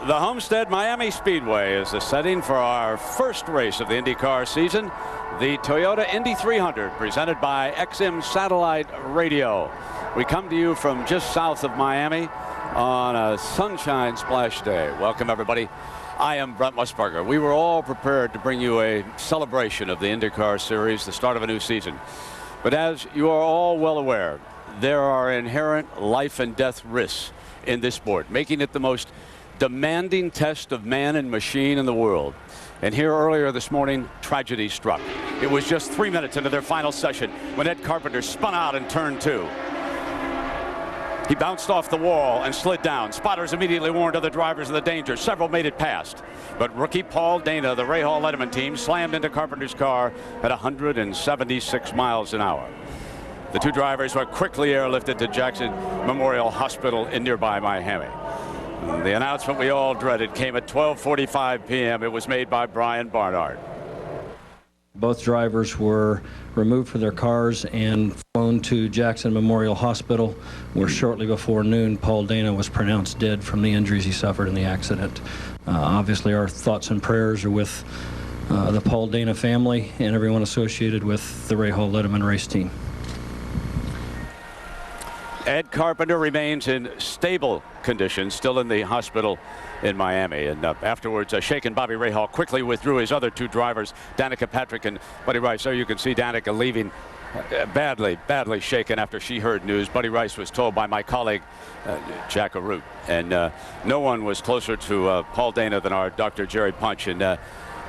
The Homestead Miami Speedway is the setting for our first race of the IndyCar season, the Toyota Indy 300, presented by XM Satellite Radio. We come to you from just south of Miami on a sunshine splash day. Welcome, everybody. I am Brent Musburger. We were all prepared to bring you a celebration of the IndyCar series, the start of a new season. But as you are all well aware, there are inherent life and death risks in this sport, making it the most demanding test of man and machine in the world. And here earlier this morning, tragedy struck. It was just 3 minutes into their final session when Ed Carpenter spun out in turn 2. He bounced off the wall and slid down. Spotters immediately warned other drivers of the danger. Several made it past. But rookie Paul Dana, the Rahal Letterman team, slammed into Carpenter's car at 176 miles an hour. The two drivers were quickly airlifted to Jackson Memorial Hospital in nearby Miami. The announcement we all dreaded came at 12:45 p.m. It was made by Brian Barnard. Both drivers were removed from their cars and flown to Jackson Memorial Hospital, where shortly before noon, Paul Dana was pronounced dead from the injuries he suffered in the accident. Obviously, our thoughts and prayers are with the Paul Dana family and everyone associated with the Rahal Letterman race team. Ed Carpenter remains in stable condition, still in the hospital in Miami. And afterwards, shaken Bobby Rahal quickly withdrew his other two drivers, Danica Patrick and Buddy Rice. So you can see Danica leaving badly shaken after she heard news. Buddy Rice was told by my colleague, Jack Arute. And no one was closer to Paul Dana than our Dr. Jerry Punch. And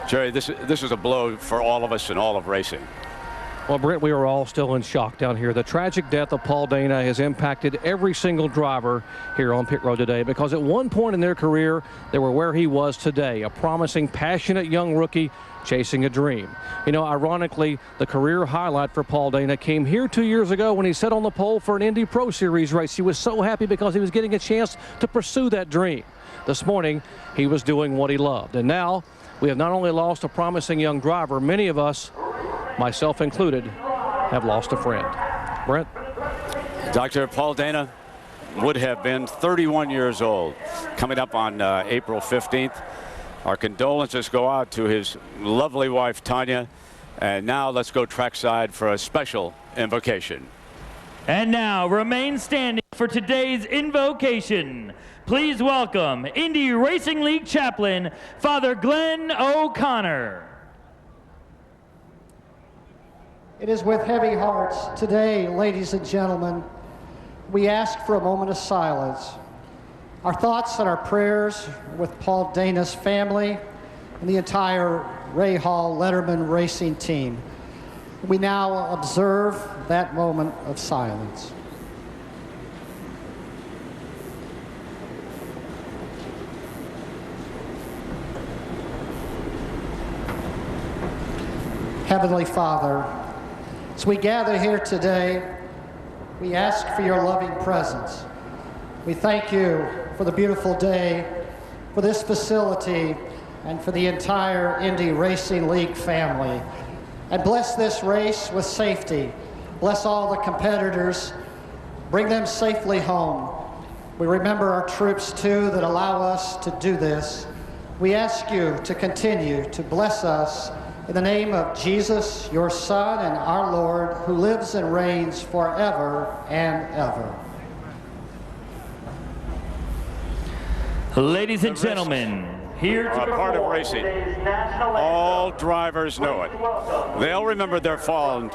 Jerry, this is a blow for all of us and all of racing. Well, Brent, we are all still in shock down here. The tragic death of Paul Dana has impacted every single driver here on pit road today, because at one point in their career, they were where he was today, a promising, passionate young rookie chasing a dream. You know, ironically, the career highlight for Paul Dana came here 2 years ago when he sat on the pole for an Indy Pro Series race. He was so happy because he was getting a chance to pursue that dream. This morning, he was doing what he loved. And now, we have not only lost a promising young driver, many of us, myself included, have lost a friend. Brent? Dr. Paul Dana would have been 31 years old coming up on April 15th. Our condolences go out to his lovely wife, Tanya. And now let's go trackside for a special invocation. And now remain standing for today's invocation. Please welcome Indy Racing League Chaplain, Father Glenn O'Connor. It is with heavy hearts today, ladies and gentlemen, we ask for a moment of silence. Our thoughts and our prayers with Paul Dana's family and the entire Rahal Letterman racing team. We now observe that moment of silence. Heavenly Father, as we gather here today, we ask for your loving presence. We thank you for the beautiful day, for this facility, and for the entire Indy Racing League family. And bless this race with safety. Bless all the competitors. Bring them safely home. We remember our troops, too, that allow us to do this. We ask you to continue to bless us in the name of Jesus, your Son and our Lord, who lives and reigns forever and ever. Ladies and gentlemen, here to a part of racing. All drivers know it. They'll remember their fallen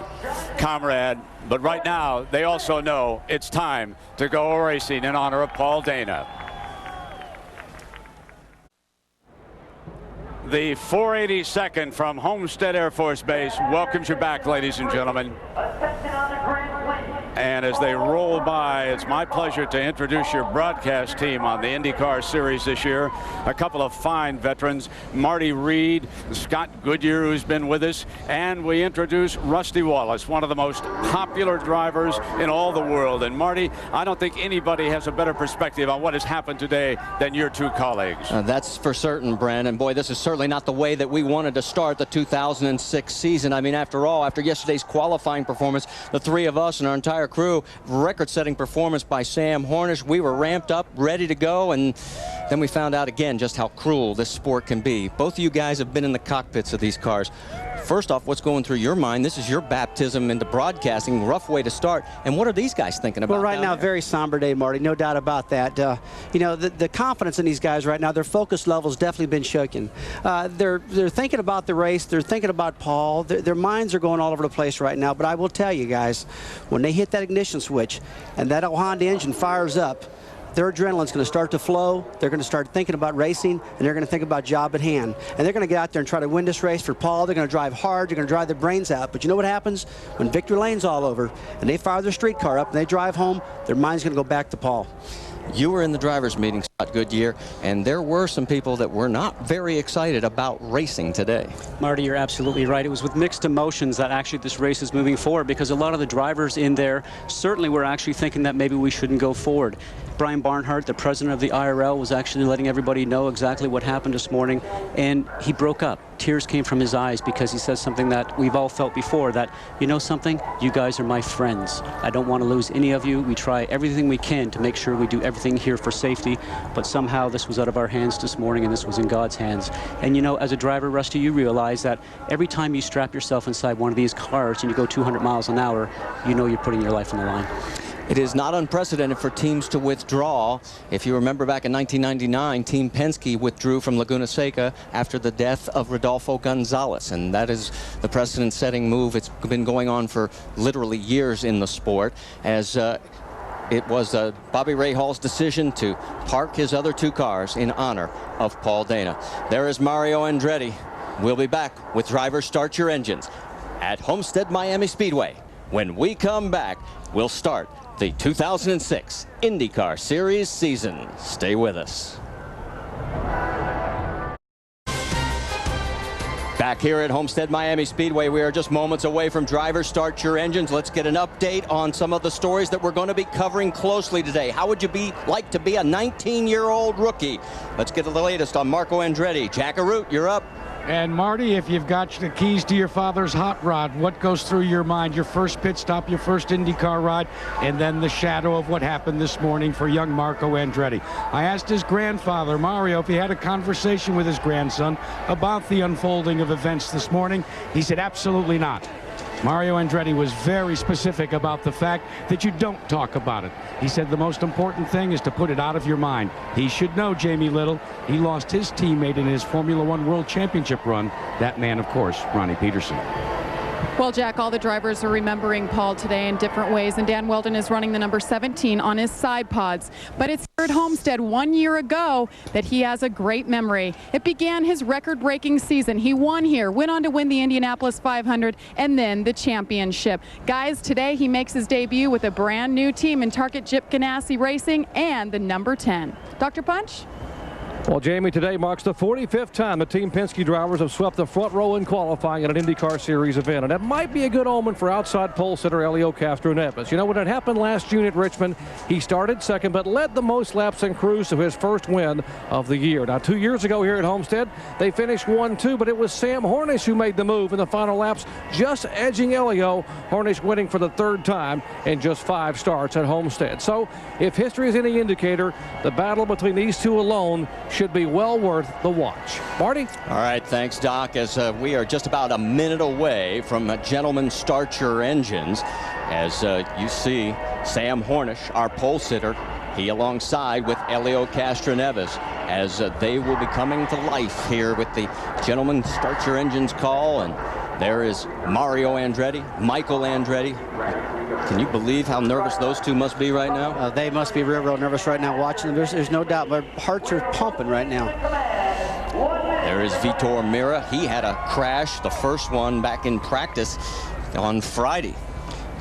comrade, but right now they also know it's time to go racing in honor of Paul Dana. The 482nd from Homestead Air Force Base welcomes you back, ladies and gentlemen. And as they roll by, it's my pleasure to introduce your broadcast team on the IndyCar Series this year. A couple of fine veterans, Marty Reed, Scott Goodyear, who's been with us, and we introduce Rusty Wallace, one of the most popular drivers in all the world. And Marty, I don't think anybody has a better perspective on what has happened today than your two colleagues. That's for certain, Brent. And boy, this is certainly not the way that we wanted to start the 2006 season. I mean, after all, after yesterday's qualifying performance, the three of us and our entire crew. Record-setting performance by Sam Hornish. We were ramped up, ready to go, and then we found out again just how cruel this sport can be. Both of you guys have been in the cockpits of these cars. First off, what's going through your mind? This is your baptism into broadcasting. Rough way to start. And what are these guys thinking about? Well, right now, very somber day, Marty. No doubt about that. You know, the confidence in these guys right now, their focus level's definitely been shaken. They're thinking about the race. They're thinking about Paul. Their minds are going all over the place right now. But I will tell you guys, when they hit that ignition switch and that Honda engine fires up, their adrenaline's going to start to flow. They're going to start thinking about racing, and they're going to think about job at hand. And they're going to get out there and try to win this race for Paul. They're going to drive hard. They're going to drive their brains out. But you know what happens? When victory lane's all over and they fire their street car up and they drive home, their mind's going to go back to Paul. You were in the drivers' meeting, Scott Goodyear, and there were some people that were not very excited about racing today. Marty, you're absolutely right. It was with mixed emotions that actually this race is moving forward, because a lot of the drivers in there certainly were actually thinking that maybe we shouldn't go forward. Brian Barnhart, the president of the IRL, was actually letting everybody know exactly what happened this morning, and he broke up. Tears came from his eyes because he says something that we've all felt before, that, you know something, you guys are my friends. I don't want to lose any of you. We try everything we can to make sure we do everything here for safety, but somehow this was out of our hands this morning, and this was in God's hands. And you know, as a driver, Rusty, you realize that every time you strap yourself inside one of these cars and you go 200 miles an hour, you know you're putting your life on the line. It is not unprecedented for teams to withdraw. If you remember back in 1999, Team Penske withdrew from Laguna Seca after the death of Rodolfo Gonzalez, and that is the precedent-setting move. It's been going on for literally years in the sport, as it was Bobby Rahaal's decision to park his other two cars in honor of Paul Dana. There is Mario Andretti. We'll be back with Drivers Start Your Engines at Homestead Miami Speedway. When we come back, we'll start the 2006 IndyCar Series season. Stay with us. Back here at Homestead Miami Speedway, we are just moments away from Drivers Start Your Engines. Let's get an update on some of the stories that we're going to be covering closely today. How would you like to be a 19-year-old rookie? Let's get the latest on Marco Andretti. Jack Arute, you're up. And Marty, if you've got the keys to your father's hot rod, what goes through your mind? Your first pit stop, your first IndyCar ride, and then the shadow of what happened this morning for young Marco Andretti. I asked his grandfather, Mario, if he had a conversation with his grandson about the unfolding of events this morning. He said absolutely not. Mario Andretti was very specific about the fact that you don't talk about it. He said the most important thing is to put it out of your mind. He should know, Jamie Little, he lost his teammate in his Formula One World Championship run. That man, of course, Ronnie Peterson. Well, Jack, all the drivers are remembering Paul today in different ways, and Dan Weldon is running the number 17 on his side pods. But it's here at Homestead 1 year ago that he has a great memory. It began his record-breaking season. He won here, went on to win the Indianapolis 500, and then the championship. Guys, today he makes his debut with a brand new team in Target Chip Ganassi Racing and the number 10. Dr. Punch? Well, Jamie, today marks the 45th time the Team Penske drivers have swept the front row in qualifying at an IndyCar Series event. And that might be a good omen for outside pole sitter Helio Castroneves. You know, when it happened last June at Richmond, he started second but led the most laps and cruised to his first win of the year. Now, 2 years ago here at Homestead, they finished 1-2, but it was Sam Hornish who made the move in the final laps, just edging Helio. Hornish winning for the third time in just 5 starts at Homestead. So, if history is any indicator, the battle between these two alone should be well worth the watch. Marty? All right, thanks, Doc. As we are just about a minute away from Gentlemen Start Your Engines, as you see Sam Hornish, our pole sitter, he alongside with Helio Castroneves, as they will be coming to life here with the Gentlemen Start Your Engines call. And there is Mario Andretti, Michael Andretti. Can you believe how nervous those two must be right now? They must be real nervous right now watching them. There's no doubt. Their hearts are pumping right now. There is Vitor Meira. He had a crash, the first one back in practice on Friday.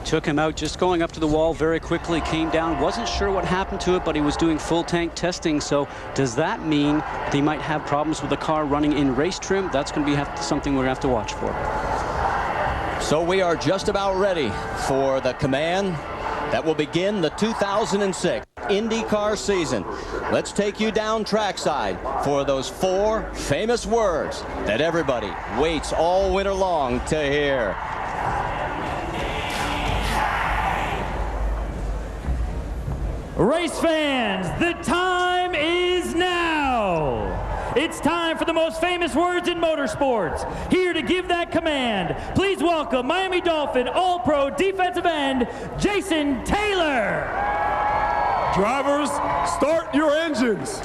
Took him out just going up to the wall very quickly, came down, wasn't sure what happened to it, but he was doing full tank testing. So does that mean they might have problems with the car running in race trim? That's going to be something we're going to have to watch for. So we are just about ready for the command that will begin the 2006 IndyCar season. Let's take you down trackside for those 4 famous words that everybody waits all winter long to hear. Race fans, the time is now. It's time for the most famous words in motorsports. Here to give that command, please welcome Miami Dolphin All-Pro defensive end, Jason Taylor. Drivers, start your engines.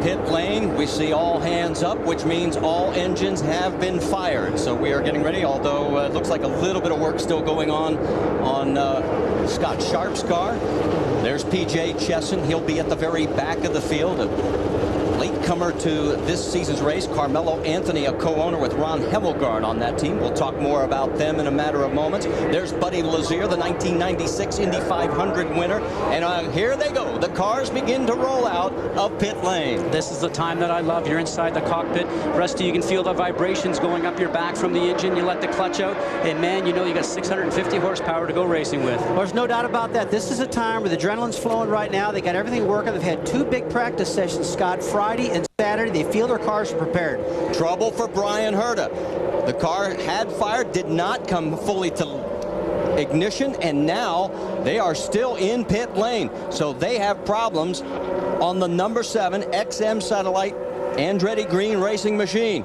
Pit lane, we see all hands up, which means all engines have been fired. So we are getting ready, although it looks like a little bit of work still going on Scott Sharp's car. There's PJ Chesson. He'll be at the very back of the field. A latecomer to this season's race, Carmelo Anthony, a co-owner with Ron Hemmelgarn on that team. We'll talk more about them in a matter of moments. There's Buddy Lazier, the 1996 Indy 500 winner. And here they go. The cars begin to roll out of pit lane. This is the time that I love. You're inside the cockpit. Rusty, you can feel the vibrations going up your back from the engine. You let the clutch out, and man, you know you got 650 horsepower to go racing with. Well, there's no doubt about that. This is a time where the adrenaline's flowing right now. They got everything working. They've had 2 big practice sessions, Scott, Friday and Saturday. They feel their cars are prepared. Trouble for Brian Herta. The car had fired, did not come fully to ignition, and now they are still in pit lane. So they have problems on the number 7 XM Satellite Andretti Green racing machine.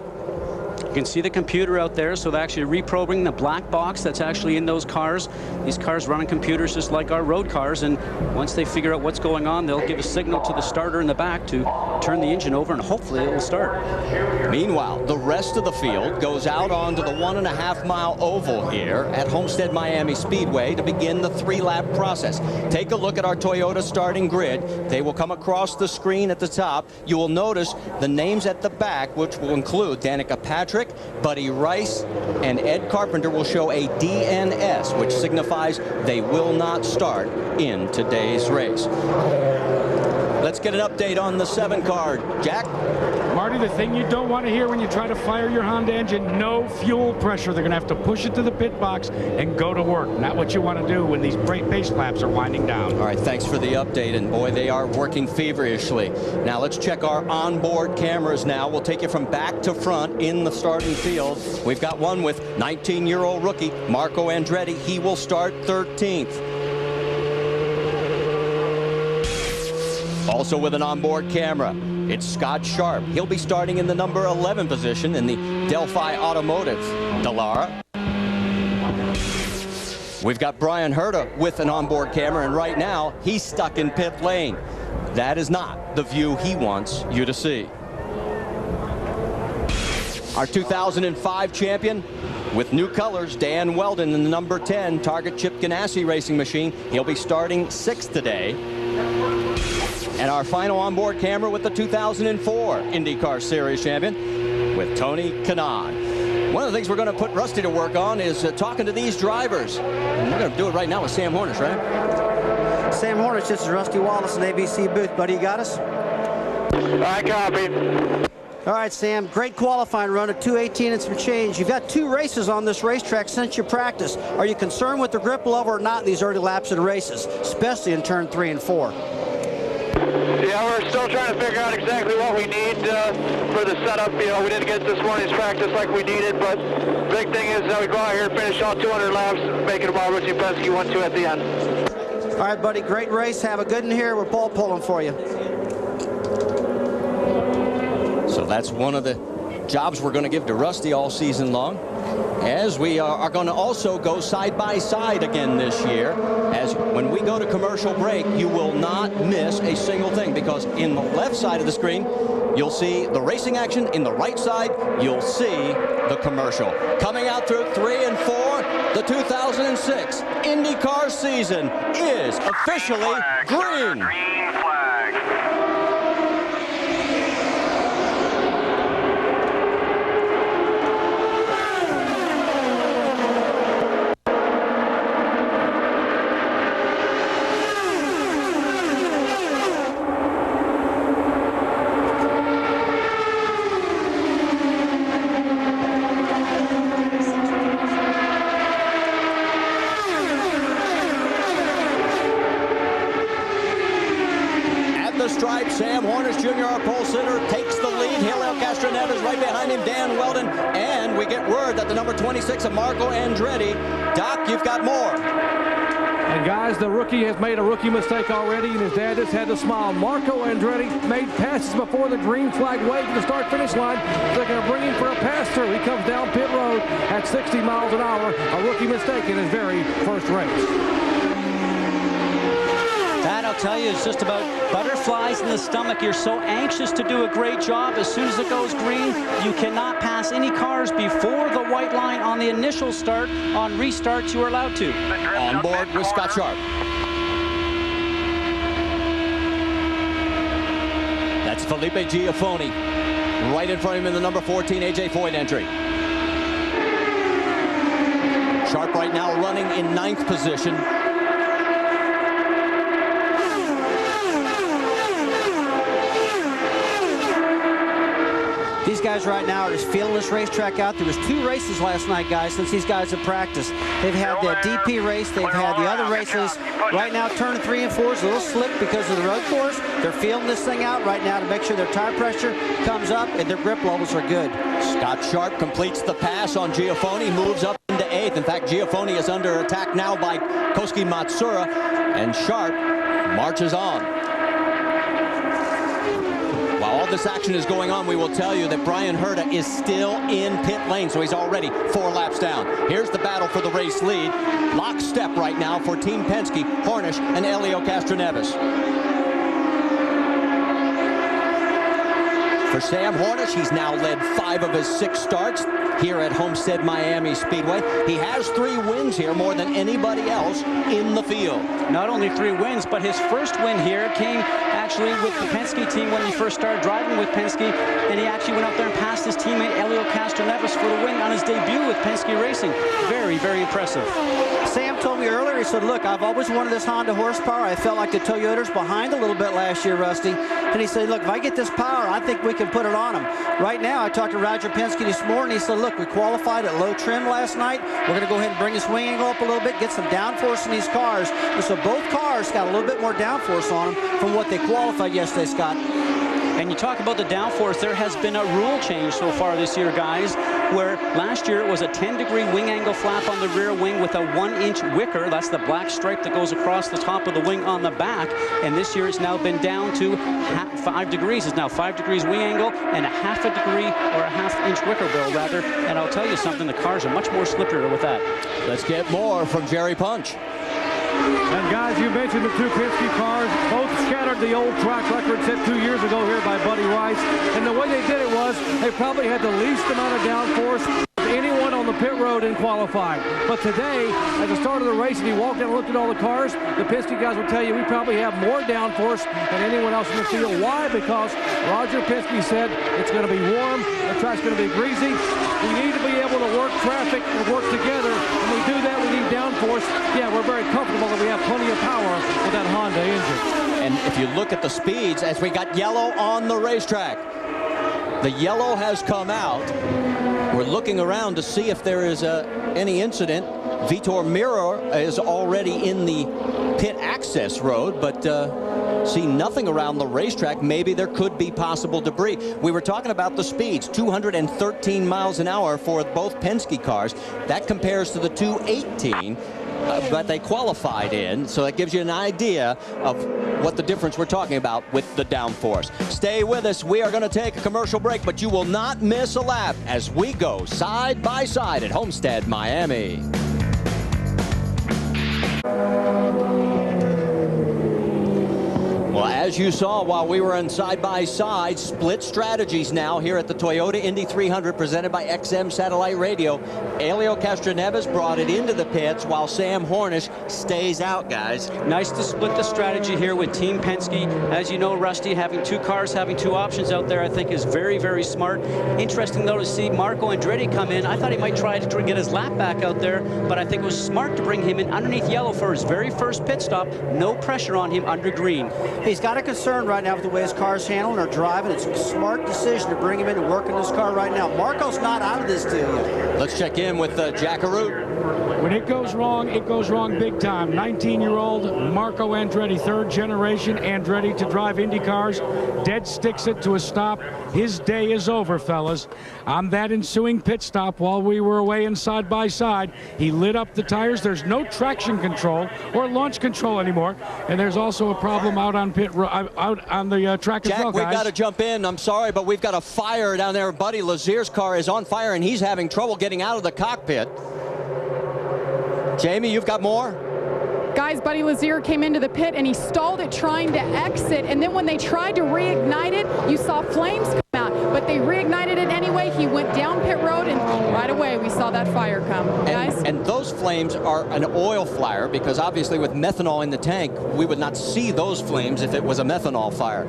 You can see the computer out there, so they're actually reprogramming the black box that's actually in those cars. These cars run on computers just like our road cars, and once they figure out what's going on, they'll give a signal to the starter in the back to turn the engine over, and hopefully it will start. Meanwhile, the rest of the field goes out onto the 1.5-mile oval here at Homestead Miami Speedway to begin the 3-lap process. Take a look at our Toyota starting grid. They will come across the screen at the top. You will notice the names at the back, which will include Danica Patrick, Buddy Rice, and Ed Carpenter will show a DNS, which signifies they will not start in today's race. Let's get an update on the 7 car. Jack? Marty, the thing you don't want to hear when you try to fire your Honda engine, no fuel pressure. They're going to have to push it to the pit box and go to work. Not what you want to do when these base laps are winding down. All right, thanks for the update. And boy, they are working feverishly. Now let's check our onboard cameras now. We'll take you from back to front in the starting field. We've got one with 19-year-old rookie Marco Andretti. He will start 13th. Also with an onboard camera, it's Scott Sharp. He'll be starting in the number 11 position in the Delphi Automotive Dallara. We've got Brian Herta with an onboard camera, and right now he's stuck in pit lane. That is not the view he wants you to see. Our 2005 champion with new colors, Dan Weldon in the number 10 Target Chip Ganassi racing machine. He'll be starting 6th today. And our final onboard camera with the 2004 IndyCar Series champion with Tony Kanaan. One of the things we're going to put Rusty to work on is talking to these drivers. And we're going to do it right now with Sam Hornish, right? Sam Hornish, this is Rusty Wallace in ABC booth. Buddy, you got us? I copy. All right, Sam, great qualifying run at 2:18 and some change. You've got 2 races on this racetrack since you practiced. Are you concerned with the grip level or not in these early laps and races, especially in turn 3 and 4? Yeah, we're still trying to figure out exactly what we need for the setup. You know, we didn't get this morning's practice like we needed, but the big thing is that we go out here and finish all 200 laps, making about Richie Penske 1-2 at the end. All right, buddy, great race. Have a good one here. We're ball pulling for you. So that's one of the jobs we're going to give to Rusty all season long, as we are going to also go side by side again this year. As when we go to commercial break, you will not miss a single thing, because in the left side of the screen you'll see the racing action, in the right side you'll see the commercial. Coming out through 3 and 4, the 2006 IndyCar season is officially green. Green flag. stripe. Sam Hornish Jr., our pole sitter, takes the lead. Helio Castroneves right behind him, Dan Weldon. And we get word that the number 26 of Marco Andretti. Doc, you've got more. And guys, the rookie has made a rookie mistake already, and his dad just had to smile. Marco Andretti made passes before the green flag waved to the start-finish line. They're going to bring him for a pass-through. He comes down pit road at 60 miles an hour. A rookie mistake in his very first race. That, I'll tell you, is just about butterflies in the stomach. You're so anxious to do a great job. As soon as it goes green, you cannot pass any cars before the white line on the initial start. On restarts, you are allowed to. On board with Scott Sharp. That's Felipe Giafoni. Right in front of him in the number 14 AJ Foyt entry. Sharp right now running in 9th position. These guys right now are just feeling this racetrack out. There was 2 races last night, guys, since these guys have practiced. They've had the DP race. They've had the other races. Right now, turn 3 and 4 is a little slick because of the road course. They're feeling this thing out right now to make sure their tire pressure comes up and their grip levels are good. Scott Sharp completes the pass on Giafoni, moves up into 8th. In fact, Giafoni is under attack now by Koski Matsura, and Sharp marches on. While all this action is going on, we will tell you that Brian Herta is still in pit lane, so he's already 4 laps down. Here's the battle for the race lead. Lockstep right now for Team Penske, Hornish, and Helio Castroneves. For Sam Hornish, he's now led 5 of his 6 starts here at Homestead Miami Speedway. He has 3 wins here, more than anybody else in the field. Not only 3 wins, but his first win here came actually with the Penske team when he first started driving with Penske, and he actually went out there and passed his teammate Helio Castroneves for the win on his debut with Penske Racing. Very, very impressive. Sam told me earlier, he said, look, I've always wanted this Honda horsepower. I felt like the Toyota's behind a little bit last year, Rusty. And he said, look, if I get this power, I think we can put it on them. Right now, I talked to Roger Penske this morning. He said, look, we qualified at low trim last night. We're going to go ahead and bring this wing angle up a little bit, get some downforce in these cars. And so both cars got a little bit more downforce on them from what they qualified yesterday, Scott. And you talk about the downforce, there has been a rule change so far this year, guys, where last year it was a 10-degree wing angle flap on the rear wing with a 1-inch wicker. That's the black stripe that goes across the top of the wing on the back. And this year it's now been down to 5 degrees. It's now 5 degrees wing angle and a 1/2 degree or a 1/2-inch wicker bill, rather. And I'll tell you something, the cars are much more slipperier with that. Let's get more from Jerry Punch. And guys, you mentioned the 2 Penske cars. Both shattered the old track record set 2 years ago here by Buddy Rice. And the way they did it was they probably had the least amount of downforce of anyone on the pit road in qualifying. But today, at the start of the race, and he walked in and looked at all the cars, the Penske guys will tell you we probably have more downforce than anyone else in the field. Why? Because Roger Penske said it's going to be warm, the track's going to be greasy. We need to be able to work traffic and work together. When we do that, we need downforce. Yeah, we're very comfortable that we have plenty of power with that Honda engine. And if you look at the speeds, as we got yellow on the racetrack, the yellow has come out. We're looking around to see if there is any incident. Vitor Mirror is already in the pit access road, but see nothing around the racetrack. Maybe there could be possible debris. We were talking about the speeds, 213 miles an hour for both Penske cars. That compares to the 218 that they qualified in, so that gives you an idea of what the difference we're talking about with the downforce. Stay with us. We are going to take a commercial break, but you will not miss a lap as we go side by side at Homestead Miami. Well, as you saw while we were on side-by-side, split strategies now here at the Toyota Indy 300 presented by XM Satellite Radio. Helio Castroneves brought it into the pits while Sam Hornish stays out, guys. Nice to split the strategy here with Team Penske. As you know, Rusty, having 2 cars, having 2 options out there, I think is very, very smart. Interesting, though, to see Marco Andretti come in. I thought he might try to get his lap back out there, but I think it was smart to bring him in underneath yellow for his very first pit stop. No pressure on him under green. He's got a concern right now with the way his car's handling or driving. It's a smart decision to bring him in and work in this car right now. Marco's not out of this deal yet. Let's check in with Jack Arute. When it goes wrong big time. 19-year-old Marco Andretti, third generation Andretti to drive Indy cars, dead sticks it to a stop. His day is over, fellas. On that ensuing pit stop, while we were away in side by side, he lit up the tires. There's no traction control or launch control anymore, and there's also a problem out on out on the track Jack, as well, guys. we've got to jump in. I'm sorry, but we've got a fire down there. Buddy Lazier's car is on fire, and he's having trouble getting out of the cockpit. Jamie, you've got more? Guys, Buddy Lazier came into the pit and he stalled it trying to exit, and then when they tried to reignite it, you saw flames come out, but they reignited it anyway. He went down pit road, and right away we saw that fire come. Guys? And those flames are an oil fire, because obviously with methanol in the tank, we would not see those flames if it was a methanol fire.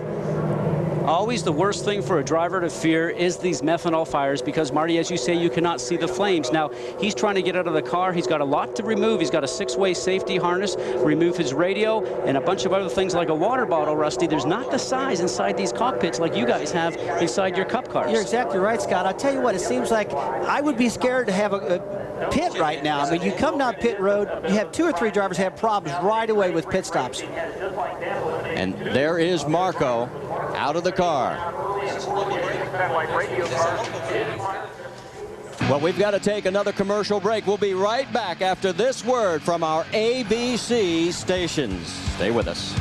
Always the worst thing for a driver to fear is these methanol fires, because, Marty, as you say, you cannot see the flames. Now, he's trying to get out of the car. He's got a lot to remove. He's got a 6-way safety harness, remove his radio, and a bunch of other things like a water bottle, Rusty. There's not the size inside these cockpits like you guys have inside your Cup cars. You're exactly right, Scott. I'll tell you what, it seems like I would be scared to have a pit right now. I mean, you come down pit road, you have 2 or 3 drivers have problems right away with pit stops. And there is Marco out of the car. Well, we've got to take another commercial break. We'll be right back after this word from our ABC stations. Stay with us.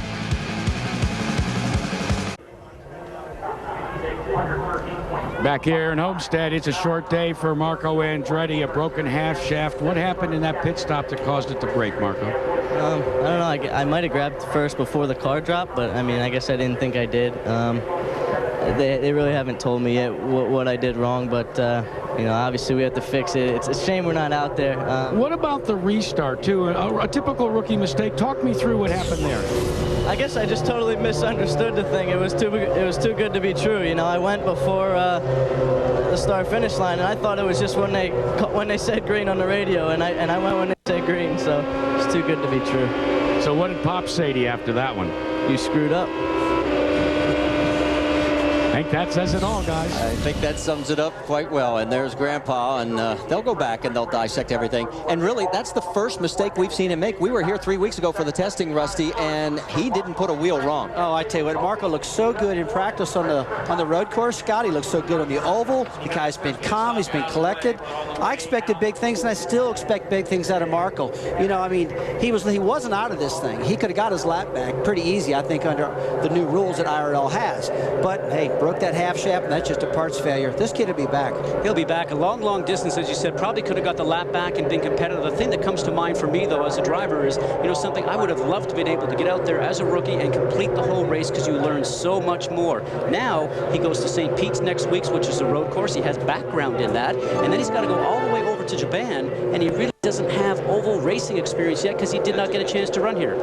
Back here in Homestead, it's a short day for Marco Andretti, a broken half shaft. What happened in that pit stop that caused it to break, Marco? I don't know. I might have grabbed first before the car dropped, but I mean, I guess I didn't think I did. They really haven't told me yet what I did wrong, but you know, obviously we have to fix it. It's a shame we're not out there. What about the restart, too? A typical rookie mistake. Talk me through what happened there. I guess I just totally misunderstood the thing. It was too good to be true. You know, I went before the start-finish line, and I thought it was just when they said green on the radio, and I went when they said green. So it's too good to be true. So what did Pop say to you after that one? You screwed up. I think that says it all, guys. I think that sums it up quite well. And there's Grandpa, and they'll go back and they'll dissect everything. And really, that's the first mistake we've seen him make. We were here 3 weeks ago for the testing, Rusty, and he didn't put a wheel wrong. Oh, I tell you what, Marco looks so good in practice on the road course. Scott, he looks so good on the oval. The guy's been calm. He's been collected. I expected big things, and I still expect big things out of Marco. You know, I mean, he wasn't out of this thing. He could have got his lap back pretty easy, I think, under the new rules that IRL has. But hey, broke that half shaft, and that's just a parts failure. This kid will be back. He'll be back a long distance, as you said. Probably could have got the lap back and been competitive. The thing that comes to mind for me, though, as a driver is, you know, something I would have loved to have been able to get out there as a rookie and complete the whole race, because you learn so much more. Now he goes to St. Pete's next week, which is a road course. He has background in that, and then he's got to go all the way over to Japan, and he really doesn't have oval racing experience yet because he did not get a chance to run here.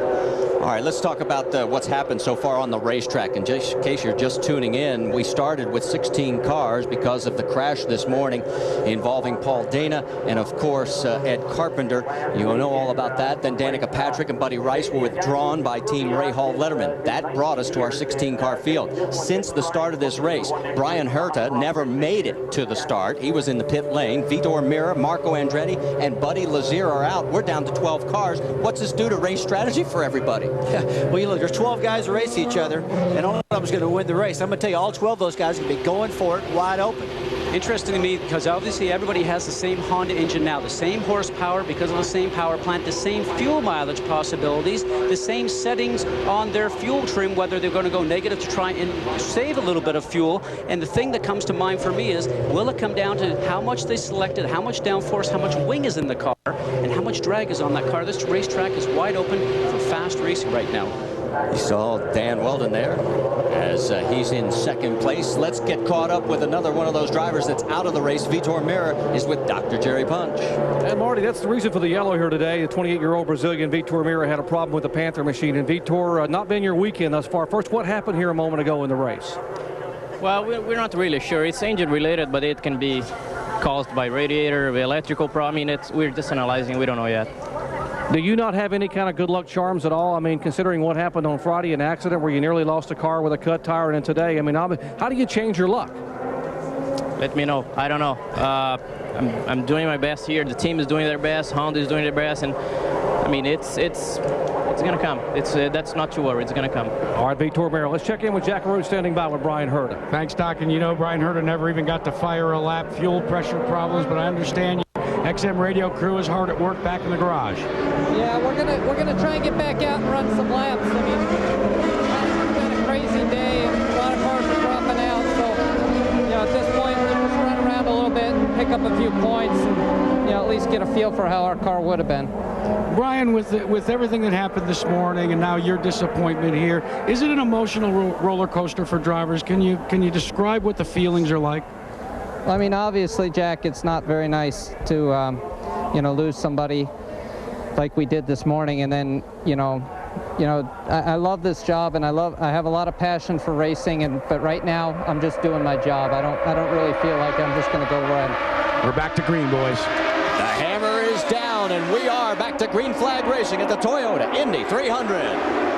All right, let's talk about what's happened so far on the racetrack. And just in case you're just tuning in, we started with 16 cars because of the crash this morning involving Paul Dana and, of course, Ed Carpenter. You know all about that. Then Danica Patrick and Buddy Rice were withdrawn by Team Ray Hall Letterman. That brought us to our 16-car field. Since the start of this race, Brian Herta never made it to the start. He was in the pit lane. Vitor Meira, Marco Andretti, and Buddy Lazier are out. We're down to 12 cars. What's this do to race strategy for everybody? Yeah. Well, you look, there's 12 guys that race each other, and only one of them is going to win the race. I'm going to tell you, all 12 of those guys are going to be going for it wide open. Interesting to me, because obviously everybody has the same Honda engine now, the same horsepower because of the same power plant, the same fuel mileage possibilities, the same settings on their fuel trim, whether they're going to go negative to try and save a little bit of fuel. And the thing that comes to mind for me is, will it come down to how much they selected, how much downforce, how much wing is in the car, and how much drag is on that car? This racetrack is wide open for fast racing right now. You saw Dan Weldon there as he's in second place. Let's get caught up with another one of those drivers that's out of the race. Vitor Meira is with Dr. Jerry Punch. And Marty, that's the reason for the yellow here today. The 28-year-old Brazilian Vitor Meira had a problem with the Panther machine. And Vitor, not been your weekend thus far. First, what happened here a moment ago in the race? Well, we're not really sure. It's engine related, but it can be caused by radiator, electrical problem. I mean, we're just analyzing. We don't know yet. Do you not have any kind of good luck charms at all? I mean, considering what happened on Friday, an accident where you nearly lost a car with a cut tire, and then today, I mean, how do you change your luck? Let me know. I don't know. I'm doing my best here. The team is doing their best. Honda is doing their best, and I mean it's gonna come. That's not too worried. It's gonna come. All right, Vitor Merrill. Let's check in with Jack Arute standing by with Brian Herta. Thanks, Doc. And you know, Brian Herta never even got to fire a lap, fuel pressure problems, but I understand XM radio crew is hard at work back in the garage. Yeah, we're gonna try and get back out and run some laps. I mean, it's been a crazy day, and a lot of cars are dropping out. So, you know, at this point, we'll just run around a little bit and pick up a few points, and you know, at least get a feel for how our car would have been. Brian, with everything that happened this morning and now your disappointment here, is it an emotional roller coaster for drivers? Can you describe what the feelings are like? Well, I mean, obviously, Jack, it's not very nice to you know, lose somebody like we did this morning, and then you know, I love this job, and I have a lot of passion for racing, but right now I'm just doing my job. I don't really feel like I'm just going to go run. We're back to green, boys. The hammer is down, and we are back to green flag racing at the Toyota Indy 300.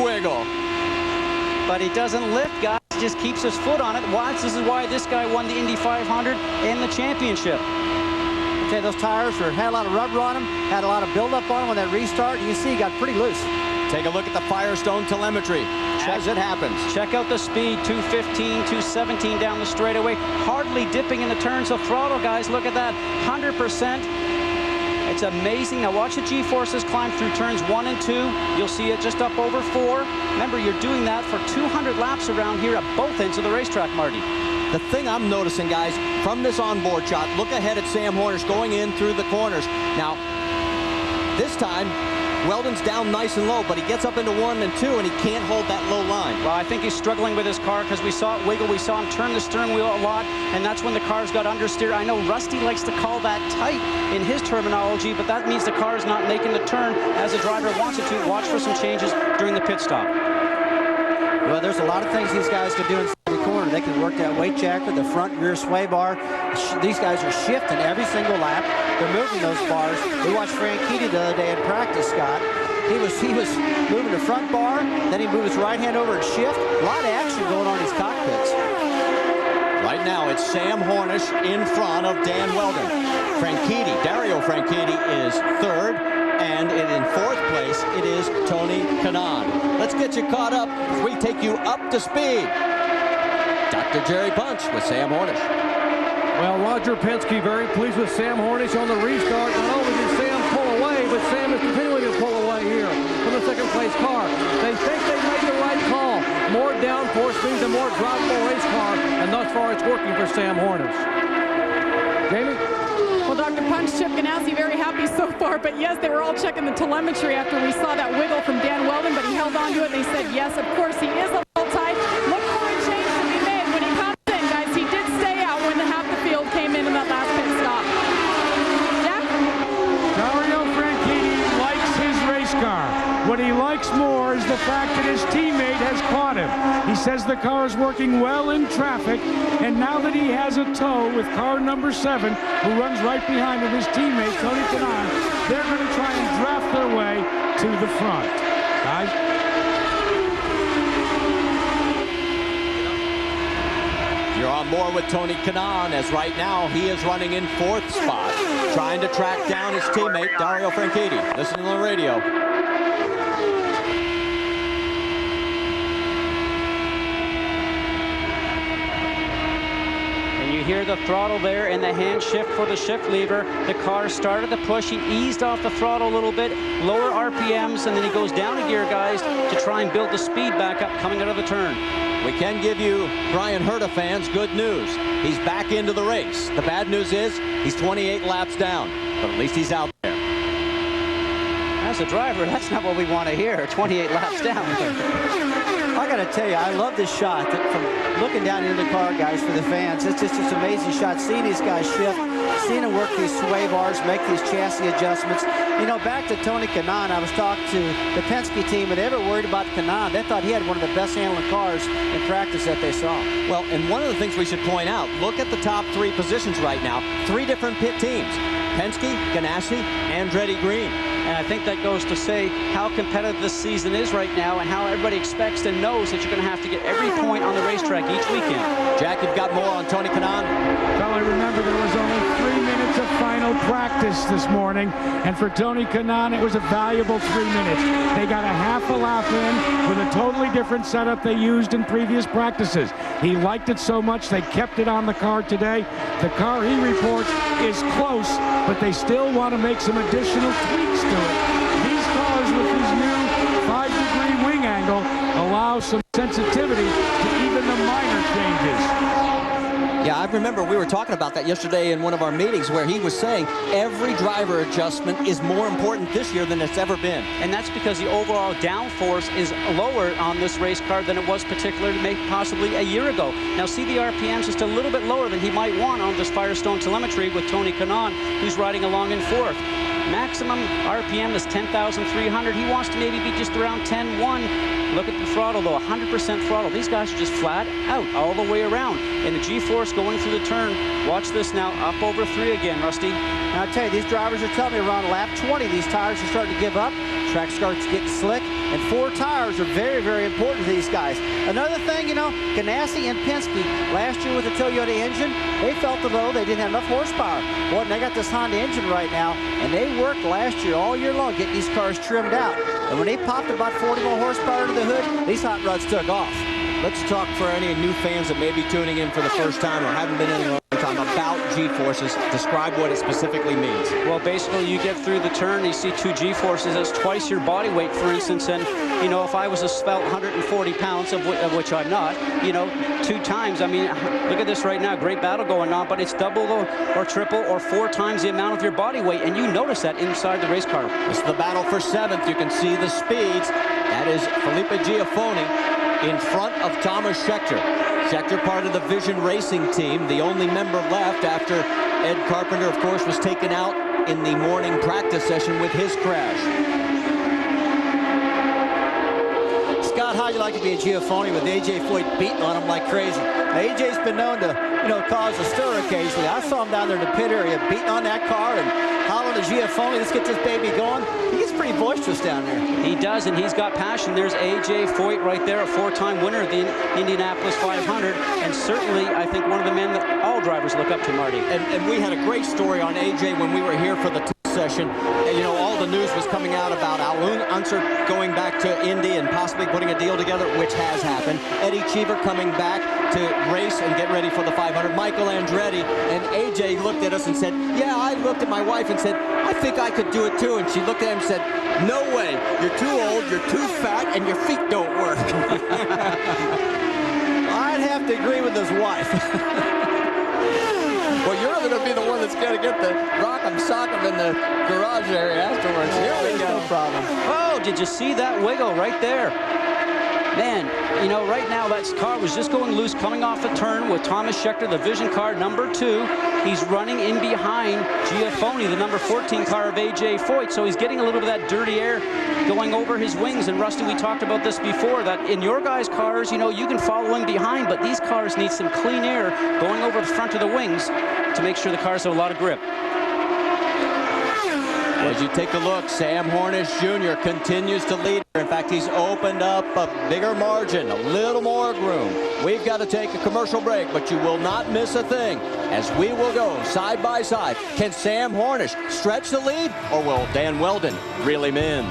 Wiggle, but he doesn't lift, guys. He just keeps his foot on it. Watch, this is why this guy won the Indy 500 and the championship. Okay, those tires had a lot of rubber on them, had a lot of buildup on them on that restart. You can see he got pretty loose. Take a look at the Firestone telemetry as it happens. Check out the speed, 215, 217 down the straightaway, hardly dipping in the turns of throttle, guys. Look at that, 100%. It's amazing. Now watch the G-forces climb through turns 1 and 2. You'll see it just up over 4. Remember, you're doing that for 200 laps around here at both ends of the racetrack, Marty. The thing I'm noticing, guys, from this onboard shot, look ahead at Sam Hornish going in through the corners. Now, this time, Weldon's down nice and low, but he gets up into 1 and 2, and he can't hold that low line. Well, I think he's struggling with his car because we saw it wiggle. We saw him turn the steering wheel a lot, and that's when the cars got understeer. I know Rusty likes to call that tight in his terminology, but that means the car is not making the turn as the driver wants it to. Watch for some changes during the pit stop. Well, there's a lot of things these guys can do in the corner. They can work that weight jacker, the front and rear sway bar. These guys are shifting every single lap. They're moving those bars. We watched Franchitti the other day in practice, Scott. He was moving the front bar, then he moved his right hand over and shift. A lot of action going on in his cockpits. Right now, it's Sam Hornish in front of Dan Weldon. Dario Franchitti is third, and in fourth place, it is Tony Kanaan. Let's get you caught up as we take you up to speed. Dr. Jerry Bunch with Sam Hornish. Well, Roger Penske very pleased with Sam Hornish on the restart. Not only did Sam pull away, but Sam is continuing to pull away here from the second place car. They think they made the right call. More downforce means a more drivable race car, and thus far it's working for Sam Hornish. Jamie? Well, Dr. Punch Chip Ganassi very happy so far, but yes, they were all checking the telemetry after we saw that wiggle from Dan Weldon, but he held on to it. They said, yes, of course, he is a little tight. Look for a change to be made when he comes in, guys. He did stay out when half the field came in that last pit stop. Yeah? Dario Franchitti likes his race car. What he likes more is the fact that his teammate has caught him. He says the car is working well in traffic, and now that he has a tow with car number 7, who runs right behind him, his teammate, Tony Kanaan, they're going to try and draft their way to the front. Guys? You're on board with Tony Kanaan, as right now he is running in 4th spot, trying to track down his teammate, Dario Franchitti. Listen to the radio. You hear the throttle there and the hand shift for the shift lever. The car started to push. He eased off the throttle a little bit, lower RPMs, and then he goes down a gear, guys, to try and build the speed back up coming out of the turn. We can give you, Brian Herta fans, good news. He's back into the race. The bad news is he's 28 laps down, but at least he's out there. As a driver, that's not what we want to hear, 28 laps down. I got to tell you, I love this shot from looking down into the car, guys, for the fans. It's just this amazing shot, seeing these guys shift. seeing him work these sway bars, make these chassis adjustments. You know, back to Tony Kanaan, I was talking to the Penske team, and they were worried about Kanaan. They thought he had one of the best handling cars in practice that they saw. Well, and one of the things we should point out, look at the top 3 positions right now. 3 different pit teams. Penske, Ganassi, Andretti Green. And I think that goes to say how competitive this season is right now and how everybody expects and knows that you're going to have to get every point on the racetrack each weekend. Jack, you've got more on Tony Kanaan? Well, I remember there was only 3 minutes of final practice this morning, and for Tony Kanaan, it was a valuable 3 minutes. They got a half a lap in with a totally different setup they used in previous practices. He liked it so much they kept it on the car today. The car, he reports, is close, but they still want to make some additional tweaks to it. These cars with these new 5-degree wing angle allow some sensitivity to even the minor changes. Yeah, I remember we were talking about that yesterday in one of our meetings where he was saying every driver adjustment is more important this year than it's ever been. And that's because the overall downforce is lower on this race car than it was particularly maybe possibly a year ago. Now, see the RPMs just a little bit lower than he might want on this Firestone telemetry with Tony Kanaan, who's riding along in 4th. Maximum RPM is 10,300. He wants to maybe be just around 10.1. Look at the throttle, though, 100% throttle. These guys are just flat out all the way around. And the G-force going through the turn. Watch this now, up over 3 again, Rusty. And I'll tell you, these drivers are telling me around lap 20, these tires are starting to give up. Track starts getting slick, and 4 tires are very, very important to these guys. Another thing, you know, Ganassi and Penske, last year with the Toyota engine, they felt as though they didn't have enough horsepower. Boy, and they got this Honda engine right now, and they worked last year all year long getting these cars trimmed out. And when they popped about 40 more horsepower into the hood, these hot rods took off. Let's talk for any new fans that may be tuning in for the first time or haven't been in a long time about G-forces. Describe what it specifically means. Well, basically, you get through the turn, you see 2 G-forces. That's twice your body weight, for instance. And, you know, if I was a svelte 140 pounds, of which I'm not, you know, 2 times. I mean, look at this right now. Great battle going on, but it's double or triple or 4 times the amount of your body weight. And you notice that inside the race car. This is the battle for 7th. You can see the speeds. That is Felipe Giafoni in front of Thomas Scheckter. Scheckter, part of the Vision Racing team, the only member left after Ed Carpenter, of course, was taken out in the morning practice session with his crash. Scott, how'd you like to be a Giafoni with A.J. Foyt beating on him like crazy? Now, A.J.'s been known to, you know, cause a stir occasionally. I saw him down there in the pit area beating on that car and hollering to Giafoni, let's get this baby going. He gets pretty boisterous down there. He does, and he's got passion. There's A.J. Foyt right there, a 4-time winner of the Indianapolis 500, and certainly, I think, one of the men that all drivers look up to, Marty. And we had a great story on A.J. when we were here for the session. And, you know, all the news was coming out about Al Unser going back to Indy and possibly putting a deal together, which has happened. Eddie Cheever coming back to race and get ready for the 500. Michael Andretti, and A.J. looked at us and said, yeah, I looked at my wife and said, I think I could do it too. And she looked at him and said, no way, you're too old, you're too fat, and your feet don't work. I'd have to agree with his wife. Well, you're going to be the one that's going to get the rock'em sock'em in the garage area afterwards. Here we go. No problem. Oh, did you see that wiggle right there? Man, you know, right now that car was just going loose coming off the turn with Thomas Scheckter, the Vision car number 2. He's running in behind Giafoni, the number 14 car of A.J. Foyt. So he's getting a little bit of that dirty air going over his wings. And Rusty, we talked about this before, that in your guys' cars, you know, you can follow in behind, but these cars need some clean air going over the front of the wings to make sure the cars have a lot of grip. As you take a look, Sam Hornish Jr. continues to lead. In fact, he's opened up a bigger margin, a little more room. We've got to take a commercial break, but you will not miss a thing as we will go side by side. Can Sam Hornish stretch the lead, or will Dan Weldon reel him in?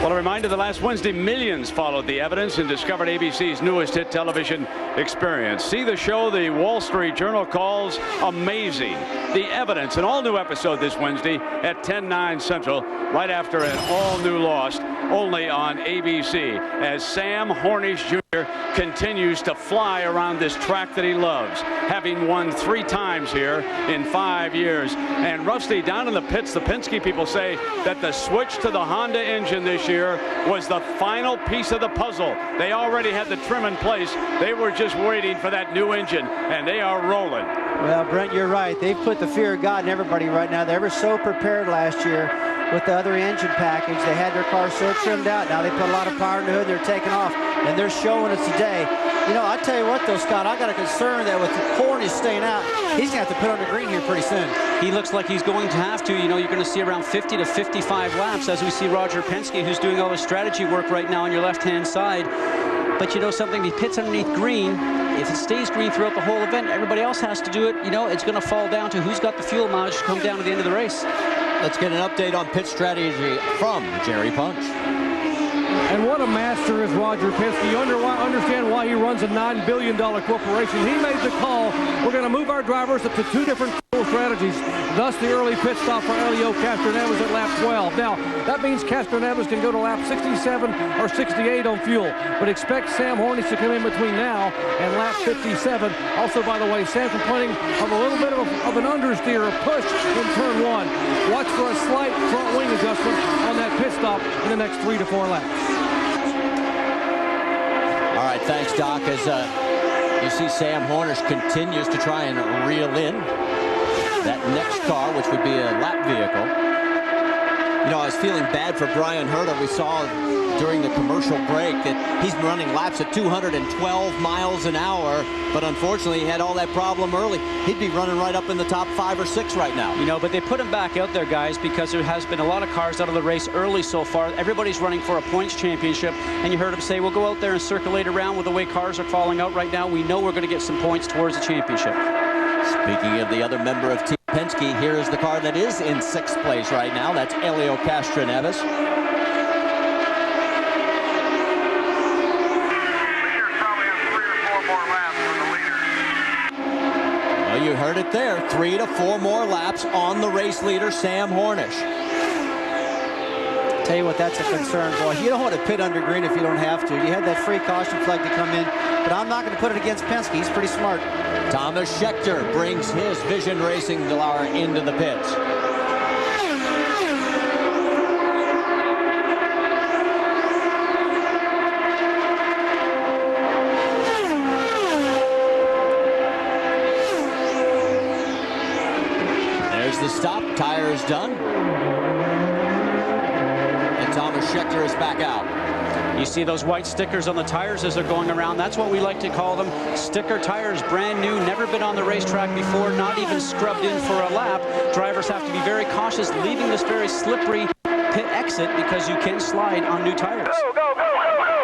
Well, a reminder that last Wednesday, millions followed the evidence and discovered ABC's newest hit television experience. See the show the Wall Street Journal calls amazing. The Evidence, an all-new episode this Wednesday at 10/9 Central, right after an all-new Lost, only on ABC, as Sam Hornish Jr. continues to fly around this track that he loves, having won 3 times here in 5 years. And Rusty, down in the pits, the Penske people say that the switch to the Honda engine this year was the final piece of the puzzle. They already had the trim in place. They were just waiting for that new engine, and they are rolling. Well, Brent, you're right. They've put the fear of God in everybody right now. They were so prepared last year with the other engine package. They had their car so trimmed out. Now they put a lot of power in the hood. They're taking off, and they're showing us today. You know, I tell you what, though, Scott, I got a concern that with Hornish staying out, he's going to have to put on the green here pretty soon. He looks like he's going to have to. You know, you're going to see around 50 to 55 laps as we see Roger Penske, who's doing all his strategy work right now on your left-hand side. But you know something, he pits underneath green. If it stays green throughout the whole event, everybody else has to do it. You know, it's going to fall down to who's got the fuel mileage to come down to the end of the race. Let's get an update on pit strategy from Jerry Punch. And what a master is Roger Penske. You understand why he runs a $9 billion corporation. He made the call. We're going to move our drivers up to 2 different fuel strategies. Thus the early pit stop for Helio Castroneves at lap 12. Now, that means Castroneves can go to lap 67 or 68 on fuel. But expect Sam Hornish to come in between now and lap 57. Also, by the way, Sam complaining of a little bit of an understeer, a push in turn 1. Watch for a slight front wing adjustment on that pit stop in the next 3 to 4 laps. All right, thanks, Doc. As you see, Sam Hornish continues to try and reel in that next car, which would be a lap vehicle. You know, I was feeling bad for Brian Herta. We saw during the commercial break that he's running laps at 212 miles an hour, but unfortunately he had all that problem early. He'd be running right up in the top 5 or 6 right now. You know, but they put him back out there, guys, because there has been a lot of cars out of the race early so far. Everybody's running for a points championship, and you heard him say, we'll go out there and circulate around with the way cars are falling out right now. We know we're going to get some points towards the championship. Speaking of the other member of Team Penske, here is the car that is in 6th place right now. That's Helio Castroneves. Well, you heard it there. 3 to 4 more laps on the race leader, Sam Hornish. Tell you what, that's a concern, boy. You don't want to pit under green if you don't have to. You had that free caution flag to come in, but I'm not going to put it against Penske. He's pretty smart. Thomas Scheckter brings his Vision Racing Dallara into the pits. There's the stop. Tire is done. And Thomas Scheckter is back out. You see those white stickers on the tires as they're going around. That's what we like to call them. Sticker tires, brand new, never been on the racetrack before, not even scrubbed in for a lap. Drivers have to be very cautious leaving this very slippery pit exit because you can slide on new tires. Go, go, go, go, go!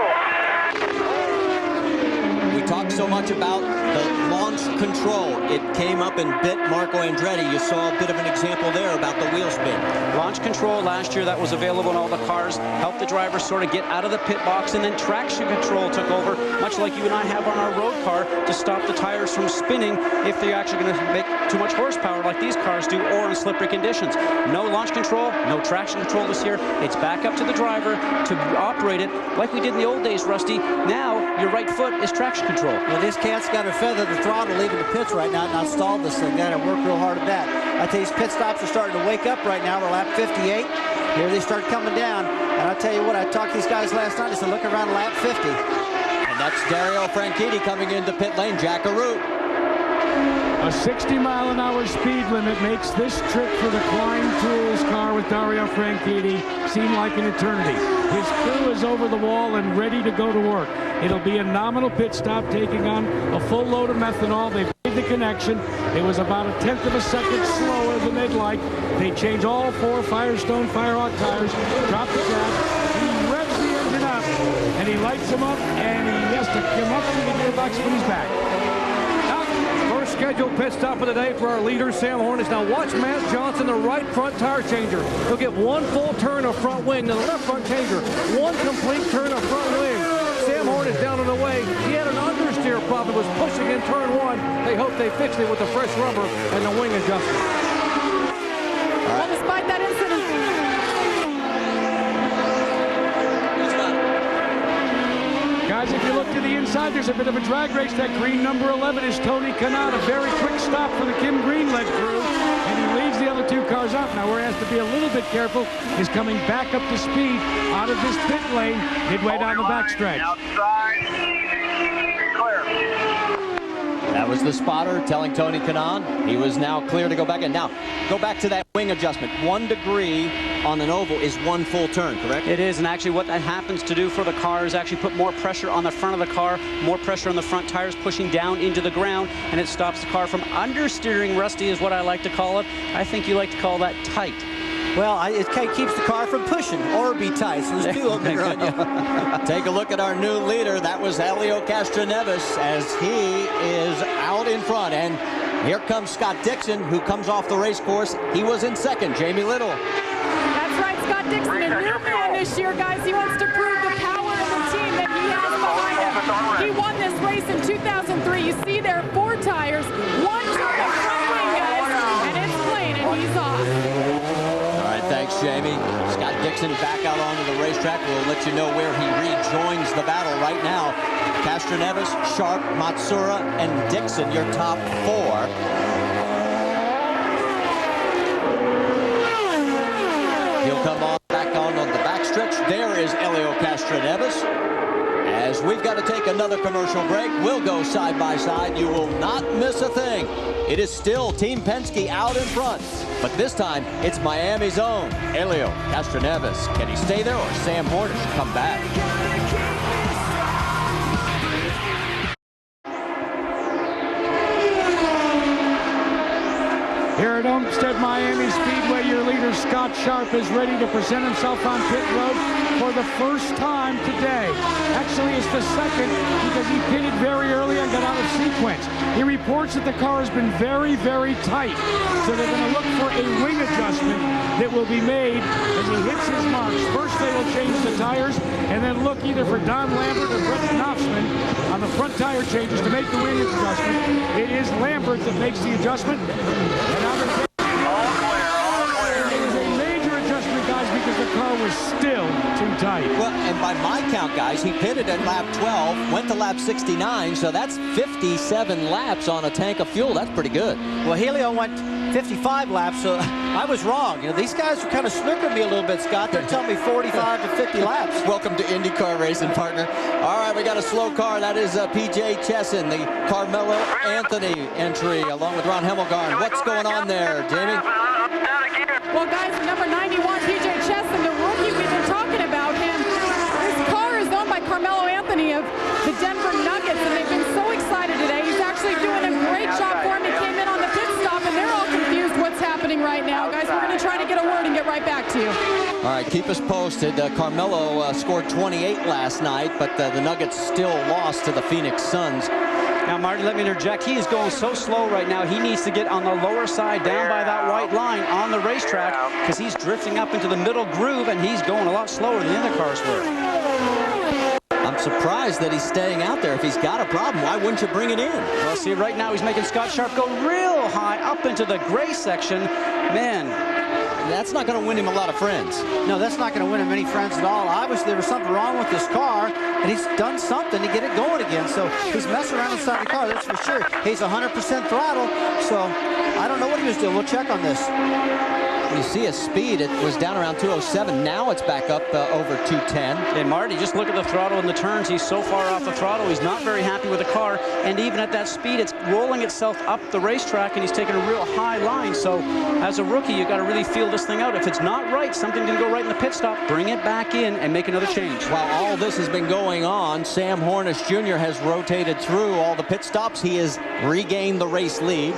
We talked so much about the launch control. It came up and bit Marco Andretti. You saw a bit of an example there about the wheel spin. Launch control last year, that was available in all the cars, helped the drivers sort of get out of the pit box, and then traction control took over, much like you and I have on our road car, to stop the tires from spinning if they're actually going to make too much horsepower like these cars do, or in slippery conditions. No launch control, no traction control this year. It's back up to the driver to operate it like we did in the old days, Rusty. Now your right foot is traction control. Well, this cat's got to feather the throttle leaving the pits right now, not stall this thing. Got to work real hard at that. I tell you, these pit stops are starting to wake up right now. We're lap 58. Here they start coming down. And I'll tell you what, I talked to these guys last night. I said, look around lap 50. And that's Dario Franchitti coming into pit lane, Jack Arute. A 60-mile-an-hour speed limit makes this trip for the Klein Tools car with Dario Franchitti seem like an eternity. His crew is over the wall and ready to go to work. It'll be a nominal pit stop, taking on a full load of methanol. They've made the connection. It was about a 1/10 of a second slower than they'd like. They change all 4 Firestone Firehawk tires, drop the cab. He revs the engine up, and he lights them up, and he has to come up to the gearbox when he's back. First scheduled pit stop of the day for our leader, Sam Hornish. Now watch Matt Johnson, the right front tire changer. He'll get 1 full turn of front wing, the left front changer, 1 complete turn of front wing. Sam Hornish down and away. He had an understeer problem, was pushing in turn 1. They hope they fixed it with the fresh rubber and the wing adjustment. Well, despite that incident. Guys, if you look to the inside, there's a bit of a drag race. That green number 11 is Tony Kanaan. A very quick stop for the Kim Green-led crew. And he leaves the other two cars up. Now, we're asked to be a little bit careful. He's coming back up to speed out of this pit lane midway down the backstretch. Outside. Clear. That was the spotter telling Tony Kanaan he was now clear to go back in. Now, go back to that wing adjustment. 1 degree on an oval is 1 full turn, correct? It is, and actually what that happens to do for the car is actually put more pressure on the front of the car, more pressure on the front tires, pushing down into the ground, and it stops the car from understeering. Rusty is what I like to call it. I think you like to call that tight. Well, it keeps the car from pushing or be tight. So there's 2 of them around you. Take a look at our new leader. That was Helio Castroneves as he is out in front. And here comes Scott Dixon, who comes off the race course. He was in second. Jamie Little. That's right, Scott Dixon, a new man this year, guys. He wants to prove the power of the team that he has behind him. He won this race in 2003. You see there 4 tires, 1 turn of front wing, guys, and it's clean, and he's off. Thanks, Jamie. Scott Dixon back out onto the racetrack. We'll let you know where he rejoins the battle right now. Castroneves, Sharp, Matsura, and Dixon, your top 4. He'll come on back on the backstretch. There is Helio Castroneves. As we've got to take another commercial break, we'll go side by side. You will not miss a thing. It is still Team Penske out in front, but this time it's Miami's own Helio Castroneves. Can he stay there, or Sam Hornish come back? Here at Homestead Miami Speedway, your leader Scott Sharp is ready to present himself on pit road for the first time today. Actually, it's the second because he pitted very early and got out of sequence. He reports that the car has been very, very tight. So they're going to look for a wing adjustment that will be made as he hits his marks. First, they will change the tires and then look either for Don Lambert or Brett Knopfman on the front tire changes to make the wing adjustment. It is Lambert that makes the adjustment. Because the car was still too tight. Well, and by my count, guys, he pitted at lap 12, went to lap 69, so that's 57 laps on a tank of fuel. That's pretty good. Well, Helio went 55 laps, so I was wrong. You know, these guys were kind of snooking me a little bit, Scott. They're telling me 45 to 50 laps. Welcome to IndyCar racing, partner. All right, we got a slow car. That is P.J. Chesson, the Carmelo Anthony entry, along with Ron Hemmelgarn. What's going on there, Jamie? Well, guys, number 91, P.J. Chesson, the rookie, we've been talking about him. This car is owned by Carmelo Anthony of the Denver Nuggets, and they've been so excited today. He's actually doing a great job for him. He came in on the pit stop, and they're all confused what's happening right now. Guys, we're going to try to get a word and get right back to you. All right, keep us posted. Carmelo scored 28 last night, but the Nuggets still lost to the Phoenix Suns. Now, Marty, let me interject. He is going so slow right now. He needs to get on the lower side, down by that white line on the racetrack, because he's drifting up into the middle groove, and he's going a lot slower than the other cars were. I'm surprised that he's staying out there. If he's got a problem, why wouldn't you bring it in? Well, see, right now he's making Scott Sharp go real high up into the gray section. Man, that's not going to win him a lot of friends. No, that's not going to win him any friends at all. Obviously, there was something wrong with this car, and he's done something to get it going again. So he's messing around inside the car, that's for sure. He's 100% throttle, so I don't know what he was doing. We'll check on this. You see his speed. It was down around 207. Now it's back up over 210. And Marty, just look at the throttle in the turns. He's so far off the throttle. He's not very happy with the car. And even at that speed, it's rolling itself up the racetrack, and he's taking a real high line. So as a rookie, you got to really feel this thing out. If it's not right, something can go right in the pit stop. Bring it back in and make another change. While all this has been going on, Sam Hornish Jr. has rotated through all the pit stops. He has regained the race lead.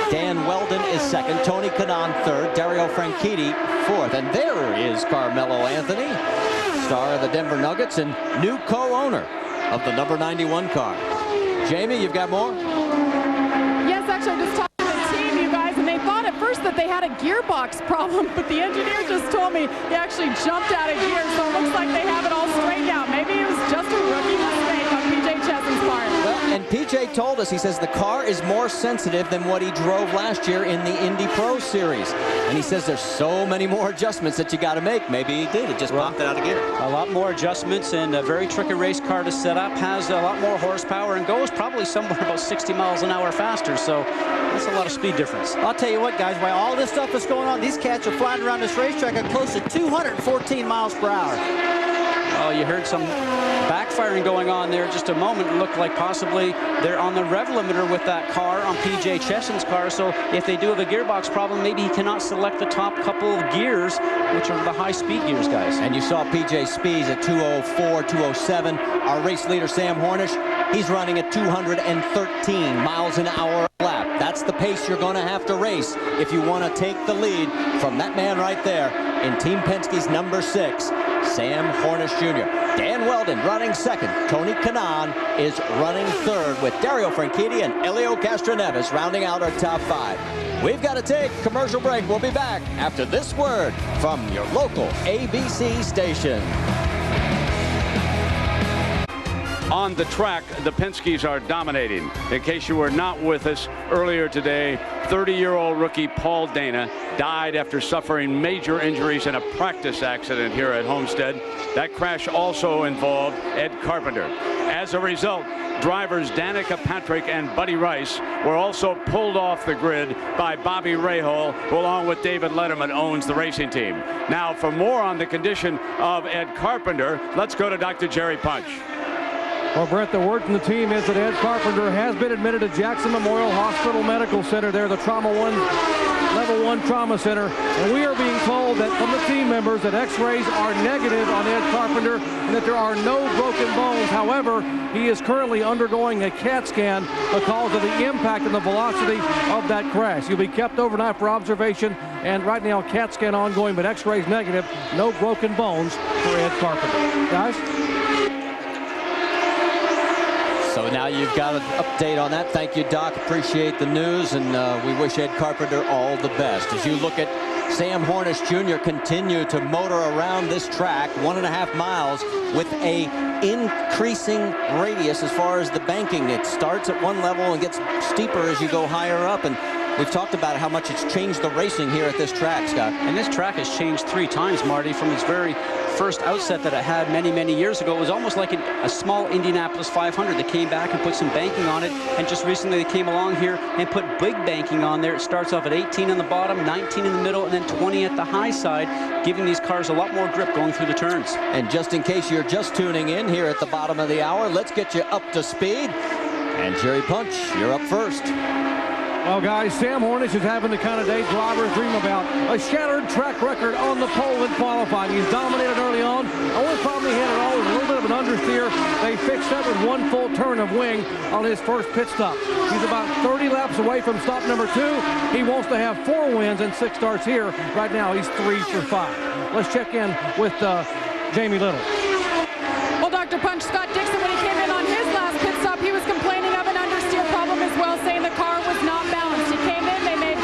Dan Weldon is second, Tony Kanaan third, Dario Franchitti fourth. And there is Carmelo Anthony, star of the Denver Nuggets and new co-owner of the number 91 car. Jamie, you've got more? Yes, actually, I just talked to the team, you guys, and they thought at first that they had a gearbox problem, but the engineer just told me he actually jumped out of gear, so it looks like they have it all straightened out. Maybe it was just a rookie mistake on P.J. Chesson's part. Well, And PJ told us, he says the car is more sensitive than what he drove last year in the Indy Pro Series. And he says there's so many more adjustments that you got to make. Maybe he did. It just popped it out of gear. A lot more adjustments, and a very tricky race car to set up. Has a lot more horsepower and goes probably somewhere about 60 miles an hour faster. So that's a lot of speed difference. I'll tell you what, guys, while all this stuff is going on, these cats are flying around this racetrack at close to 214 miles per hour. Oh, you heard some backfiring going on there just a moment. It looked like possibly they're on the rev limiter with that car on PJ Chesson's car. So if they do have a gearbox problem, maybe he cannot select the top couple of gears, which are the high-speed gears, guys. And you saw PJ's speeds at 204, 207. Our race leader, Sam Hornish, he's running at 213 miles an hour a lap. That's the pace you're going to have to race if you want to take the lead from that man right there in Team Penske's number 6. Sam Hornish Jr. Dan Weldon running second. Tony Kanaan is running third with Dario Franchitti and Elio Castroneves rounding out our top 5. We've got to take a commercial break. We'll be back after this word from your local ABC station. On the track, the Penske's are dominating. In case you were not with us earlier today, 30-year-old rookie Paul Dana died after suffering major injuries in a practice accident here at Homestead. That crash also involved Ed Carpenter. As a result, drivers Danica Patrick and Buddy Rice were also pulled off the grid by Bobby Rahal, who along with David Letterman owns the racing team. Now, for more on the condition of Ed Carpenter, let's go to Dr. Jerry Punch. Well, Brett, the word from the team is that Ed Carpenter has been admitted to Jackson Memorial Hospital Medical Center. They're the Level 1 Trauma Center. And we are being told that from the team members that x-rays are negative on Ed Carpenter and that there are no broken bones. However, he is currently undergoing a CAT scan because of the impact and the velocity of that crash. He'll be kept overnight for observation, and right now CAT scan ongoing, but x-rays negative, no broken bones for Ed Carpenter. Guys? So now you've got an update on that. Thank you, Doc. Appreciate the news, and we wish Ed Carpenter all the best. As you look at Sam Hornish Jr. continue to motor around this track 1.5 miles with a increasing radius as far as the banking. It starts at one level and gets steeper as you go higher up, and we've talked about how much it's changed the racing here at this track, Scott. And this track has changed 3 times, Marty, from its very first outset that it had many, many years ago. It was almost like a small Indianapolis 500 that came back and put some banking on it, and just recently they came along here and put big banking on there. It starts off at 18 on the bottom, 19 in the middle, and then 20 at the high side, giving these cars a lot more grip going through the turns. And just in case you're just tuning in here at the bottom of the hour, let's get you up to speed. And Jerry Punch, you're up first. Well, guys, Sam Hornish is having the kind of day drivers dream about. A shattered track record on the pole in qualifying. He's dominated early on. The only problem he had at all was a little bit of an understeer. They fixed that with one full turn of wing on his first pit stop. He's about 30 laps away from stop number 2. He wants to have 4 wins and 6 starts here. Right now, he's 3 for 5. Let's check in with Jamie Little. Well, Dr. Punch, Scott Dixon, when he came in on his last pit stop, he was complaining of an understeer problem as well, saying the car was not balanced. He came in, they made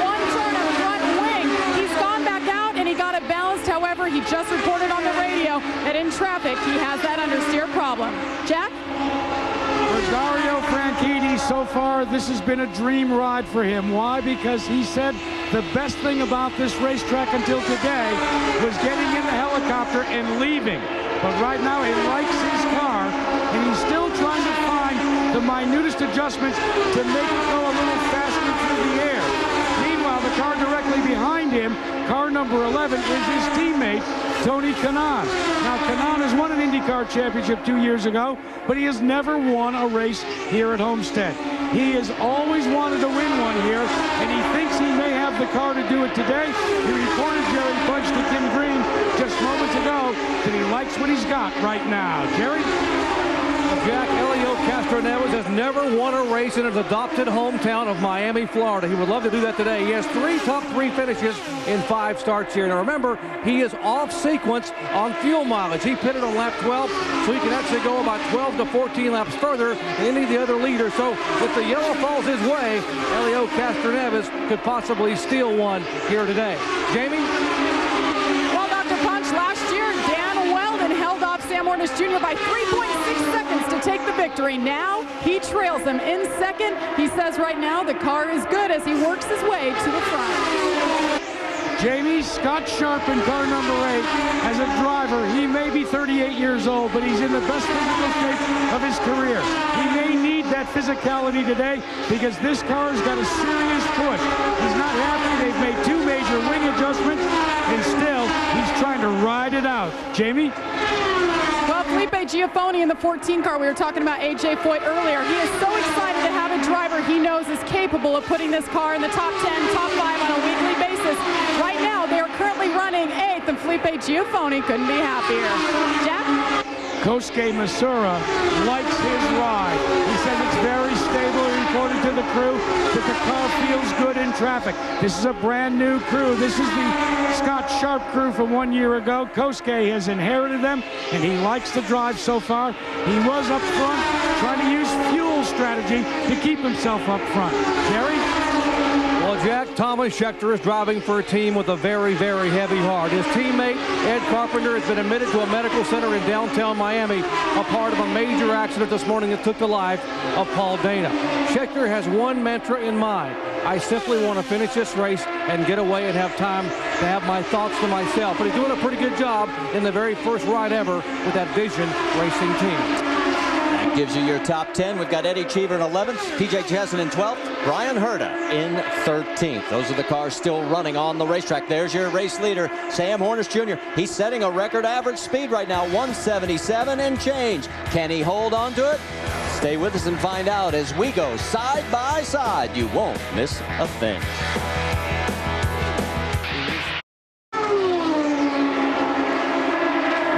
one turn of front wing. He's gone back out and he got it balanced. However, he just reported on the radio that in traffic, he has that understeer problem. Jack? For Dario Franchitti, so far, this has been a dream ride for him. Why? Because he said the best thing about this racetrack until today was getting in the helicopter and leaving. But right now, he likes his car, and he's still trying to find the minutest adjustments to make it go a little faster through the air. Meanwhile, the car directly behind him, car number 11, is his teammate, Tony Kanaan. Now, Kanaan has won an Indycar championship 2 years ago, but he has never won a race here at Homestead. He has always wanted to win one here, and he thinks he may have the car to do it today. He reported Jerry Punch to Kim Green just moments ago that he likes what he's got right now. Jerry? Jack, Elio Castroneves has never won a race in his adopted hometown of Miami, Florida. He would love to do that today. He has 3 top 3 finishes in 5 starts here. Now remember, he is off sequence on fuel mileage. He pitted on lap 12, so he can actually go about 12 to 14 laps further than any of the other leaders. So if the yellow falls his way, Elio Castroneves could possibly steal one here today. Jamie? Well, Dr. Punch, last year, Dan Weldon held off Sam Hornish Jr. by 3.6 seconds to take the victory. Now he trails him in second. He says right now the car is good as he works his way to the front. Jamie, Scott Sharp in car number 8. As a driver, he may be 38 years old, but he's in the best physical shape of his career. He may need that physicality today because this car's got a serious push. He's not happy. They've made 2 major wing adjustments, and still, he's trying to ride it out. Jamie? Well, Felipe Giaffoni in the 14 car, we were talking about A.J. Foyt earlier. He is so excited to have a driver he knows is capable of putting this car in the top 10, top 5 on a weekly basis. Right now, they are currently running 8th, and Felipe Giaffoni couldn't be happier. Jack? Kosuke Masura likes his ride. He says it's very stable. He reported to the crew that the car feels good in traffic. This is a brand new crew. This is the Scott Sharp crew from 1 year ago. Kosuke has inherited them, and he likes the drive so far. He was up front trying to use fuel strategy to keep himself up front. Jerry? Well, Jack, Thomas Schechter is driving for a team with a very, very heavy heart. His teammate, Ed Carpenter, has been admitted to a medical center in downtown Miami, a part of a major accident this morning that took the life of Paul Dana. Schechter has one mantra in mind. I simply want to finish this race and get away and have time to have my thoughts to myself. But he's doing a pretty good job in the very first ride ever with that Vision Racing team. That gives you your top 10. We've got Eddie Cheever in 11th, PJ Chesson in 12th, Brian Herta in 13th. Those are the cars still running on the racetrack. There's your race leader, Sam Hornish Jr. He's setting a record average speed right now, 177 and change. Can he hold on to it? Stay with us and find out as we go side by side. You won't miss a thing.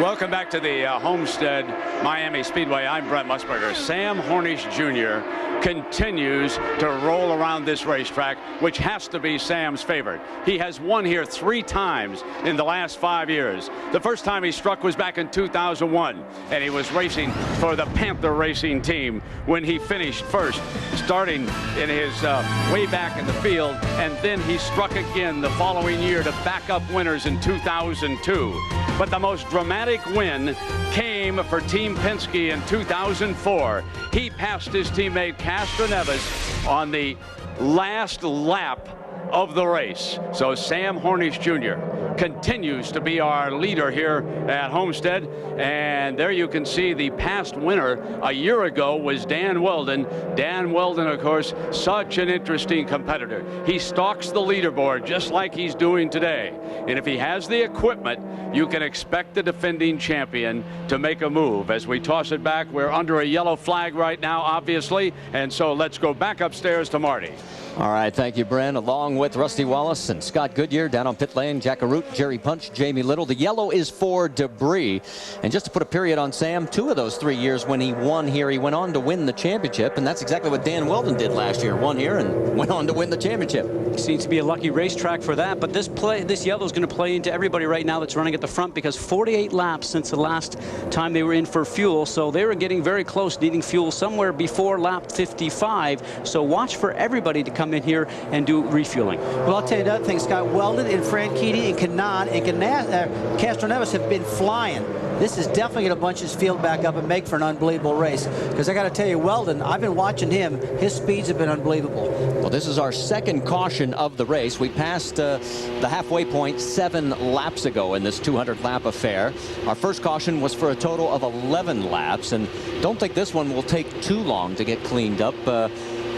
Welcome back to the Homestead Miami Speedway. I'm Brent Musburger. Sam Hornish Jr. continues to roll around this racetrack, which has to be Sam's favorite. He has won here 3 times in the last 5 years. The first time he struck was back in 2001, and he was racing for the Panther Racing team when he finished first, starting in his way back in the field, and then he struck again the following year to back up winners in 2002. But the most dramatic win came for Team Penske in 2004. He passed his teammate Castro Neves on the last lap of the race. So Sam Hornish Jr. continues to be our leader here at Homestead. And there you can see the past winner a year ago was Dan Weldon. Dan Weldon, of course, such an interesting competitor. He stalks the leaderboard just like he's doing today. And if he has the equipment, you can expect the defending champion to make a move. As we toss it back, we're under a yellow flag right now, obviously. And so let's go back upstairs to Marty. All right, thank you, Brent. Along with Rusty Wallace and Scott Goodyear down on pit lane, Jack Arute, Jerry Punch, Jamie Little. The yellow is for debris. And just to put a period on Sam, 2 of those 3 years when he won here, he went on to win the championship. And that's exactly what Dan Weldon did last year. Won here and went on to win the championship. Seems to be a lucky racetrack for that. But this yellow is going to play into everybody right now that's running at the front, because 48 laps since the last time they were in for fuel. So they were getting very close, needing fuel somewhere before lap 55. So watch for everybody to come in here and do refueling. Well, I'll tell you another thing, Scott. Weldon and Franchitti and Kanaan and Castro Neves have been flying. This is definitely going to bunch his field back up and make for an unbelievable race. Because I got to tell you, Weldon, I've been watching him. His speeds have been unbelievable. Well, this is our second caution of the race. We passed the halfway point 7 laps ago in this 200-lap affair. Our first caution was for a total of 11 laps, and don't think this one will take too long to get cleaned up.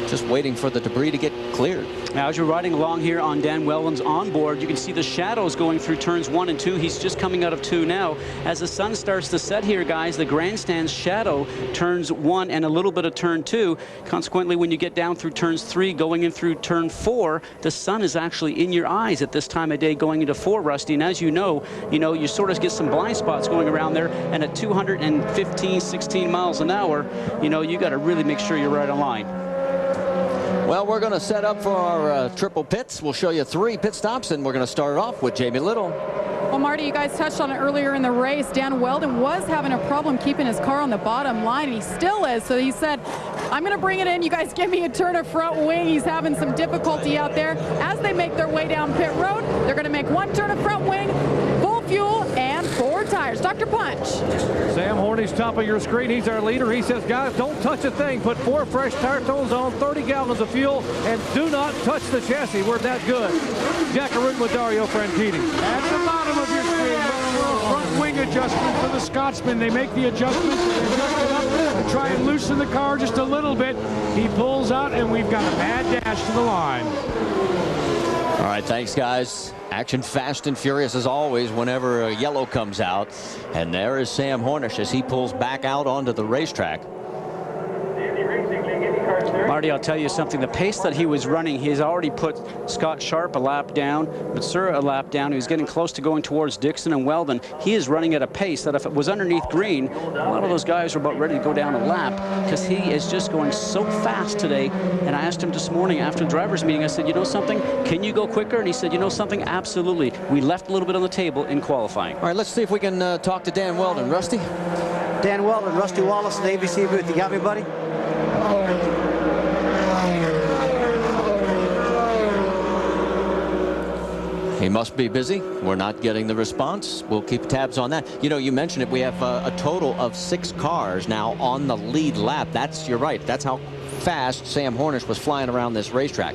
Just waiting for the debris to get cleared. Now, as you're riding along here on Dan Weldon's onboard, you can see the shadows going through turns 1 and 2. He's just coming out of 2 now. As the sun starts to set here, guys, the grandstand's shadow turns 1 and a little bit of turn 2. Consequently, when you get down through turns 3, going in through turn 4, the sun is actually in your eyes at this time of day going into 4, Rusty. And as you know, you sort of get some blind spots going around there. And at 215, 16 miles an hour, you got to really make sure you're right on line. Well, we're going to set up for our triple pits. We'll show you 3 pit stops, and we're going to start off with Jamie Little. Well, Marty, you guys touched on it earlier in the race. Dan Weldon was having a problem keeping his car on the bottom line, and he still is. So he said, I'm going to bring it in. You guys give me a turn of front wing. He's having some difficulty out there. As they make their way down pit road, they're going to make 1 turn of front wing, full fuel, and 4 tires. Dr. Punch. Sam Hornish Rusty's top of your screen. He's our leader. He says, guys, don't touch a thing. Put 4 fresh tire tones on, 30 gallons of fuel, and do not touch the chassis. We're that good. Jack Aruten with Dario Franchitti. At the bottom of your screen, front wing adjustment for the Scotsman. They make the adjustment, they adjust it up to try and loosen the car just a little bit. He pulls out, and we've got a mad dash to the line. All right, thanks, guys. Action fast and furious as always whenever yellow comes out. And there is Sam Hornish as he pulls back out onto the racetrack. Marty, I'll tell you something. The pace that he was running, he's already put Scott Sharp a lap down, Matsura a lap down. He was getting close to going towards Dixon and Weldon. He is running at a pace that if it was underneath green, a lot of those guys are about ready to go down a lap because he is just going so fast today. And I asked him this morning after the driver's meeting, I said, you know something? Can you go quicker? And he said, you know something? Absolutely. We left a little bit on the table in qualifying. All right, let's see if we can talk to Dan Weldon. Rusty? Dan Weldon, Rusty Wallace, the ABC booth. You got me, buddy? He must be busy. We're not getting the response. We'll keep tabs on that. You know, you mentioned it. We have a total of 6 cars now on the lead lap. That's, you're right. That's how fast Sam Hornish was flying around this racetrack.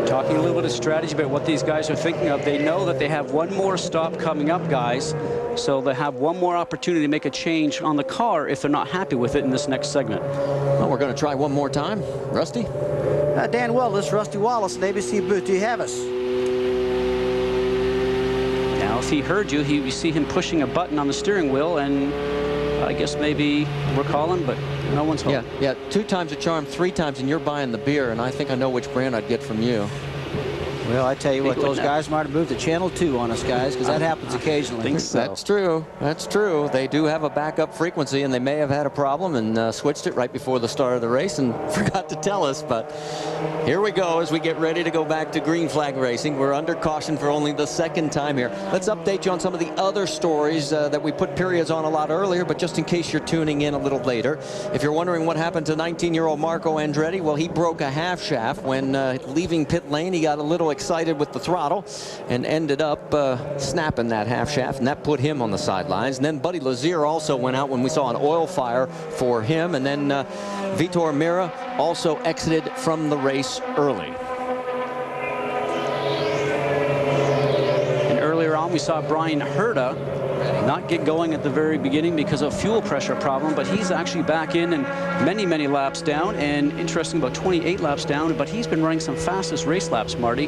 Talking a little bit of strategy about what these guys are thinking of. They know that they have one more stop coming up, guys. So they have one more opportunity to make a change on the car if they're not happy with it in this next segment. Well, we're going to try one more time. Rusty? Dan Weldon, this is Rusty Wallace, an ABC booth. Do you have us? Now, if he heard you, you see him pushing a button on the steering wheel, and I guess maybe we're calling, but no one's home. Yeah, 2 times a charm, 3 times, and you're buying the beer, and I think I know which brand I'd get from you. Well, I tell you what, those guys might have moved to Channel 2 on us, guys, because that happens occasionally. I think so. That's true. That's true. They do have a backup frequency, and they may have had a problem and switched it right before the start of the race and forgot to tell us. But here we go as we get ready to go back to green flag racing. We're under caution for only the 2nd time here. Let's update you on some of the other stories that we put periods on a lot earlier, but just in case you're tuning in a little later. If you're wondering what happened to 19-year-old Marco Andretti, well, he broke a half shaft when leaving pit lane. He got a little excited with the throttle and ended up snapping that half shaft, and that put him on the sidelines. And then Buddy Lazier also went out when we saw an oil fire for him, and then Vitor Meira also exited from the race early. And earlier on we saw Brian Herta not get going at the very beginning because of fuel pressure problem, but he's actually back in and many laps down, and interesting, about 28 laps down, but he's been running some fastest race laps, Marty.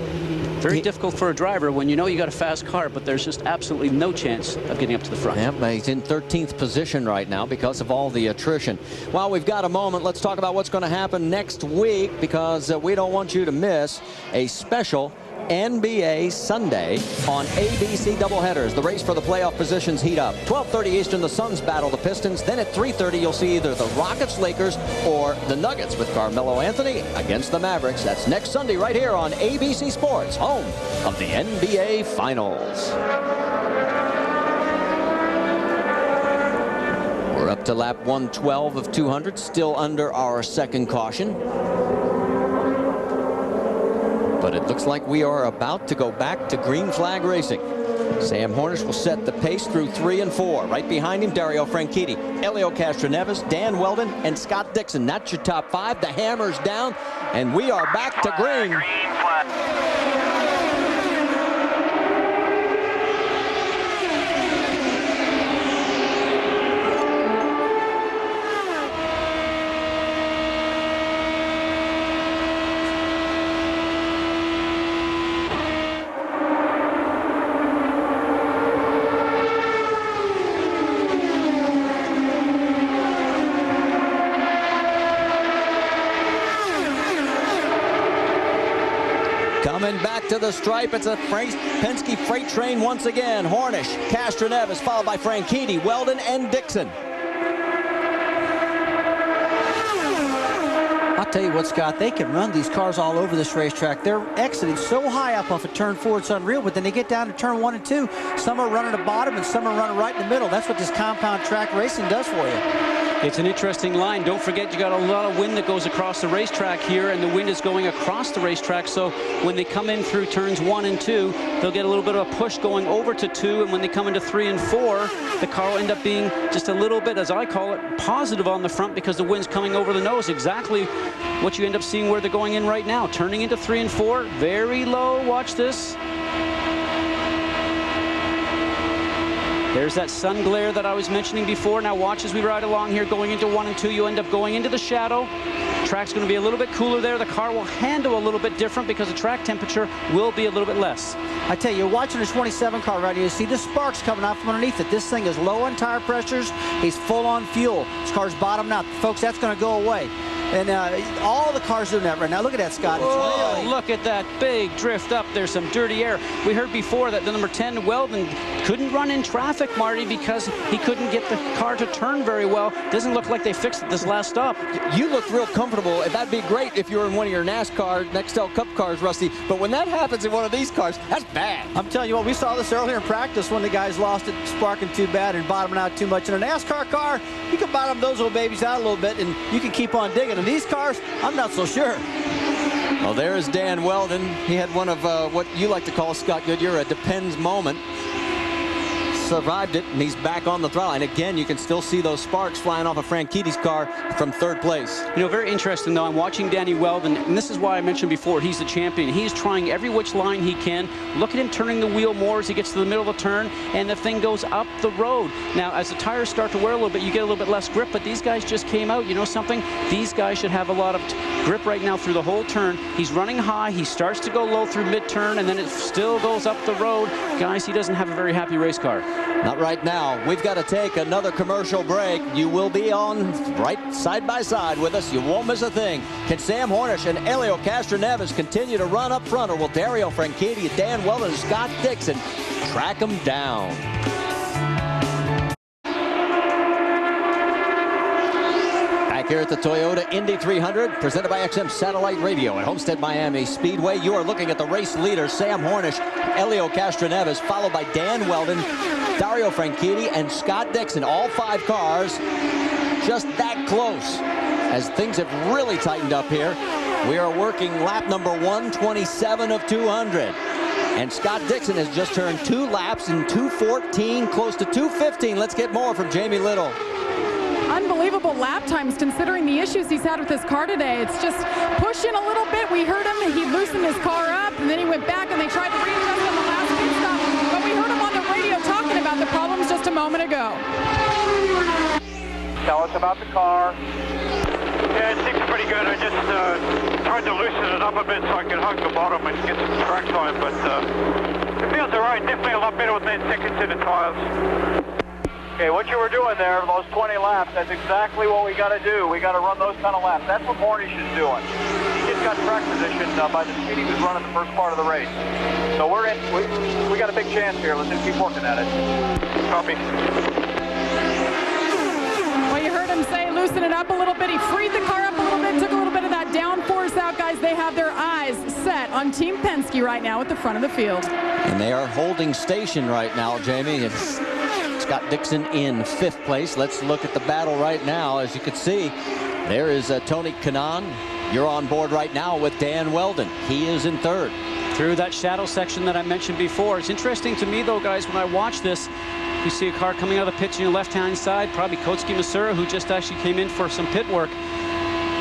Very difficult for a driver when you know you got a fast car, but there's just absolutely no chance of getting up to the front. Yeah, he's in 13th position right now because of all the attrition. While we've got a moment, let's talk about what's going to happen next week, because we don't want you to miss a special NBA Sunday on ABC doubleheaders. The race for the playoff positions heat up. 12:30 Eastern, the Suns battle the Pistons. Then at 3:30, you'll see either the Rockets, Lakers, or the Nuggets with Carmelo Anthony against the Mavericks. That's next Sunday right here on ABC Sports, home of the NBA Finals. We're up to lap 112 of 200, still under our 2nd caution. But it looks like we are about to go back to green flag racing. Sam Hornish will set the pace through 3 and 4. Right behind him, Dario Franchitti, Elio Castroneves, Dan Weldon, and Scott Dixon. That's your top 5. The hammer's down, and we are back to green. Coming back to the stripe, it's a Penske freight train once again. Hornish, Castroneves, followed by Franchitti, Weldon, and Dixon. I'll tell you what, Scott, they can run these cars all over this racetrack. They're exiting so high up off of turn 4, it's unreal, but then they get down to turn 1 and 2. Some are running the bottom and some are running right in the middle. That's what this compound track racing does for you. It's an interesting line. Don't forget, you got a lot of wind that goes across the racetrack here, and the wind is going across the racetrack. So when they come in through turns 1 and 2, they'll get a little bit of a push going over to 2. And when they come into 3 and 4, the car will end up being just a little bit, as I call it, positive on the front because the wind's coming over the nose. Exactly what you end up seeing where they're going in right now. Turning into 3 and 4, very low. Watch this. There's that sun glare that I was mentioning before. Now watch as we ride along here, going into 1 and 2. You end up going into the shadow. Track's going to be a little bit cooler there. The car will handle a little bit different because the track temperature will be a little bit less. I tell you, you're watching the 27 car right here. You see the sparks coming out from underneath it. This thing is low on tire pressures. He's full on fuel. This car's bottoming out. Folks, that's going to go away. And all the cars doing that right now. Look at that, Scott. It's really... Look at that big drift up. There's some dirty air. We heard before that the number 10, Weldon, couldn't run in traffic, Marty, because he couldn't get the car to turn very well. Doesn't look like they fixed it this last stop. You look real comfortable. That'd be great if you were in one of your NASCAR Nextel Cup cars, Rusty. But when that happens in one of these cars, that's bad. I'm telling you what, we saw this earlier in practice when the guys lost it, sparking too bad and bottoming out too much. In a NASCAR car, you can bottom those little babies out a little bit, and you can keep on digging. In these cars, I'm not so sure. Well, there's Dan Weldon. He had one of what you like to call, Scott Goodyear, a depends moment. Survived it, and he's back on the throttle. And again, you can still see those sparks flying off of Frankitti's car from 3rd place. You know, very interesting, though. I'm watching Danny Weldon, and this is why I mentioned before, he's the champion. He's trying every which line he can. Look at him turning the wheel more as he gets to the middle of the turn, and the thing goes up the road. Now, as the tires start to wear a little bit, you get a little bit less grip, but these guys just came out. You know something? These guys should have a lot of grip right now through the whole turn. He's running high. He starts to go low through mid-turn, and then it still goes up the road. Guys, he doesn't have a very happy race car. Not right now. We've got to take another commercial break. You will be on right side by side with us. You won't miss a thing. Can Sam Hornish and Elio Castroneves continue to run up front, or will Dario Franchitti, Dan Weldon, and Scott Dixon track them down? Back here at the Toyota Indy 300, presented by XM Satellite Radio at Homestead Miami Speedway. You are looking at the race leader, Sam Hornish, Elio Castroneves, followed by Dan Weldon, Dario Franchitti, and Scott Dixon. All 5 cars just that close as things have really tightened up here. We are working lap number 127 of 200. And Scott Dixon has just turned 2 laps in 2:14, close to 2:15. Let's get more from Jamie Little. Unbelievable lap times considering the issues he's had with his car today. It's just pushing a little bit. We heard him, he loosened his car up, and then he went back and they tried to readjust on the last pit stop. But we heard him on the radio talking about the problems just a moment ago. Tell us about the car. Yeah, it seems pretty good. I just tried to loosen it up a bit so I could hug the bottom and get some track time, but it feels all right. Definitely a lot better with that second set of tires. Okay, what you were doing there, those 20 laps, that's exactly what we got to do. We got to run those kind of laps. That's what Hornish is doing. He just got track position by the speed he was running the first part of the race. So we're in. We got a big chance here. Let's just keep working at it. Copy. Well, you heard him say loosen it up a little bit. He freed the car up a little bit, took a little bit of that downforce out. Guys, they have their eyes set on Team Penske right now at the front of the field. And they are holding station right now, Jamie. It's Scott Dixon in 5th place. Let's look at the battle right now. As you can see, there is Tony Kanaan. You're on board right now with Dan Weldon. He is in 3rd. Through that shadow section that I mentioned before. It's interesting to me, though, guys, when I watch this, you see a car coming out of the pits on your left-hand side, probably Kotsuki Masura, who just actually came in for some pit work.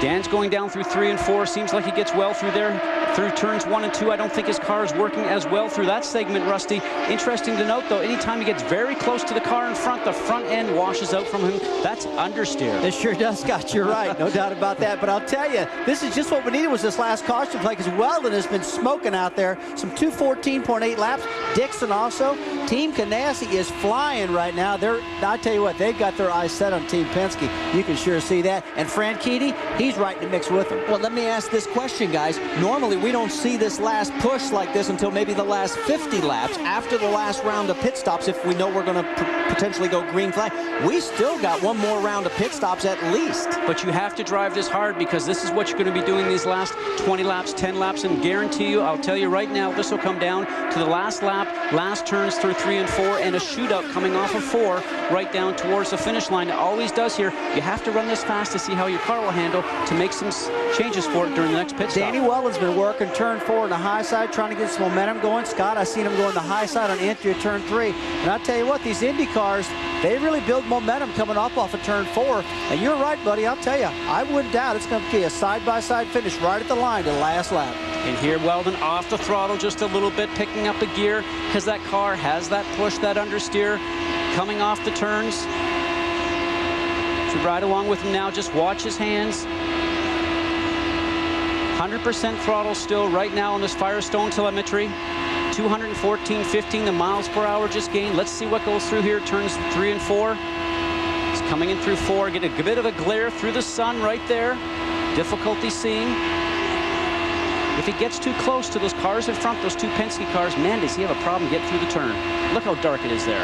Dan's going down through 3 and 4. Seems like he gets well through there. Through turns 1 and 2, I don't think his car is working as well through that segment, Rusty. Interesting to note, though, anytime he gets very close to the car in front, the front end washes out from him. That's understeer. It sure does, Scott. You're right. No doubt about that. But I'll tell you, this is just what we needed was this last caution play, because Weldon has been smoking out there. Some 2:14.8 laps. Dixon also. Team Ganassi is flying right now. I tell you what, they've got their eyes set on Team Penske. You can sure see that. And Franchitti, he's right in the mix with them. Well, let me ask this question, guys. Normally, we don't see this last push like this until maybe the last 50 laps after the last round of pit stops, if we know we're going to potentially go green flag. We still got one more round of pit stops at least. But you have to drive this hard, because this is what you're going to be doing these last 20 laps, 10 laps, and guarantee you, I'll tell you right now, this will come down to the last lap, last turns, 3 through 3 and 4, and a shootout coming off of 4 right down towards the finish line. It always does here. You have to run this fast to see how your car will handle to make some changes for it during the next pit stop. Danny Weldon's been working turn 4 on the high side, trying to get some momentum going. Scott, I've seen him go on the high side on entry of turn 3. And I'll tell you what, these Indy cars, they really build momentum coming off of turn 4. And you're right, buddy. I'll tell you, I wouldn't doubt it's going to be a side-by-side finish right at the line to the last lap. And here Weldon off the throttle just a little bit, picking up the gear because that car has that push, that understeer, coming off the turns. So ride along with him now. Just watch his hands. 100% throttle still right now on this Firestone telemetry. 214.15 the miles per hour just gained. Let's see what goes through here. Turns 3 and 4. He's coming in through 4. Get a bit of a glare through the sun right there. Difficulty seeing. If he gets too close to those cars in front, those 2 Penske cars, man, does he have a problem getting through the turn. Look how dark it is there.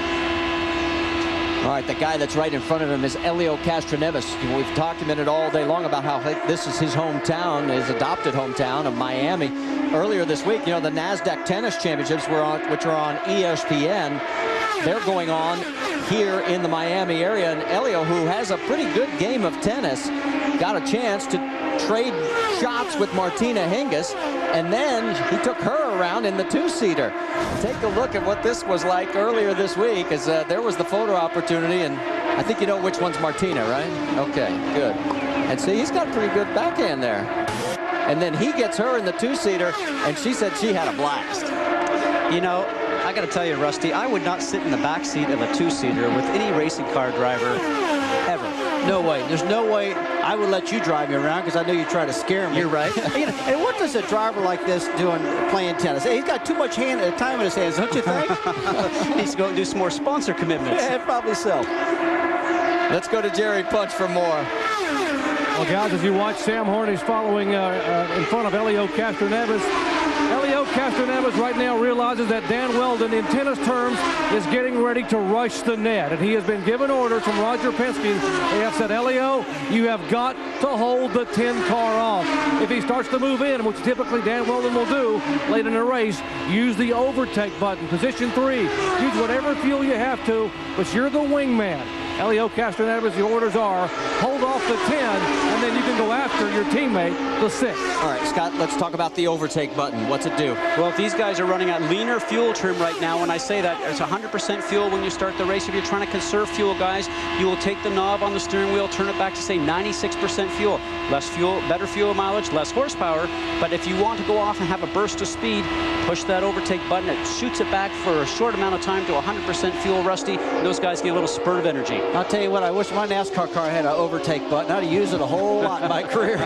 All right, the guy that's right in front of him is Helio Castroneves. We've documented all day long about how this is his hometown, his adopted hometown of Miami. Earlier this week, you know, the NASDAQ Tennis Championships were on, which are on ESPN. They're going on here in the Miami area, and Helio, who has a pretty good game of tennis, got a chance to trade shots with Martina Hingis, and then he took her around in the 2-seater. Take a look at what this was like earlier this week, as there was the photo opportunity, and I think you know which one's Martina, right? Okay, good. And see, he's got a pretty good backhand there. And then he gets her in the 2-seater, and she said she had a blast. You know, I got to tell you, Rusty, I would not sit in the back seat of a 2-seater with any racing car driver ever. No way. There's no way I would let you drive me around because I know you try to scare me. You're right. You know, and what does a driver like this playing tennis? He's got too much time in his hands, don't you think? He's going to do some more sponsor commitments. Yeah, probably so. Let's go to Jerry Punch for more. Well, guys, as you watch, Sam Hornish following in front of Helio Castroneves. Helio Castroneves right now realizes that Dan Weldon, in tennis terms, is getting ready to rush the net. And he has been given orders from Roger Penske. They have said, Helio, you have got to hold the 10 car off. If he starts to move in, which typically Dan Weldon will do late in the race, use the overtake button. Position 3, use whatever fuel you have to, but you're the wingman. Helio Castroneves, the orders are hold off the 10, and then you can go after your teammate, the 6. All right, Scott, let's talk about the overtake button. What's it do? Well, if these guys are running at leaner fuel trim right now, when I say that, it's 100% fuel when you start the race. If you're trying to conserve fuel, guys, you will take the knob on the steering wheel, turn it back to, say, 96% fuel. Less fuel, better fuel mileage, less horsepower. But if you want to go off and have a burst of speed, push that overtake button. It shoots it back for a short amount of time to 100% fuel, Rusty. And those guys get a little spurt of energy. I'll tell you what, I wish my NASCAR car had an overtake button. I'd have used it a whole lot in my career.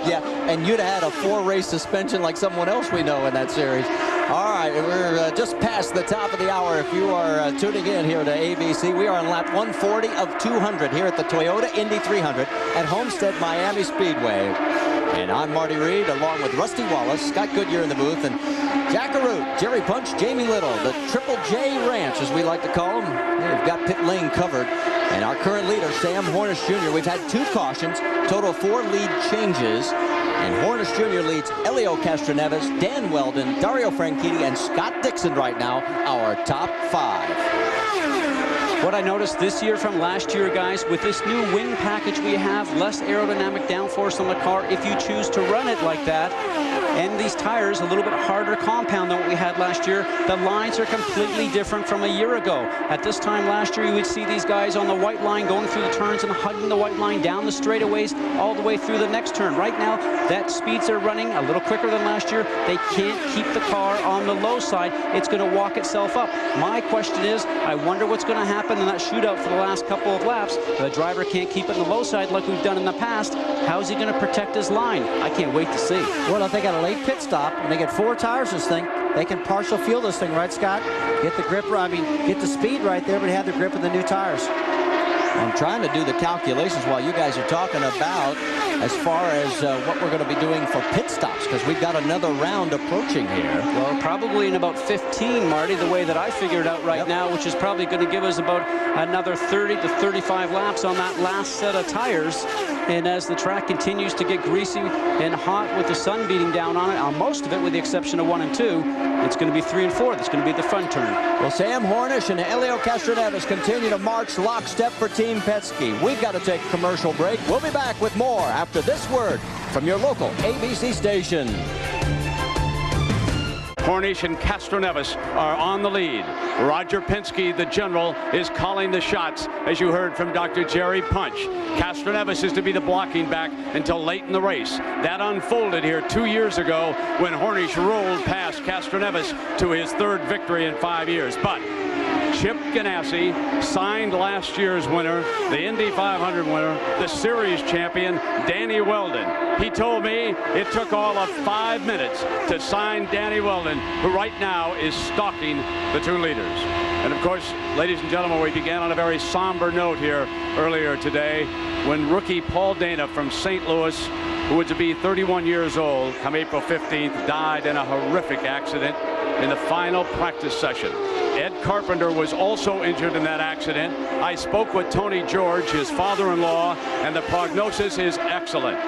Yeah, and you'd have had a 4-race suspension like someone else we know in that series. All right, we're just past the top of the hour. If you are tuning in here to ABC, we are on lap 140 of 200 here at the Toyota Indy 300 at Homestead Miami Speedway. And I'm Marty Reed, along with Rusty Wallace, Scott Goodyear in the booth, and Jack Arute, Jerry Punch, Jamie Little, the Triple J Ranch, as we like to call them. They've got pit lane covered. And our current leader, Sam Hornish Jr. We've had 2 cautions, total 4 lead changes. And Hornish Jr. leads Helio Castroneves, Dan Weldon, Dario Franchitti, and Scott Dixon right now, our top 5. What I noticed this year from last year, guys, with this new wing package we have, less aerodynamic downforce on the car if you choose to run it like that. And these tires, a little bit harder compound than what we had last year. The lines are completely different from a year ago. At this time last year, you would see these guys on the white line going through the turns and hugging the white line down the straightaways all the way through the next turn. Right now, that speeds are running a little quicker than last year. They can't keep the car on the low side. It's going to walk itself up. My question is, I wonder what's going to happen in that shootout for the last couple of laps. The driver can't keep it on the low side like we've done in the past. How's he going to protect his line? I can't wait to see. Well, if they got a late pit stop and they get 4 tires this thing, they can partial fuel this thing, right, Scott? Get the grip, get the speed right there, but have the grip of the new tires. I'm trying to do the calculations while you guys are talking about as far as what we're going to be doing for pit stops, because we've got another round approaching here. Well, probably in about 15, Marty, the way that I figured out right now, which is probably going to give us about another 30 to 35 laps on that last set of tires. And as the track continues to get greasy and hot with the sun beating down on it, on most of it with the exception of 1 and 2, it's going to be 3 and 4. That's going to be the fun turn. Well, Sam Hornish and Helio Castroneves continue to march lockstep for Team Penske. We've got to take a commercial break. We'll be back with more after this word from your local ABC station. Hornish and Castroneves are on the lead. Roger Penske, the general, is calling the shots, as you heard from Dr. Jerry Punch. Castroneves is to be the blocking back until late in the race. That unfolded here 2 years ago when Hornish rolled past Castroneves to his 3rd victory in 5 years. But Chip Ganassi signed last year's winner, the Indy 500 winner, the series champion, Danny Weldon. He told me it took all of 5 minutes to sign Danny Weldon, who right now is stalking the 2 leaders. And of course, ladies and gentlemen, we began on a very somber note here earlier today when rookie Paul Dana from St. Louis, who would be 31 years old come April 15th, died in a horrific accident in the final practice session. Ed Carpenter was also injured in that accident. I spoke with Tony George, his father-in-law, and the prognosis is excellent.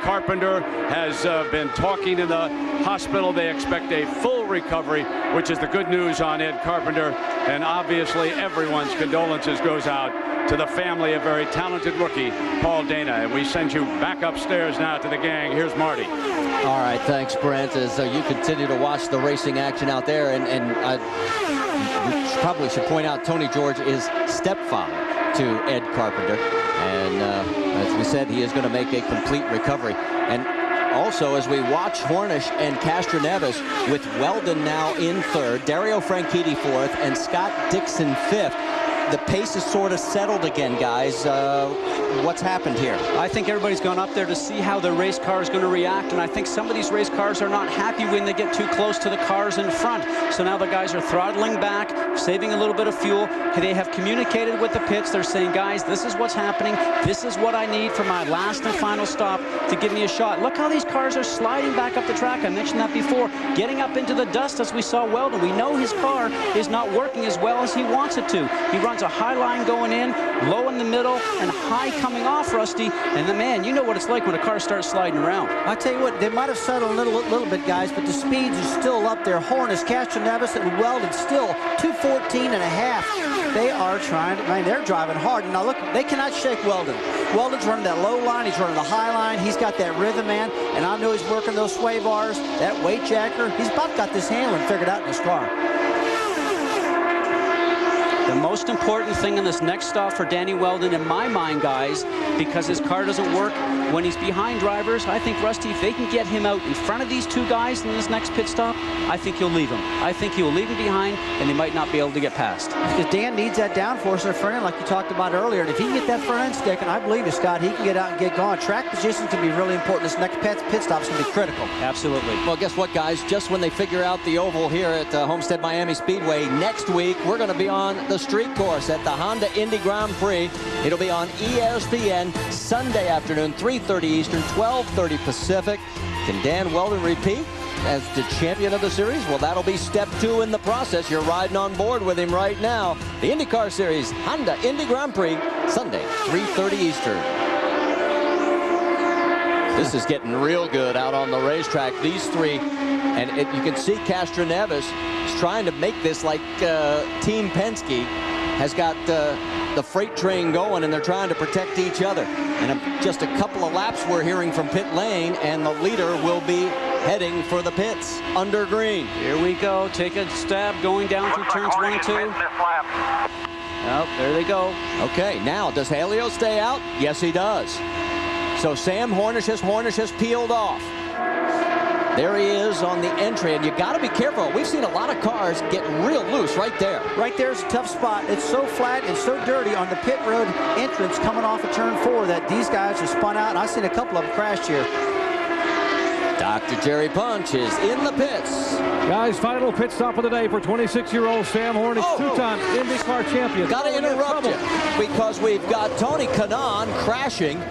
Carpenter has been talking in the hospital. They expect a full recovery, which is the good news on Ed Carpenter. And obviously, everyone's condolences goes out to the family of very talented rookie Paul Dana. And we send you back upstairs now to the gang. Here's Marty. All right, thanks, Brent, as you continue to watch the racing action out there. And we probably should point out Tony George is stepfather to Ed Carpenter. And as we said, he is going to make a complete recovery. And also, as we watch Hornish and Castroneves with Weldon now in 3rd, Dario Franchitti 4th, and Scott Dixon 5th, the pace is sort of settled again, guys. What's happened here? I think everybody's gone up there to see how the race car is going to react, and I think some of these race cars are not happy when they get too close to the cars in front. So now the guys are throttling back, saving a little bit of fuel. They have communicated with the pits. They're saying, guys, this is what's happening. This is what I need for my last and final stop to give me a shot. Look how these cars are sliding back up the track. I mentioned that before. Getting up into the dust as we saw Weldon. We know his car is not working as well as he wants it to. He runs a high line going in, low in the middle, and high coming off, Rusty. And the man, you know what it's like when a car starts sliding around. I tell you what, they might have settled a little bit, guys, but the speeds are still up there. Hornish, Castroneves, and Weldon still 2:14 and a half. They are trying to, man, they're driving hard. Now look, they cannot shake Weldon. Weldon's running that low line, he's running the high line, he's got that rhythm, man, and I know he's working those sway bars, that weight jacker. He's about got this handling figured out in his car. The most important thing in this next stop for Danny Weldon, in my mind, guys, because his car doesn't work when he's behind drivers, I think, Rusty, if they can get him out in front of these 2 guys in this next pit stop, I think he'll leave him. I think he'll leave him behind, and they might not be able to get past. Because Dan needs that downforce in the front end, like you talked about earlier. And if he can get that front end sticking, I believe you, Scott, he can get out and get going. Track position can be really important. This next pit stop is going to be critical. Absolutely. Well, guess what, guys? Just when they figure out the oval here at Homestead Miami Speedway, next week, we're going to be on the street course at the Honda Indy Grand Prix. It'll be on ESPN Sunday afternoon, 3:30 Eastern, 12:30 Pacific. Can Dan Weldon repeat as the champion of the series? Well, that'll be step 2 in the process. You're riding on board with him right now. The IndyCar Series Honda Indy Grand Prix, Sunday, 3:30 Eastern. This is getting real good out on the racetrack. These 3, and you can see Castroneves is trying to make this like Team Penske has got the freight train going, and they're trying to protect each other. And just a couple of laps we're hearing from pit lane, and the leader will be heading for the pits under green. Here we go. Take a stab going down through turns 1 and 2. Oh, there they go. Okay, now does Helio stay out? Yes, he does. So Sam Hornish has peeled off. There he is on the entry, and you got to be careful. We've seen a lot of cars get real loose right there. Right there's a tough spot. It's so flat and so dirty on the pit road entrance coming off of turn 4 that these guys are spun out, and I've seen a couple of them crash here. Dr. Jerry Punch is in the pits. Guys, final pit stop of the day for 26-year-old Sam Hornish, 2-time IndyCar champion. Got to interrupt you because we've got Tony Kanaan crashing.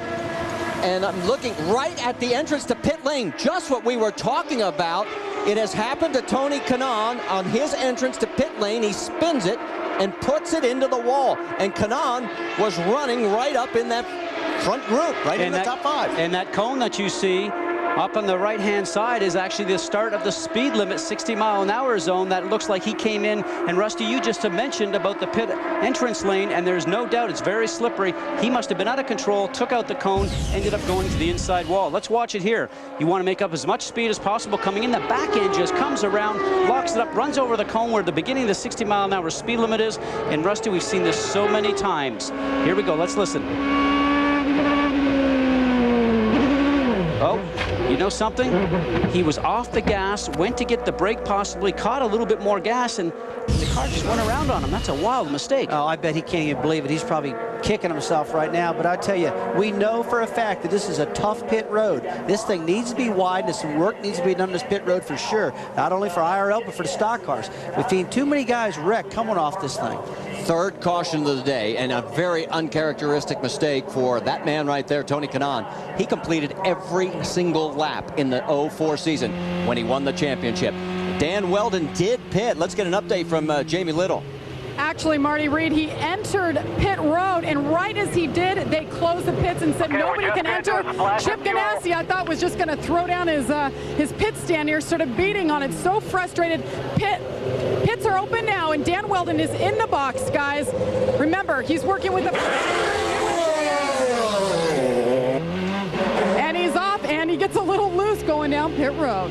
And I'm looking right at the entrance to pit lane, just what we were talking about. It has happened to Tony Kanaan on his entrance to pit lane. He spins it and puts it into the wall. And Kanaan was running right up in that front group, right in the top 5. And that cone that you see up on the right-hand side is actually the start of the speed limit 60-mile-an-hour zone. That looks like he came in. And Rusty, you just mentioned about the pit entrance lane, and there's no doubt it's very slippery. He must have been out of control, took out the cone, ended up going to the inside wall. Let's watch it here. You want to make up as much speed as possible coming in. The back end just comes around, locks it up, runs over the cone where the beginning of the 60-mile-an-hour speed limit is. And Rusty, we've seen this so many times. Here we go. Let's listen. Oh, you know something? He was off the gas, went to get the brake possibly, caught a little bit more gas, and the car just went around on him. That's a wild mistake. Oh, I bet he can't even believe it. He's probably kicking himself right now. But I tell you, we know for a fact that this is a tough pit road. This thing needs to be widened. Some work needs to be done on this pit road for sure. Not only for IRL, but for the stock cars. We've seen too many guys wreck coming off this thing. Third caution of the day, and a very uncharacteristic mistake for that man right there, Tony Kanaan. He completed every single lap in the 04 season when he won the championship. Dan Weldon did pit. Let's get an update from Jamie Little. Actually, Marty Reed, he entered pit road, and right as he did, they closed the pits and said nobody can enter. Chip Ganassi, I thought, was just going to throw down his pit stand here, sort of beating on it. So frustrated. Pits are open now, and Dan Weldon is in the box, guys. Remember, he's working with the... And he's off, and he gets a little loose going down pit road.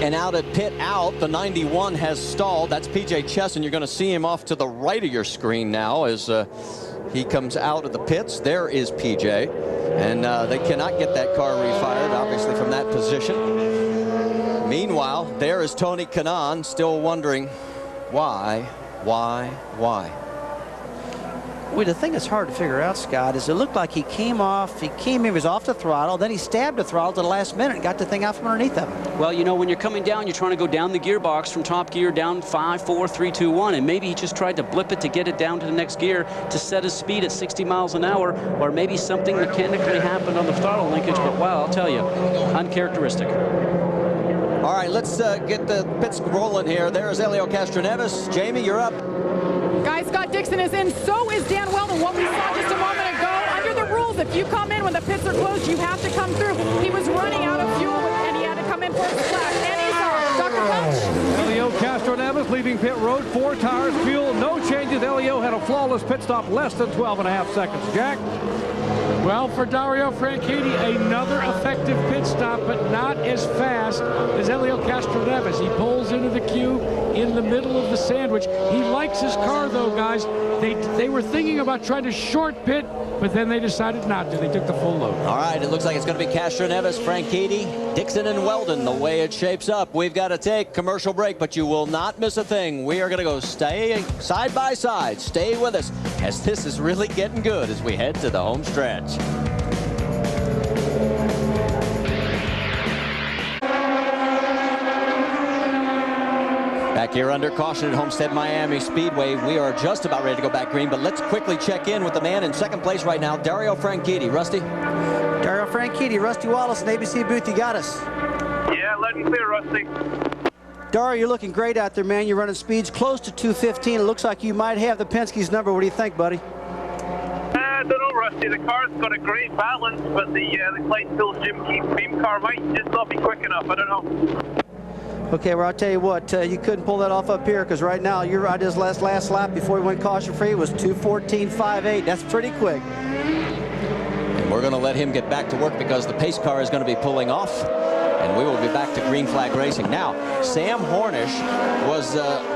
And out at pit out, the 91 has stalled. That's PJ Chesson. You're going to see him off to the right of your screen now as he comes out of the pits. There is PJ. And they cannot get that car refired, obviously, from that position. Meanwhile, there is Tony Kanaan still wondering why. Well, the thing that's hard to figure out, Scott, is it looked like he came in, he was off the throttle, then he stabbed the throttle to the last minute and got the thing out from underneath him. Well, you know, when you're coming down, you're trying to go down the gearbox from top gear down 5, 4, 3, 2, 1, and maybe he just tried to blip it to get it down to the next gear to set his speed at 60 miles an hour, or maybe something mechanically happened on the throttle linkage, but wow, I'll tell you, uncharacteristic. All right, let's get the pits rolling here. There's Elio Castroneves. Jamie, you're up. Guys, Scott Dixon is in. So is Dan Weldon. What we saw just a moment ago, under the rules, if you come in when the pits are closed, you have to come through. He was running out of fuel, and he had to come in for a splash. And he's off. Dr. Punch. Elio Castroneves leaving pit road. 4 tires, fuel, no changes. Elio had a flawless pit stop, less than 12.5 seconds. Jack? Well, for Dario Franchitti, another effective pit stop, but not as fast as Elio Castroneves. He pulls into the queue in the middle of the sandwich. He likes his car, though, guys. They were thinking about trying to short pit, but then they decided not to. They took the full load. All right, it looks like it's going to be Castroneves, Franchitti, Dixon, and Weldon. The way it shapes up, we've got to take commercial break, but you will not miss a thing. We are going to go stay side by side. Stay with us, as this is really getting good as we head to the home stretch. Back here under caution at Homestead Miami Speedway. We are just about ready to go back green, but let's quickly check in with the man in second place right now, Dario Franchitti. Rusty? Dario Franchitti, Rusty Wallace, and ABC booth, you got us. Yeah, loud and clear, Rusty. Dario, you're looking great out there, man. You're running speeds close to 215. It looks like you might have the Penske's number. What do you think, buddy? I don't know, Rusty. The car's got a great balance, but the Clydesdale Jim Keith beam car might just not be quick enough. I don't know. Okay, well, I'll tell you what, you couldn't pull that off up here, because right now, your ride his last lap before he went caution-free was 2:14.58. That's pretty quick. And we're going to let him get back to work because the pace car is going to be pulling off. And we will be back to green flag racing. Now, Sam Hornish was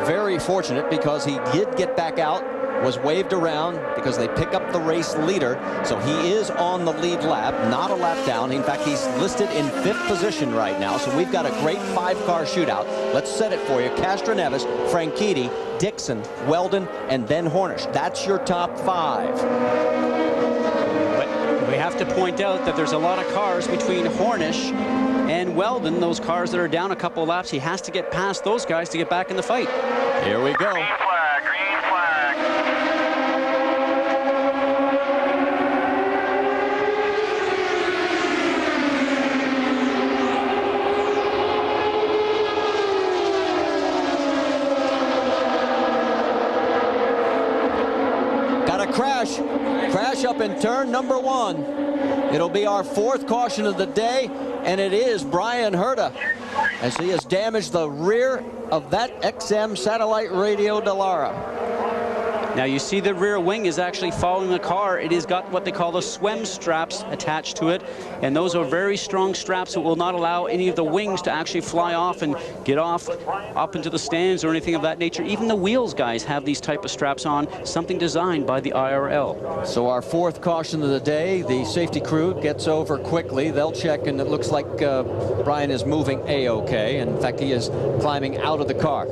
very fortunate because he did get back out, was waved around because they pick up the race leader. So he is on the lead lap, not a lap down. In fact, he's listed in 5th position right now. So we've got a great 5-car shootout. Let's set it for you. Castroneves, Franchitti, Dixon, Weldon, and then Hornish. That's your top 5. But we have to point out that there's a lot of cars between Hornish and Weldon, those cars that are down a couple of laps. He has to get past those guys to get back in the fight. Here we go. Green flag, green flag. Crash up in turn number 1. It'll be our 4th caution of the day, and it is Brian Herta, as he has damaged the rear of that XM satellite radio Dallara. Now you see the rear wing is actually following the car. It has got what they call the swim straps attached to it, and those are very strong straps that will not allow any of the wings to actually fly off and get off up into the stands or anything of that nature. Even the wheels guys have these type of straps on, something designed by the IRL. So our 4th caution of the day, the safety crew gets over quickly. They'll check, and it looks like Brian is moving A-okay. In fact, he is climbing out of the car.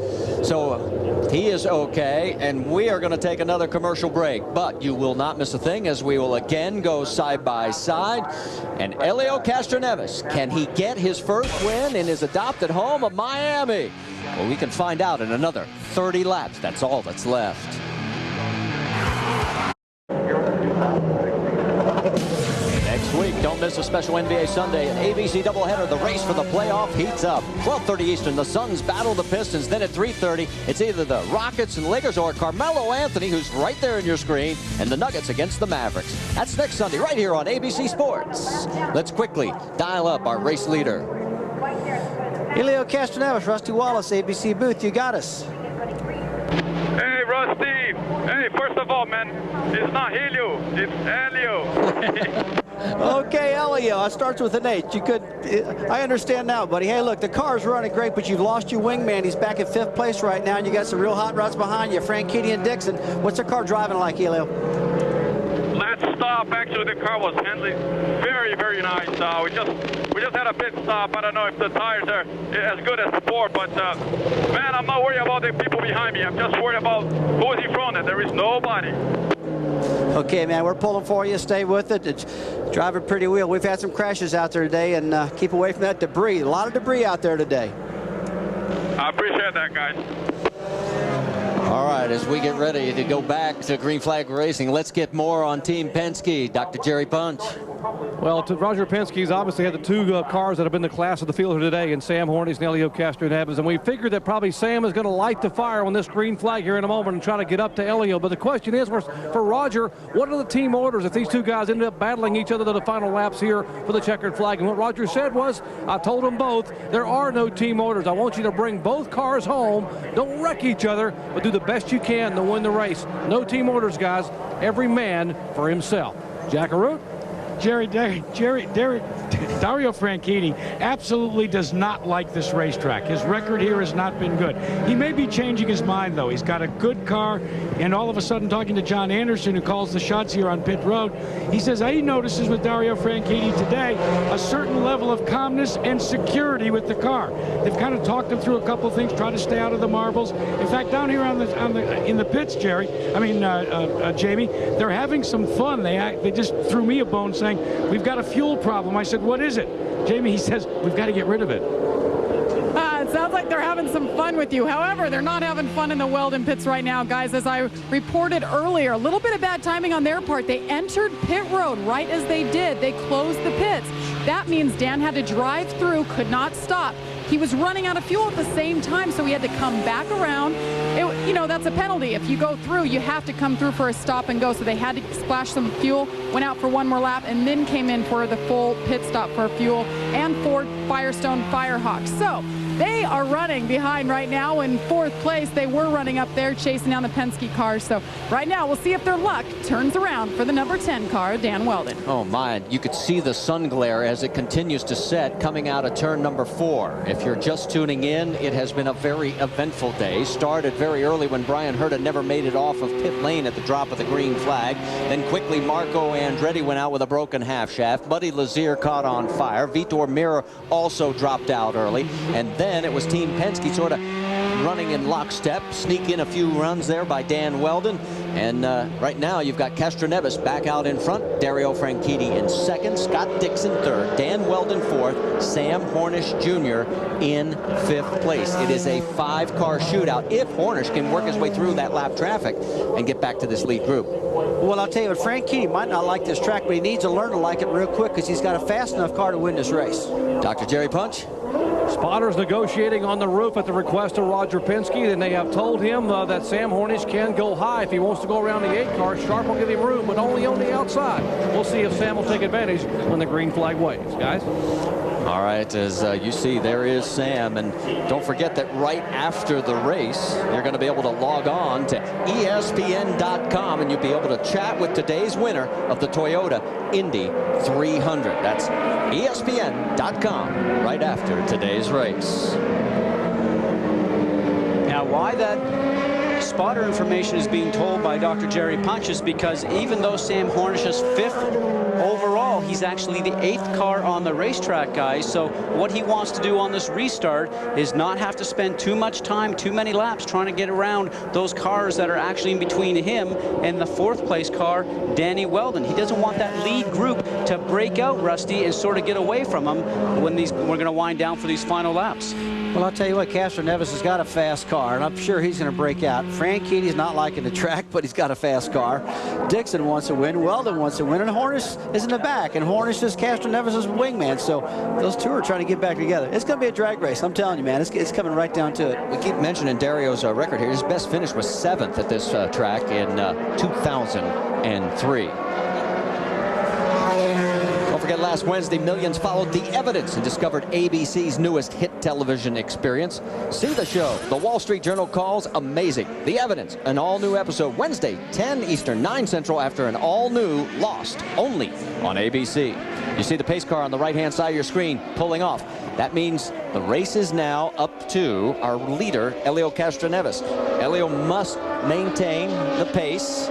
So he is okay, and we are going to take another commercial break, but you will not miss a thing, as we will again go side by side. And Helio Castroneves, can he get his first win in his adopted home of Miami? Well, we can find out in another 30 laps. That's all that's left. Next week, don't miss a special NBA Sunday, an ABC doubleheader. The race for the playoff heats up. 12:30 Eastern, the Suns battle the Pistons. Then at 3:30, it's either the Rockets and Lakers or Carmelo Anthony, who's right there in your screen, and the Nuggets against the Mavericks. That's next Sunday right here on ABC Sports. Let's quickly dial up our race leader. Helio Castroneves, Rusty Wallace, ABC booth. You got us. Hey, Rusty. Hey, first of all, man, it's not Helio, it's Helio. Okay, Helio, it starts with an H. I understand now, buddy. Hey, look, the car's running great, but you've lost your wingman. He's back in 5th place right now, and you got some real hot rods behind you, Franchitti and Dixon. What's the car driving like, Helio? Last stop, actually, the car was handling very, very nice. We just had a pit stop. I don't know if the tires are as good as before, but man, I'm not worried about the people behind me. I'm just worried about who's in front, and there is nobody. Okay, man, we're pulling for you. Stay with it. It's driving pretty well. We've had some crashes out there today, and keep away from that debris. A lot of debris out there today. I appreciate that, guys. All right, as we get ready to go back to Green Flag Racing, let's get more on Team Penske. Dr. Jerry Punch. Well, Roger Penske's obviously had the 2 cars that have been the class of the field here today, and Sam Hornish and Helio Castroneves, and we figured that probably Sam is going to light the fire on this green flag here in a moment and try to get up to Helio. But the question is, for Roger, what are the team orders if these 2 guys end up battling each other to the final laps here for the checkered flag? And what Roger said was, I told them both, there are no team orders. I want you to bring both cars home. Don't wreck each other, but do the best you can to win the race. No team orders, guys. Every man for himself. Jackaroo? Dario Franchitti absolutely does not like this racetrack. His record here has not been good. He may be changing his mind, though. He's got a good car, and all of a sudden, talking to John Anderson, who calls the shots here on pit road, he says he notices with Dario Franchitti today a certain level of calmness and security with the car. They've kind of talked him through a couple of things, try to stay out of the marbles. In fact, down here in the pits, Jamie, they're having some fun. They just threw me a bone saying, we've got a fuel problem. I said, what is it? Jamie, he says, we've got to get rid of it. It sounds like they're having some fun with you. However, they're not having fun in the Weldon pits right now, guys. As I reported earlier, a little bit of bad timing on their part. They entered pit road right as they did. They closed the pits. That means Dan had to drive through, could not stop. He was running out of fuel at the same time, so he had to come back around. That's a penalty. If you go through, you have to come through for a stop and go. So they had to splash some fuel, went out for one more lap, and then came in for the full pit stop for fuel and Ford Firestone Firehawk. So they are running behind right now in 4th place. They were running up there chasing down the Penske cars. So right now we'll see if their luck turns around for the number 10 car, Dan Weldon. Oh my, you could see the sun glare as it continues to set coming out of turn number 4. If you're just tuning in, it has been a very eventful day. Started very early when Brian Herta never made it off of pit lane at the drop of the green flag. Then quickly Marco Andretti went out with a broken half shaft. Buddy Lazier caught on fire. Vitor Meira also dropped out early. And then it was Team Penske sort of running in lockstep, sneak in a few runs there by Dan Weldon. And right now you've got Castroneves back out in front, Dario Franchitti in 2nd, Scott Dixon 3rd, Dan Weldon 4th, Sam Hornish Jr. in 5th place. It is a 5-car shootout if Hornish can work his way through that lap traffic and get back to this lead group. Well, I'll tell you what, Franchitti might not like this track, but he needs to learn to like it real quick because he's got a fast enough car to win this race. Dr. Jerry Punch? Spotters negotiating on the roof at the request of Roger Penske. Then they have told him that Sam Hornish can go high if he wants to go around the 8 car. Sharp will give him room, but only on the outside. We'll see if Sam will take advantage when the green flag waves, guys. All right, as you see, there is Sam. And don't forget that right after the race, you're going to be able to log on to ESPN.com, and you'll be able to chat with today's winner of the Toyota Indy 300. That's ESPN.com right after today's race. Now, why that spotter information is being told by Dr. Jerry Punch is because even though Sam Hornish is 5th overall, he's actually the 8th car on the racetrack, guys. So what he wants to do on this restart is not have to spend too much time, too many laps trying to get around those cars that are actually in between him and the 4th place car, Danny Weldon. He doesn't want that lead group to break out, Rusty, and sort of get away from him when we're going to wind down for these final laps. Well, I'll tell you what, Castroneves has got a fast car, and I'm sure he's going to break out. Franchini's not liking the track, but he's got a fast car. Dixon wants to win. Weldon wants to win, and Hornish is in the back, and Hornish is Castroneves' wingman, so those two are trying to get back together. It's going to be a drag race. I'm telling you, man. It's coming right down to it. We keep mentioning Dario's record here. His best finish was 7th at this track in 2003. Don't forget, last Wednesday, millions followed The Evidence and discovered ABC's newest hit television experience. See the show. The Wall Street Journal calls amazing. The Evidence, an all-new episode Wednesday, 10 Eastern, 9 Central, after an all-new Lost, only on ABC. You see the pace car on the right-hand side of your screen pulling off. That means the race is now up to our leader, Helio Castroneves. Helio must maintain the pace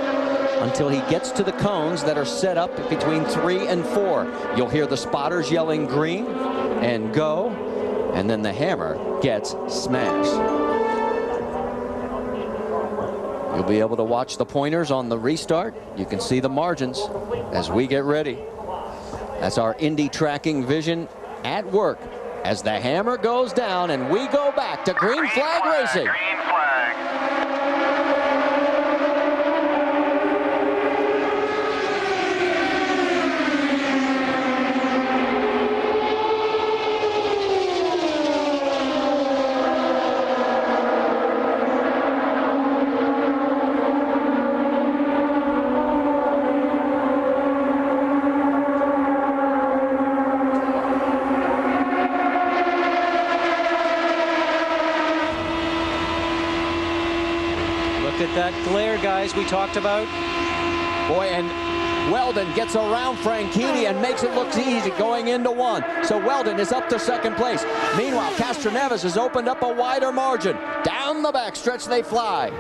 until he gets to the cones that are set up between 3 and 4. You'll hear the spotters yelling green and go, and then the hammer gets smashed. You'll be able to watch the pointers on the restart. You can see the margins as we get ready. That's our Indy tracking vision at work as the hammer goes down and we go back to green flag racing. Green flag. That glare, guys, we talked about. Boy, and Weldon gets around Franchitti and makes it look easy going into 1. So Weldon is up to 2nd place. Meanwhile, Castroneves has opened up a wider margin. Down the backstretch they fly.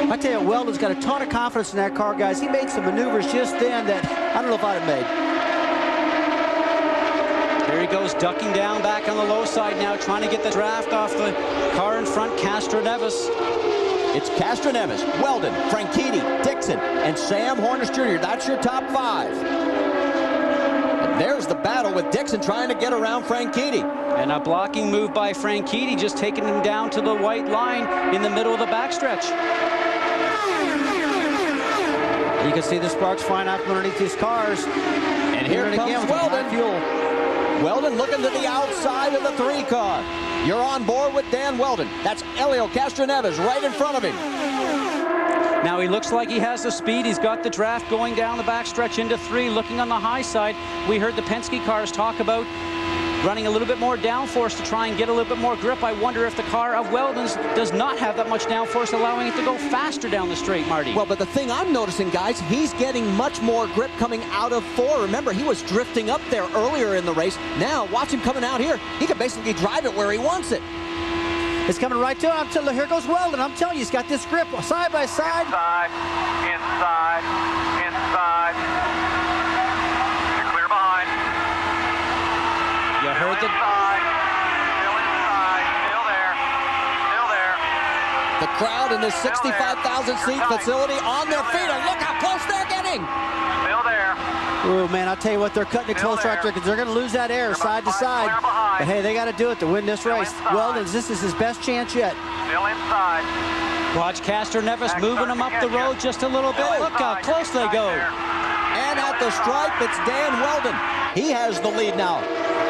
I tell you, Weldon's got a ton of confidence in that car, guys. He made some maneuvers just then that I don't know if I'd have made. Here he goes, ducking down back on the low side now, trying to get the draft off the car in front, Castroneves. It's Castroneves, Weldon, Franchitti, Dixon, and Sam Hornish Jr. That's your top 5. And there's the battle with Dixon trying to get around Franchitti. And a blocking move by Franchitti, just taking him down to the white line in the middle of the backstretch. You can see the sparks flying out from underneath these cars. And here comes Weldon. Weldon looking to the outside of the 3 car. You're on board with Dan Weldon. That's Helio Castroneves right in front of him. Now he looks like he has the speed. He's got the draft going down the backstretch into 3, looking on the high side. We heard the Penske cars talk about running a little bit more downforce to try and get a little bit more grip. I wonder if the car of Weldon's does not have that much downforce, allowing it to go faster down the straight, Marty. Well, but the thing I'm noticing, guys, he's getting much more grip coming out of 4. Remember, he was drifting up there earlier in the race. Now, watch him coming out here. He can basically drive it where he wants it. It's coming right to him. I'm telling you, here goes Weldon. I'm telling you, he's got this grip side by side. Inside. You're clear behind. You heard the... Still inside. Still there. The crowd in this 65,000 seat facility on their feet, and look how close they're getting. Still there. Oh, man, I'll tell you what, they're cutting it close right there because they're going to lose that air side to side. But, hey, they got to do it to win this race. Weldon's, this is his best chance yet. Still inside. Watch Castroneves moving them up the road just a little bit. Look how close they go. And at the stripe, it's Dan Weldon. He has the lead now.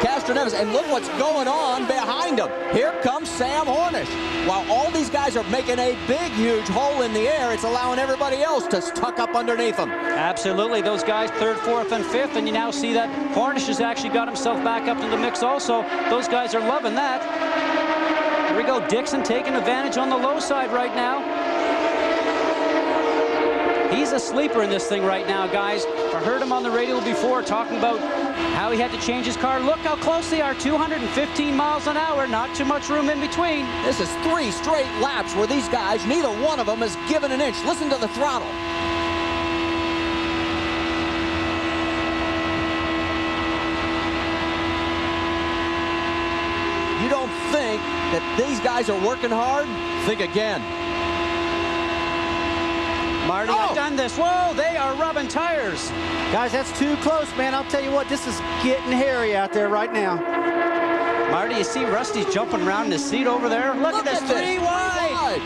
Castroneves, and look what's going on behind him. Here comes Sam Hornish. While all these guys are making a big, huge hole in the air, it's allowing everybody else to tuck up underneath them. Absolutely. Those guys 3rd, 4th, and 5th, and you now see that Hornish has actually got himself back up to the mix also. Those guys are loving that. Here we go. Dixon taking advantage on the low side right now. He's a sleeper in this thing right now, guys. I heard him on the radio before talking about how he had to change his car. Look how close they are, 215 miles an hour, not too much room in between. This is 3 straight laps where these guys, neither one of them has given an inch. Listen to the throttle. You don't think that these guys are working hard? Think again. Marty, I've done this. Whoa, they are rubbing tires. Guys, that's too close, man. I'll tell you what, this is getting hairy out there right now. Marty, you see Rusty's jumping around in his seat over there? Look at this, 3 wide.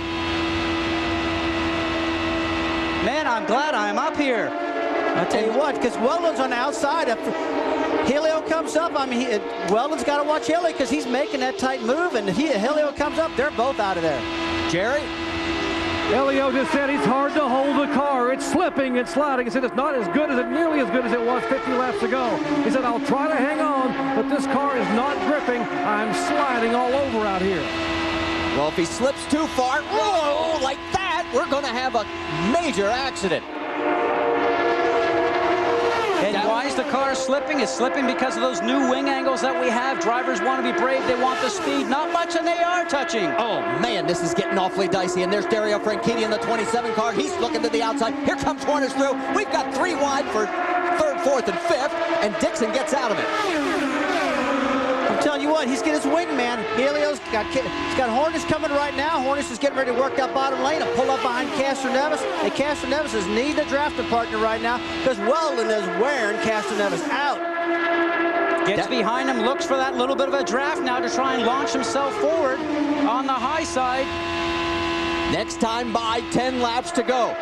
Man, I'm glad I'm up here. I'll tell you what, because Weldon's on the outside. If Helio comes up, I mean, Weldon's got to watch Helio because he's making that tight move, and if Helio comes up, they're both out of there. Jerry? Elio just said it's hard to hold the car. It's slipping and sliding. He said it's not as good as nearly as good as it was 50 laps ago. He said, I'll try to hang on, but this car is not gripping. I'm sliding all over out here. Well, if he slips too far, whoa, like that, we're going to have a major accident. And why is the car slipping? It's slipping because of those new wing angles that we have. Drivers want to be brave. They want the speed. Not much, and they are touching. Oh, man, this is getting awfully dicey. And there's Dario Franchitti in the 27 car. He's looking to the outside. Here comes Hornish through. We've got 3 wide for 3rd, 4th, and 5th, and Dixon gets out of it. I'm telling you what, he's getting his wingman. Helio's got Hornish coming right now. Hornish is getting ready to work that bottom lane and pull up behind Castroneves. And Castroneves is needing a drafting partner right now because Weldon is wearing Castroneves out. Gets behind him, looks for that little bit of a draft now to try and launch himself forward on the high side. Next time by, 10 laps to go.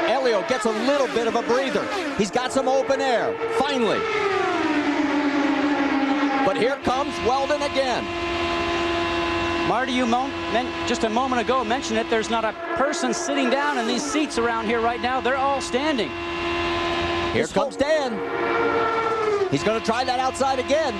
Elio gets a little bit of a breather. He's got some open air, finally. But here comes Weldon again. Marty, you just a moment ago mentioned it. There's not a person sitting down in these seats around here right now. They're all standing. Here comes Dan. He's going to try that outside again.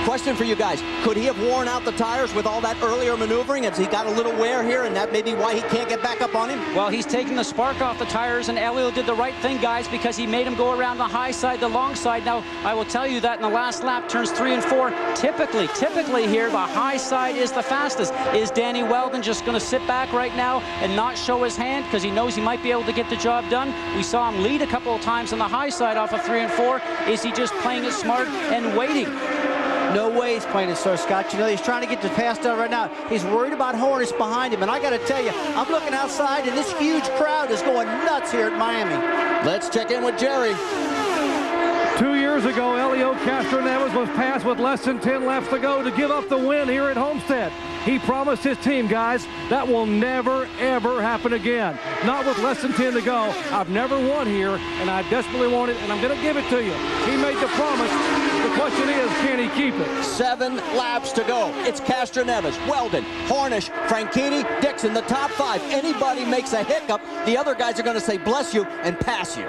Question for you guys. Could he have worn out the tires with all that earlier maneuvering? Has he got a little wear here, and that may be why he can't get back up on him? Well, he's taking the spark off the tires, and Elio did the right thing, guys, because he made him go around the high side, the long side. Now, I will tell you that in the last lap, turns 3 and 4, typically here, the high side is the fastest. Is Danny Weldon just going to sit back right now and not show his hand because he knows he might be able to get the job done? We saw him lead a couple of times on the high side off of 3 and 4. Is he just playing it smart and waiting? No way he's playing it so, Scott. You know, he's trying to get the pass done right now. He's worried about Hornish behind him. And I got to tell you, I'm looking outside, and this huge crowd is going nuts here at Miami. Let's check in with Jerry. 2 years ago, Elio Castroneves was passed with less than 10 laps to go to give up the win here at Homestead. He promised his team, guys, that will never, ever happen again. Not with less than 10 to go. I've never won here, and I desperately want it, and I'm going to give it to you. He made the promise. The question is, can he keep it? 7 laps to go. It's Castroneves, Weldon, Hornish, Franchitti, Dixon, the top 5. Anybody makes a hiccup, the other guys are going to say bless you and pass you.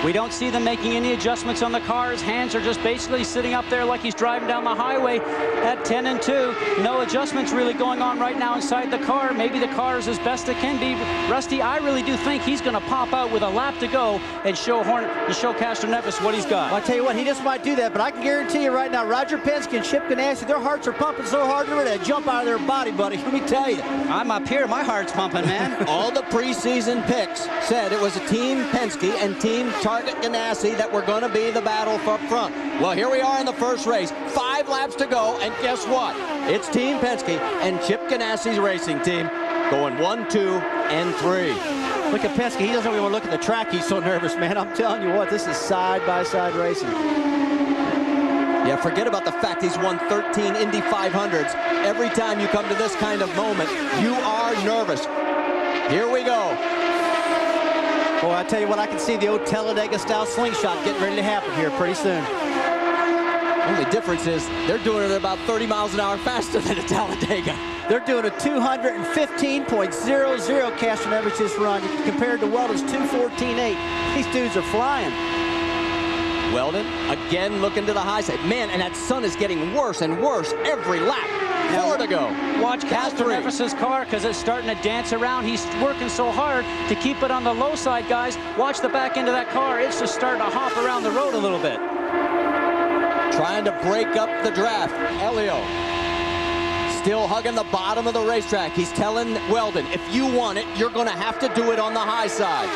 We don't see them making any adjustments on the car. His hands are just basically sitting up there like he's driving down the highway at 10 and 2. No adjustments really going on right now inside the car. Maybe the car is as best it can be. Rusty, I really do think he's going to pop out with a lap to go and show Castroneves what he's got. Well, I'll tell you what, he just might do that, but I can guarantee you right now, Roger Penske and Chip Ganassi, their hearts are pumping so hard they're ready to jump out of their body, buddy. Let me tell you. I'm up here. My heart's pumping, man. All the preseason picks said it was a Team Penske and Team Target Ganassi that were going to be the battle up front. Well, here we are in the first race. 5 laps to go, and guess what? It's Team Penske and Chip Ganassi's racing team going 1, 2, and 3. Look at Penske. He doesn't even want to look at the track. He's so nervous, man. I'm telling you what, this is side-by-side racing. Yeah, forget about the fact he's won 13 Indy 500s. Every time you come to this kind of moment, you are nervous. Here we go. Oh, I tell you what, I can see the old Talladega-style slingshot getting ready to happen here pretty soon. Only difference is they're doing it about 30 miles an hour faster than a Talladega. They're doing a 215.00 Castroneves this run compared to Weldon's 214.8. These dudes are flying. Weldon again looking to the high side. Man, and that sun is getting worse and worse every lap. 4 to go. Watch Castroneves' car because it's starting to dance around. He's working so hard to keep it on the low side, guys. Watch the back end of that car. It's just starting to hop around the road a little bit. Trying to break up the draft. Elio still hugging the bottom of the racetrack. He's telling Weldon, if you want it, you're going to have to do it on the high side.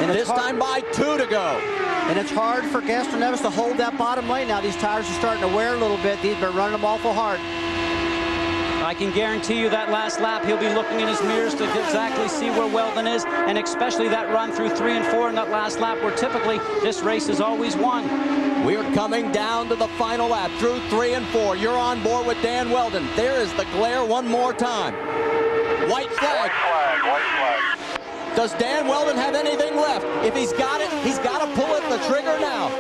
And this time by 2 to go. And it's hard for Castroneves to hold that bottom lane now. These tires are starting to wear a little bit. He's been running them awful hard. I can guarantee you that last lap he'll be looking in his mirrors to exactly see where Weldon is, and especially that run through 3 and 4 in that last lap where typically this race is always won. We're coming down to the final lap through 3 and 4. You're on board with Dan Weldon. There is the glare one more time. White flag. White flag, white flag. Does Dan Weldon have anything left? If he's got it, he's got to pull it the trigger now.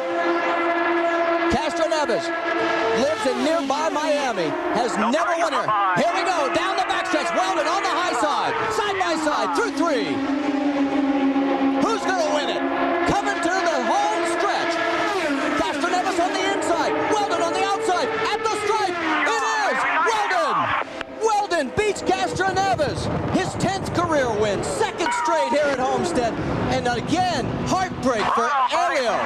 Castroneves lives in nearby Miami, has never won here. Here we go, down the backstretch. Weldon on the high side, side by side, through 3. Who's going to win it? Coming to the home stretch. Castroneves on the inside, Weldon on the outside, at the stripe. It is Weldon. Weldon beats Castroneves. His 10th career win, 2nd straight here at Homestead. And again, heartbreak for Elio.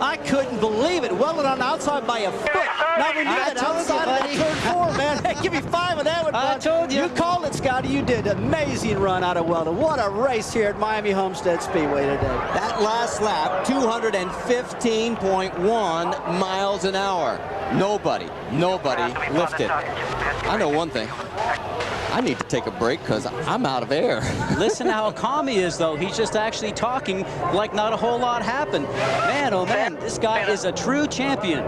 I couldn't believe it. Weldon on the outside by a foot. Now when you got outside of that turn 4, man, hey, give me 5 of that one. I told you. You called it, Scotty. You did. Amazing run out of Weldon. What a race here at Miami Homestead Speedway today. That last lap, 215.1 miles an hour. Nobody lifted. I know one thing. I need to take a break because I'm out of air. Listen to how calm he is, though. He's just actually talking like not a whole lot happened. Man, oh man, this guy is a true champion.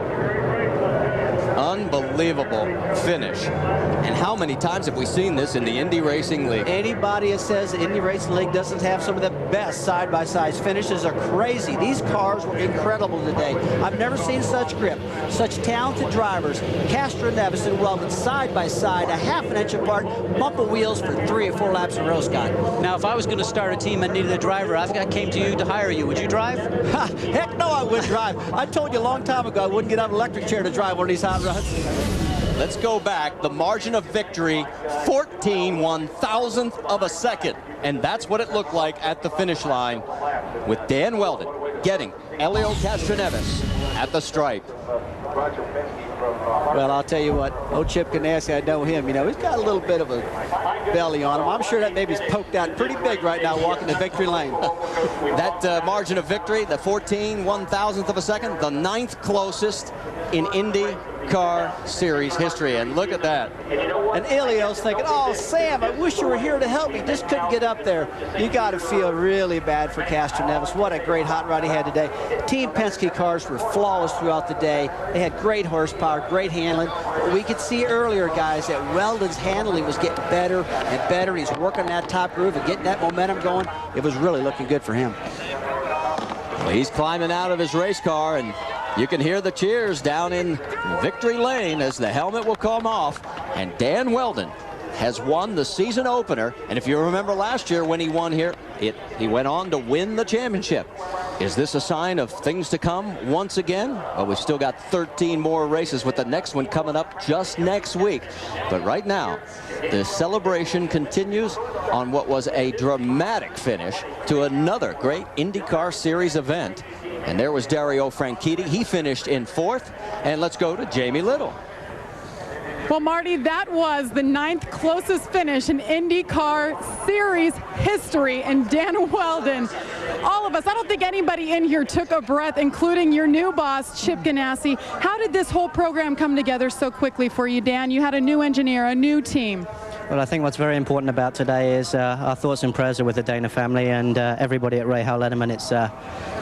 Unbelievable finish. And how many times have we seen this in the Indy Racing League? Anybody that says the Indy Racing League doesn't have some of the best side-by-side finishes are crazy. These cars were incredible today. I've never seen such grip, such talented drivers. Castroneves and Weldon side-by-side, a half an inch apart, bump of wheels for 3 or 4 laps in a row, Scott. Now, if I was going to start a team and needed a driver, I came to you to hire you. Would you drive? Heck no, I wouldn't drive. I told you a long time ago I wouldn't get out of an electric chair to drive one of these hot rods. Let's go back. The margin of victory, 14/1000th of a second. And that's what it looked like at the finish line with Dan Weldon getting Elio Castroneves at the stripe. Well, I'll tell you what, old Chip Ganassi, I know him, you know, he's got a little bit of a belly on him. I'm sure that maybe he's poked out pretty big right now walking the victory lane. That margin of victory, the 14/1000th of a second, the 9th closest in IndyCar Series history. And look at that. And Elio's thinking, oh, Sam, I wish you were here to help me. Just couldn't get up there. You got to feel really bad for Castroneves. What a great hot rod he had today. Team Penske cars were flawless throughout the day. They had great horsepower, great handling. We could see earlier, guys, that Weldon's handling was getting better and better. He's working that top groove and getting that momentum going. It was really looking good for him. Well, he's climbing out of his race car, and you can hear the cheers down in victory lane as the helmet will come off. And Dan Weldon has won the season opener. And if you remember last year when he won here, he went on to win the championship. Is this a sign of things to come once again? Well, we've still got 13 more races with the next one coming up just next week. But right now, the celebration continues on what was a dramatic finish to another great IndyCar Series event. And there was Dario Franchitti. He finished in 4th. And let's go to Jamie Little. Well, Marty, that was the 9th closest finish in IndyCar Series history. And Dan Weldon, all of us, I don't think anybody in here took a breath, including your new boss, Chip Ganassi. How did this whole program come together so quickly for you, Dan? You had a new engineer, a new team. Well, I think what's very important about today is our thoughts and prayers are with the Dana family and everybody at Rahal Letterman. It's,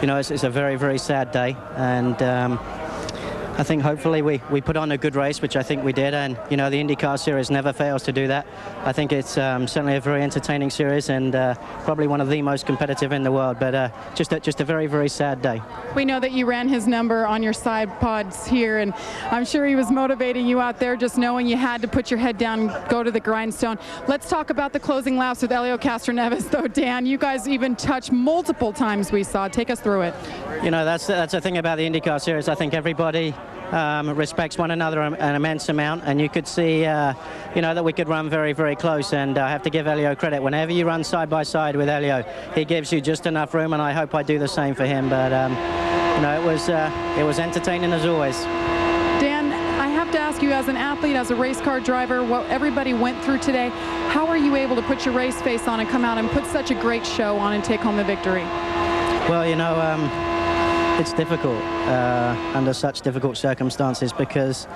you know, it's a very, very sad day. And I think hopefully we put on a good race, which I think we did, and you know the IndyCar series never fails to do that. I think it's certainly a very entertaining series and probably one of the most competitive in the world, but just a very, very sad day. We know that you ran his number on your side pods here, and I'm sure he was motivating you out there just knowing you had to put your head down and go to the grindstone. Let's talk about the closing laps with Helio Castroneves, though, Dan. You guys even touched multiple times, we saw. Take us through it. You know, that's the thing about the IndyCar series. I think everybody respects one another an immense amount, and you could see, you know, that we could run very, very close, and I have to give Helio credit. Whenever you run side by side with Helio, he gives you just enough room, and I hope I do the same for him. But you know, it was entertaining as always. Dan, I have to ask you, as an athlete, as a race car driver, what everybody went through today, how are you able to put your race face on and come out and put such a great show on and take home the victory? Well, you know, it's difficult under such difficult circumstances because,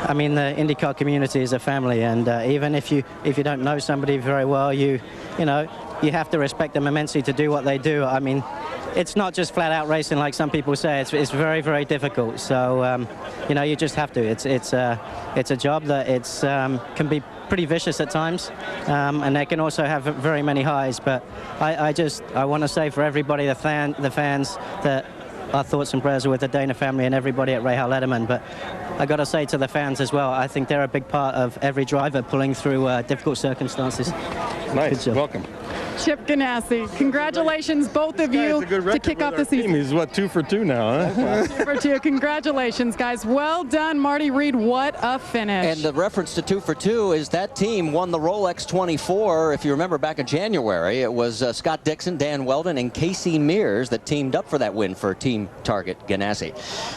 I mean, the IndyCar community is a family, and even if you don't know somebody very well, you know, you have to respect them immensely to do what they do. I mean, it's not just flat out racing like some people say. It's very, very difficult. So you know, you just have to. It's a job that can be pretty vicious at times, and they can also have very many highs. But I want to say for everybody, the fans, that our thoughts and prayers are with the Dana family and everybody at Rahal Letterman. But I got to say to the fans as well, I think they're a big part of every driver pulling through difficult circumstances. Nice. Welcome. Chip Ganassi, congratulations, both of you, to kick off the season. He's what, 2 for 2 now, huh? 2 for 2. Congratulations, guys. Well done, Marty Reed. What a finish. And the reference to 2 for 2 is that team won the Rolex 24. If you remember back in January, it was Scott Dixon, Dan Weldon, and Casey Mears that teamed up for that win for Team Target Ganassi.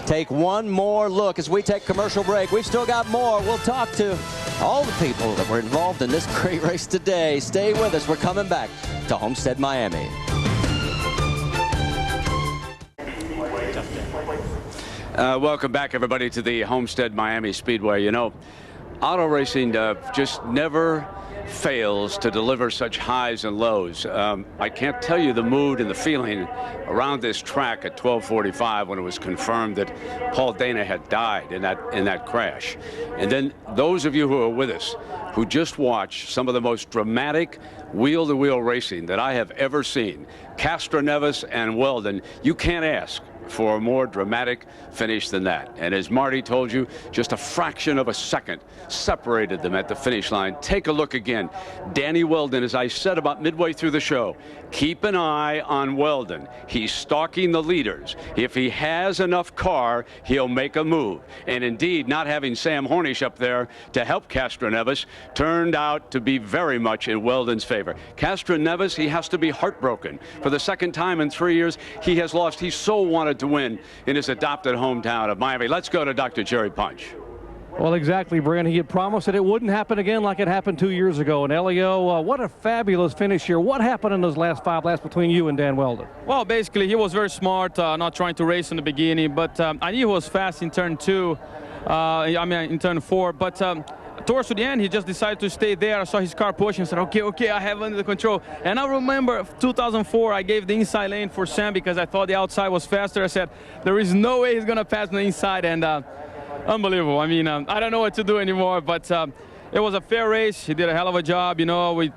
Take one more look as we take commercial break. We've still got more. We'll talk to all the people that were involved in this great race today. Stay with us. We're coming back to Homestead, Miami. Welcome back, everybody, to the Homestead Miami Speedway. You know, auto racing just never fails to deliver such highs and lows. I can't tell you the mood and the feeling around this track at 12:45 when it was confirmed that Paul Dana had died in that crash. And then those of you who are with us who just watched some of the most dramatic wheel-to-wheel racing that I have ever seen, Castroneves and Weldon, you can't ask for a more dramatic finish than that. And as Marty told you, just a fraction of a second separated them at the finish line. Take a look again. Danny Weldon, as I said about midway through the show, keep an eye on Weldon. He's stalking the leaders. If he has enough car, he'll make a move. And indeed, not having Sam Hornish up there to help Castroneves turned out to be very much in Weldon's favor. Castroneves, he has to be heartbroken. For the second time in 3 years, he has lost. He so wanted to win in his adopted hometown of Miami. Let's go to Dr. Jerry Punch. Well, exactly, Brian. He had promised that it wouldn't happen again like it happened 2 years ago. And Helio, what a fabulous finish here. What happened in those last 5 laps between you and Dan Weldon? Well, basically, he was very smart, not trying to race in the beginning, but I knew he was fast in turn 2, in turn 4, but towards the end, he just decided to stay there. I saw his car pushing and said, okay, I have under control. And I remember 2004, I gave the inside lane for Sam because I thought the outside was faster. I said, there is no way he's going to pass the inside, and unbelievable. I mean, I don't know what to do anymore, but it was a fair race. He did a hell of a job. You know, we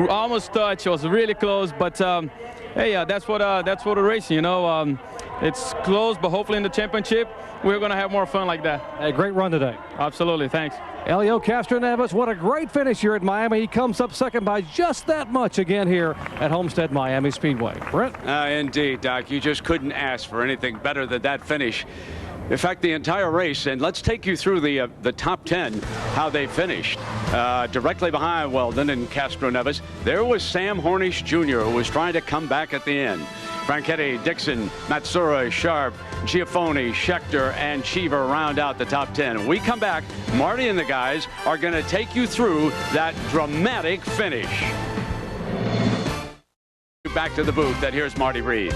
almost touched. It was really close, but hey, that's what a racing, you know. It's close, but hopefully in the championship, we're going to have more fun like that. A great run today. Absolutely, thanks. Helio Castroneves, what a great finish here at Miami. He comes up second by just that much again here at Homestead Miami Speedway. Brent? Indeed, Doc. You just couldn't ask for anything better than that finish. In fact, the entire race, and let's take you through the top 10, how they finished. Directly behind Weldon and Castroneves, there was Sam Hornish Jr., who was trying to come back at the end. Franchetti, Dixon, Matsura, Sharp, Giafoni, Schechter, and Cheever round out the top 10. When we come back, Marty and the guys are going to take you through that dramatic finish. Back to the booth, and here's Marty Reed.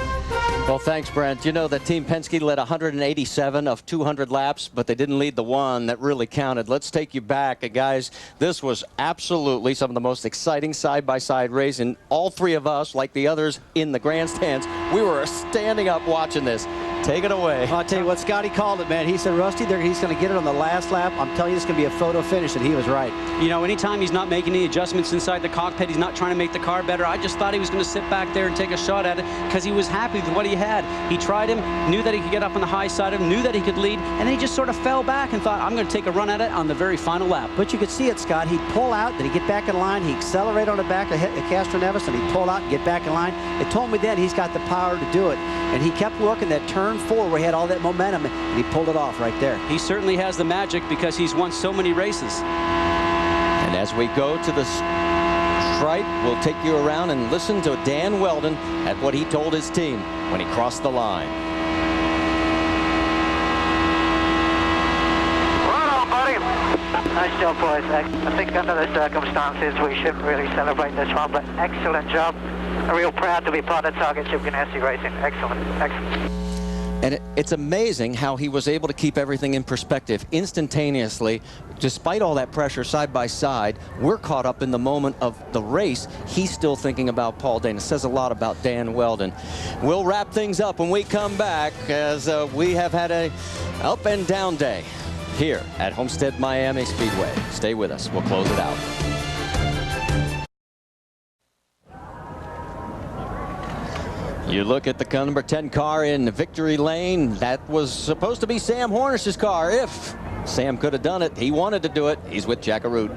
Well, thanks, Brent. You know that Team Penske led 187 of 200 laps, but they didn't lead the one that really counted. Let's take you back, guys. This was absolutely some of the most exciting side-by-side racing. All three of us, like the others in the grandstands, we were standing up watching this. Take it away. I'll tell you what, Scotty called it, man. He said, Rusty, he's going to get it on the last lap. I'm telling you, it's going to be a photo finish, and he was right. You know, anytime he's not making any adjustments inside the cockpit, he's not trying to make the car better. I just thought he was going to sit back there and take a shot at it because he was happy with what he had. He tried him, knew that he could get up on the high side of him, knew that he could lead, and then he just sort of fell back and thought, I'm going to take a run at it on the very final lap. But you could see it, Scott. He'd pull out, then he'd get back in line. He'd accelerate on the back of Castro Neves, and he'd pull out and get back in line. It told me then he's got the power to do it. And he kept working that turn 4 where he had all that momentum, and he pulled it off right there. He certainly has the magic because he's won so many races. And as we go to the stripe, we'll take you around and listen to Dan Weldon at what he told his team when he crossed the line. Right on, buddy. Nice job, boys. I think under the circumstances, we shouldn't really celebrate this one, but excellent job. I'm real proud to be part of Target Ship Ganassi Racing. Excellent, excellent. And it's amazing how he was able to keep everything in perspective instantaneously. Despite all that pressure side by side, we're caught up in the moment of the race. He's still thinking about Paul Dana. It says a lot about Dan Weldon. We'll wrap things up when we come back, as we have had a up and down day here at Homestead Miami Speedway. Stay with us. We'll close it out. You look at the number 10 car in victory lane. That was supposed to be Sam Hornish's car. If Sam could have done it, he wanted to do it. He's with Jack Arute.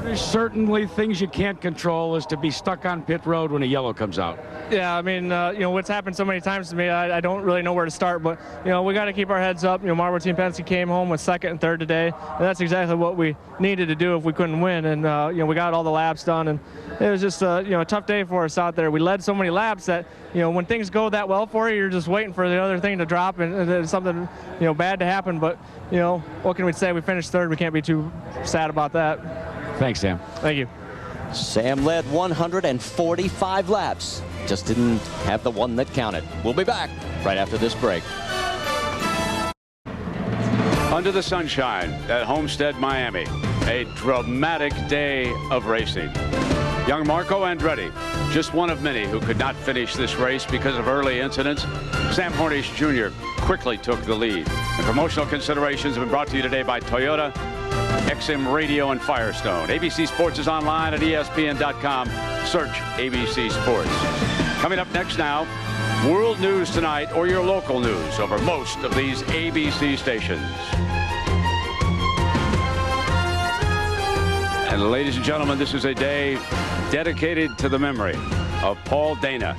There's certainly things you can't control, is to be stuck on pit road when a yellow comes out. Yeah, I mean, you know, what's happened so many times to me, I don't really know where to start, but, you know, we got to keep our heads up. You know, Marlboro Team Penske came home with 2nd and 3rd today, and that's exactly what we needed to do if we couldn't win. And, you know, we got all the laps done, and it was just, you know, a tough day for us out there. We led so many laps that, you know, when things go that well for you, you're just waiting for the other thing to drop and something, you know, bad to happen. But, you know, what can we say? We finished 3rd. We can't be too sad about that. Thanks, Sam. Thank you. Sam led 145 laps. Just didn't have the one that counted. We'll be back right after this break. Under the sunshine at Homestead, Miami, a dramatic day of racing. Young Marco Andretti, just one of many who could not finish this race because of early incidents. Sam Hornish Jr. quickly took the lead. And promotional considerations have been brought to you today by Toyota, XM Radio, and Firestone. ABC Sports is online at ESPN.com. Search ABC Sports. Coming up next now, world news tonight or your local news over most of these ABC stations. And ladies and gentlemen, this is a day dedicated to the memory of Paul Dana,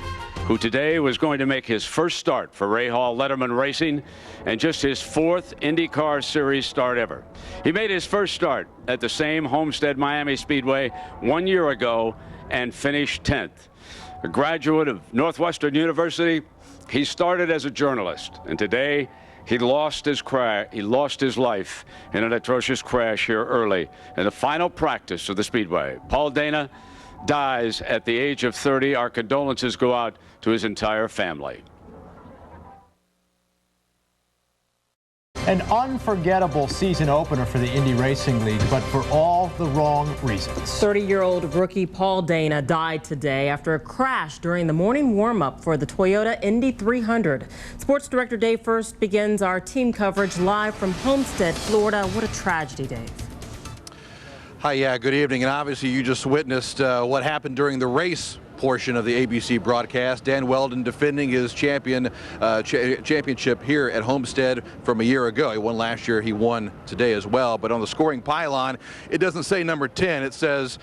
who today was going to make his first start for Ray Hall Letterman Racing and just his 4th IndyCar Series start ever. He made his first start at the same Homestead Miami Speedway 1 year ago and finished 10th. A graduate of Northwestern University, he started as a journalist, and today he lost his life in an atrocious crash here early in the final practice of the Speedway. Paul Dana dies at the age of 30. Our condolences go out to his entire family. An unforgettable season opener for the Indy Racing League, but for all the wrong reasons. 30-year-old rookie Paul Dana died today after a crash during the morning warm-up for the Toyota Indy 300. Sports Director Dave First begins our team coverage live from Homestead, Florida. What a tragedy, Dave. Hi, yeah, good evening. And obviously you just witnessed what happened during the race portion of the ABC broadcast. Dan Weldon defending his championship here at Homestead from a year ago. He won last year, he won today as well. But on the scoring pylon, it doesn't say number 10, it says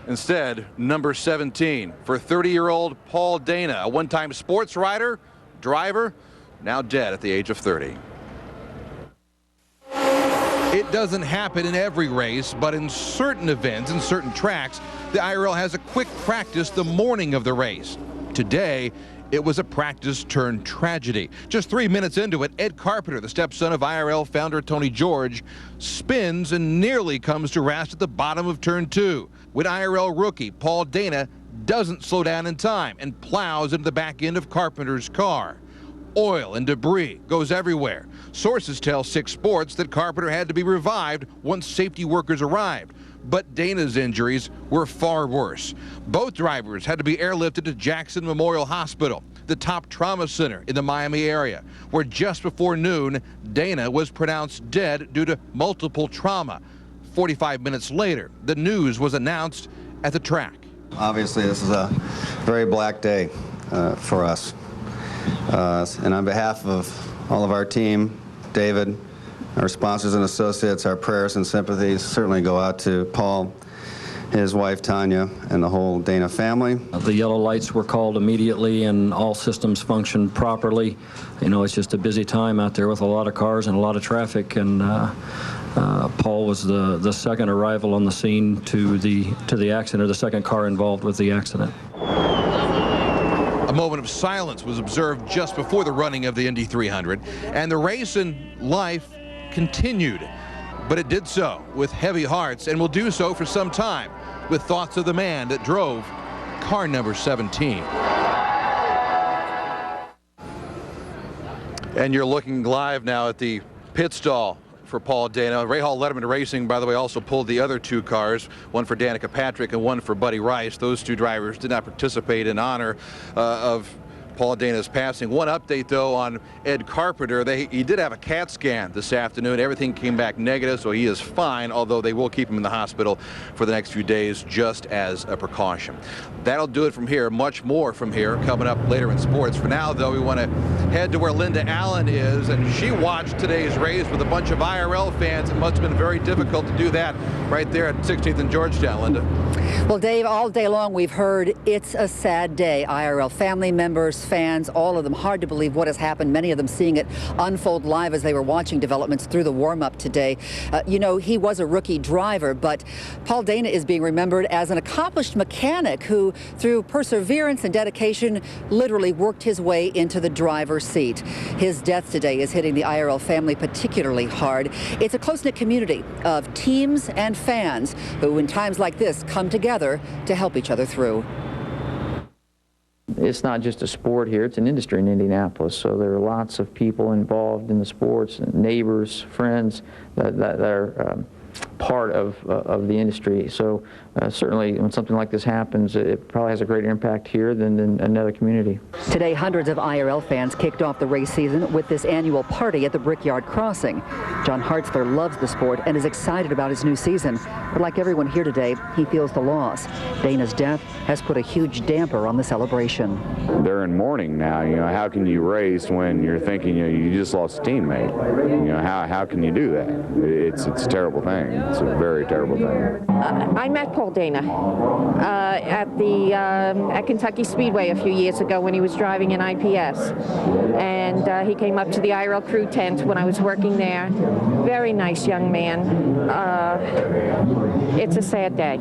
instead number 17 for 30-year-old Paul Dana, a one-time sports writer, driver, now dead at the age of 30. It doesn't happen in every race, but in certain events, in certain tracks, the IRL has a quick practice the morning of the race. Today, it was a practice turned tragedy. Just 3 minutes into it, Ed Carpenter, the stepson of IRL founder Tony George, spins and nearly comes to rest at the bottom of turn 2. When IRL rookie Paul Dana doesn't slow down in time and plows into the back end of Carpenter's car. Oil and debris goes everywhere. Sources tell 6 Sports that Carpenter had to be revived once safety workers arrived. But Dana's injuries were far worse. Both drivers had to be airlifted to Jackson Memorial Hospital. the top trauma center in the Miami area, where just before noon, Dana was pronounced dead due to multiple trauma. 45 minutes later, the news was announced at the track. Obviously, this is a very black day for us. And on behalf of all of our team, David, our sponsors and associates, our prayers and sympathies certainly go out to Paul, his wife Tanya, and the whole Dana family. The yellow lights were called immediately and all systems functioned properly. You know, it's just a busy time out there with a lot of cars and a lot of traffic, and Paul was the second arrival on the scene to the accident, or the second car involved with the accident. A moment of silence was observed just before the running of the Indy 300, and the race and life continued. But it did so with heavy hearts, and will do so for some time, with thoughts of the man that drove car number 17. And you're looking live now at the pit stall for Paul Dana. Ray Hall Letterman Racing, by the way, also pulled the other two cars, one for Danica Patrick and one for Buddy Rice. Those two drivers did not participate in honor of Paul Dana's passing. One update, though, on Ed Carpenter. He did have a CAT scan this afternoon. Everything came back negative, so he is fine, although they will keep him in the hospital for the next few days just as a precaution. That'll do it from here. Much more from here coming up later in sports. For now, though, we want to head to where Linda Allen is, and she watched today's race with a bunch of IRL fans. It must have been very difficult to do that right there at 16th and Georgetown, Linda. Well, Dave, all day long we've heard it's a sad day. IRL family members, fans, all of them, hard to believe what has happened. Many of them seeing it unfold live as they were watching developments through the warm-up today. You know, he was a rookie driver, but Paul Dana is being remembered as an accomplished mechanic who, through perseverance and dedication, literally worked his way into the driver's seat. His death today is hitting the IRL family particularly hard. It's a close-knit community of teams and fans who, in times like this, come together to help each other through. It's not just a sport here, it's an industry in Indianapolis, so there are lots of people involved in the sports, neighbors, friends that are part of the industry. So certainly when something like this happens, it probably has a greater impact here than in another community. Today, hundreds of IRL fans kicked off the race season with this annual party at the Brickyard Crossing. John Hartzler loves the sport and is excited about his new season. But like everyone here today, he feels the loss. Dana's death has put a huge damper on the celebration. They're in mourning now. You know, how can you race when you're thinking, you know, you just lost a teammate? You know, how can you do that? It's a terrible thing. It's a very terrible thing. I met Paul Dana at Kentucky Speedway a few years ago when he was driving in IPS, and he came up to the IRL crew tent when I was working there. Very nice young man. It's a sad day.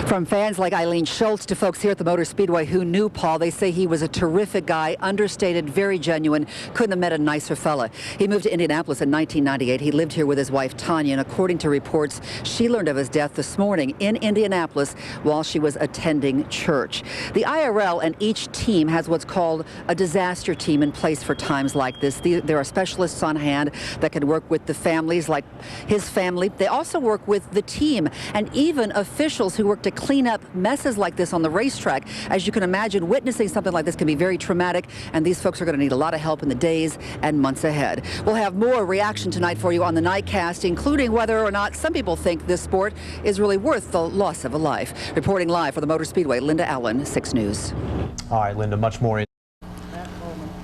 From fans like Eileen Schultz to folks here at the Motor Speedway who knew Paul, they say he was a terrific guy, understated, very genuine, couldn't have met a nicer fella. He moved to Indianapolis in 1998. He lived here with his wife, Tanya, and according to reports, she learned of his death this morning in Indianapolis while she was attending church. The IRL and each team has what's called a disaster team in place for times like this. There are specialists on hand that can work with the families, like his family. They also work with the team and even officials who work to clean up messes like this on the racetrack. As you can imagine, witnessing something like this can be very traumatic, and these folks are going to need a lot of help in the days and months ahead. We'll have more reaction tonight for you on the Nightcast, including whether or not some people think this sport is really worth the loss of a life. Reporting live for the Motor Speedway, Linda Allen, 6 News. All right, Linda, much more.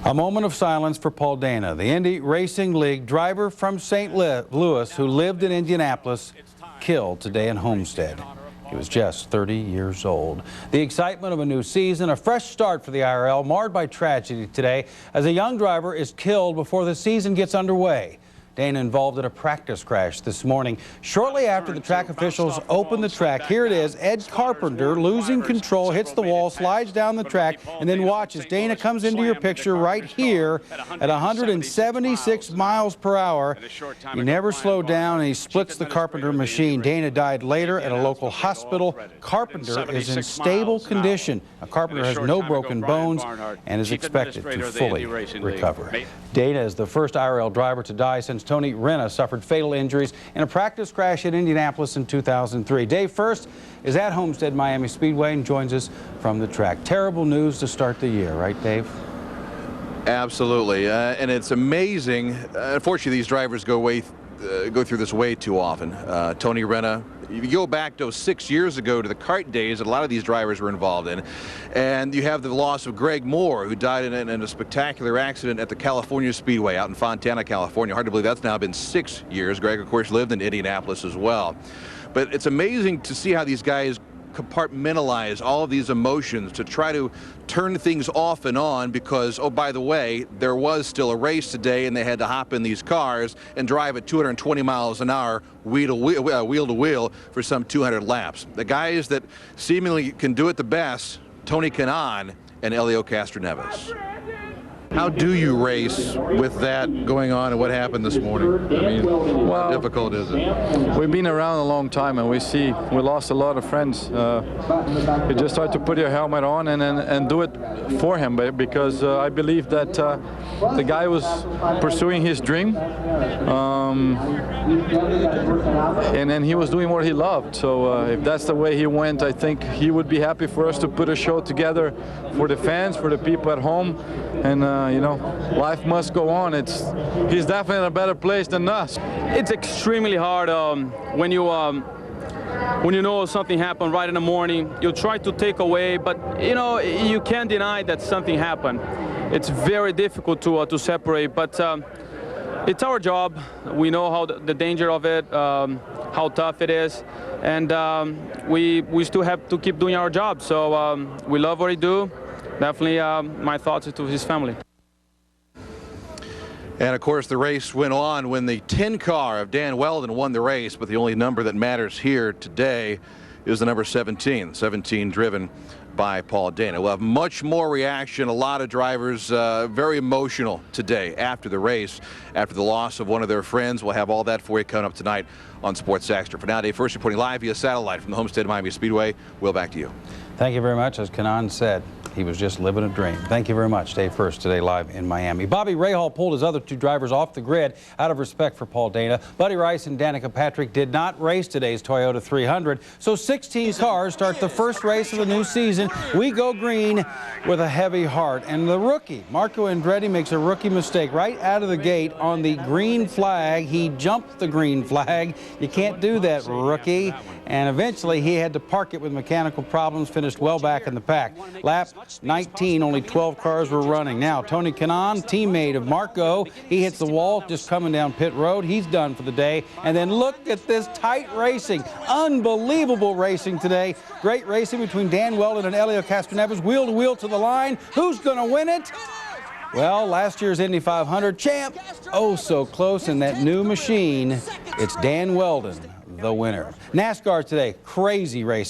A moment of silence for Paul Dana, the Indy Racing League driver from St. Louis who lived in Indianapolis, killed today in Homestead. He was just 30 years old. The excitement of a new season, a fresh start for the IRL, marred by tragedy today as a young driver is killed before the season gets underway. Dana involved in a practice crash this morning. Shortly after the track officials opened the track, here it is, Ed Carpenter losing control, hits the wall, slides down the track, and then watches. Dana comes into your picture right here at 176 miles per hour. He never slowed down, and he splits the Carpenter machine. Dana died later at a local hospital. Carpenter is in stable condition. Carpenter has no broken bones and is expected to fully recover. Dana is the first IRL driver to die since Tony Renna suffered fatal injuries in a practice crash at Indianapolis in 2003. Dave First is at Homestead Miami Speedway and joins us from the track. Terrible news to start the year, right, Dave? Absolutely, and it's amazing. Unfortunately, these drivers go through this way too often. Tony Renna, you go back to 6 years ago to the kart days that a lot of these drivers were involved in, and you have the loss of Greg Moore, who died in a spectacular accident at the California Speedway out in Fontana, California. Hard to believe that's now been 6 years. Greg, of course, lived in Indianapolis as well. But it's amazing to see how these guys compartmentalize all of these emotions to try to turn things off and on because, oh, by the way, there was still a race today and they had to hop in these cars and drive at 220 miles an hour wheel to wheel for some 200 laps. The guys that seemingly can do it the best, Tony Kanaan and Helio Castroneves. How do you race with that going on and what happened this morning? I mean, how difficult is it? We've been around a long time and we lost a lot of friends. You just start to put your helmet on and do it for him, because I believe that the guy was pursuing his dream and then he was doing what he loved. So if that's the way he went, I think he would be happy for us to put a show together for the fans, for the people at home. And you know, life must go on. He's definitely in a better place than us. It's extremely hard when you know something happened right in the morning. You try to take away, but you know you can't deny that something happened. It's very difficult to separate, but it's our job. We know how the danger of it, how tough it is, and we still have to keep doing our job. So we love what we do. Definitely my thoughts are to his family. And of course the race went on when the 10 car of Dan Weldon won the race, but the only number that matters here today is the number 17 driven by Paul Dana. We'll have much more reaction. A lot of drivers very emotional today after the race, after the loss of one of their friends. We'll have all that for you coming up tonight on Sports Extra. For now, Dave First reporting live via satellite from the Homestead Miami Speedway. Will, back to you. Thank you very much. As Kanaan said, he was just living a dream. Thank you very much. Dave First today live in Miami. Bobby Rahal pulled his other two drivers off the grid out of respect for Paul Dana. Buddy Rice and Danica Patrick did not race today's Toyota 300. So 16 cars start the first race of the new season. We go green with a heavy heart. And the rookie, Marco Andretti, makes a rookie mistake right out of the gate on the green flag. He jumped the green flag. You can't do that, rookie. And eventually he had to park it with mechanical problems, finished well back in the pack. Lap 19, only 12 cars were running. Now, Tony Kanaan, teammate of Marco, he hits the wall just coming down pit road. He's done for the day. And then look at this tight racing. Unbelievable racing today. Great racing between Dan Weldon and Helio Castroneves, wheel to wheel to the line. Who's going to win it? Well, last year's Indy 500 champ, oh so close in that new machine. It's Dan Weldon, the winner. NASCAR today, crazy race.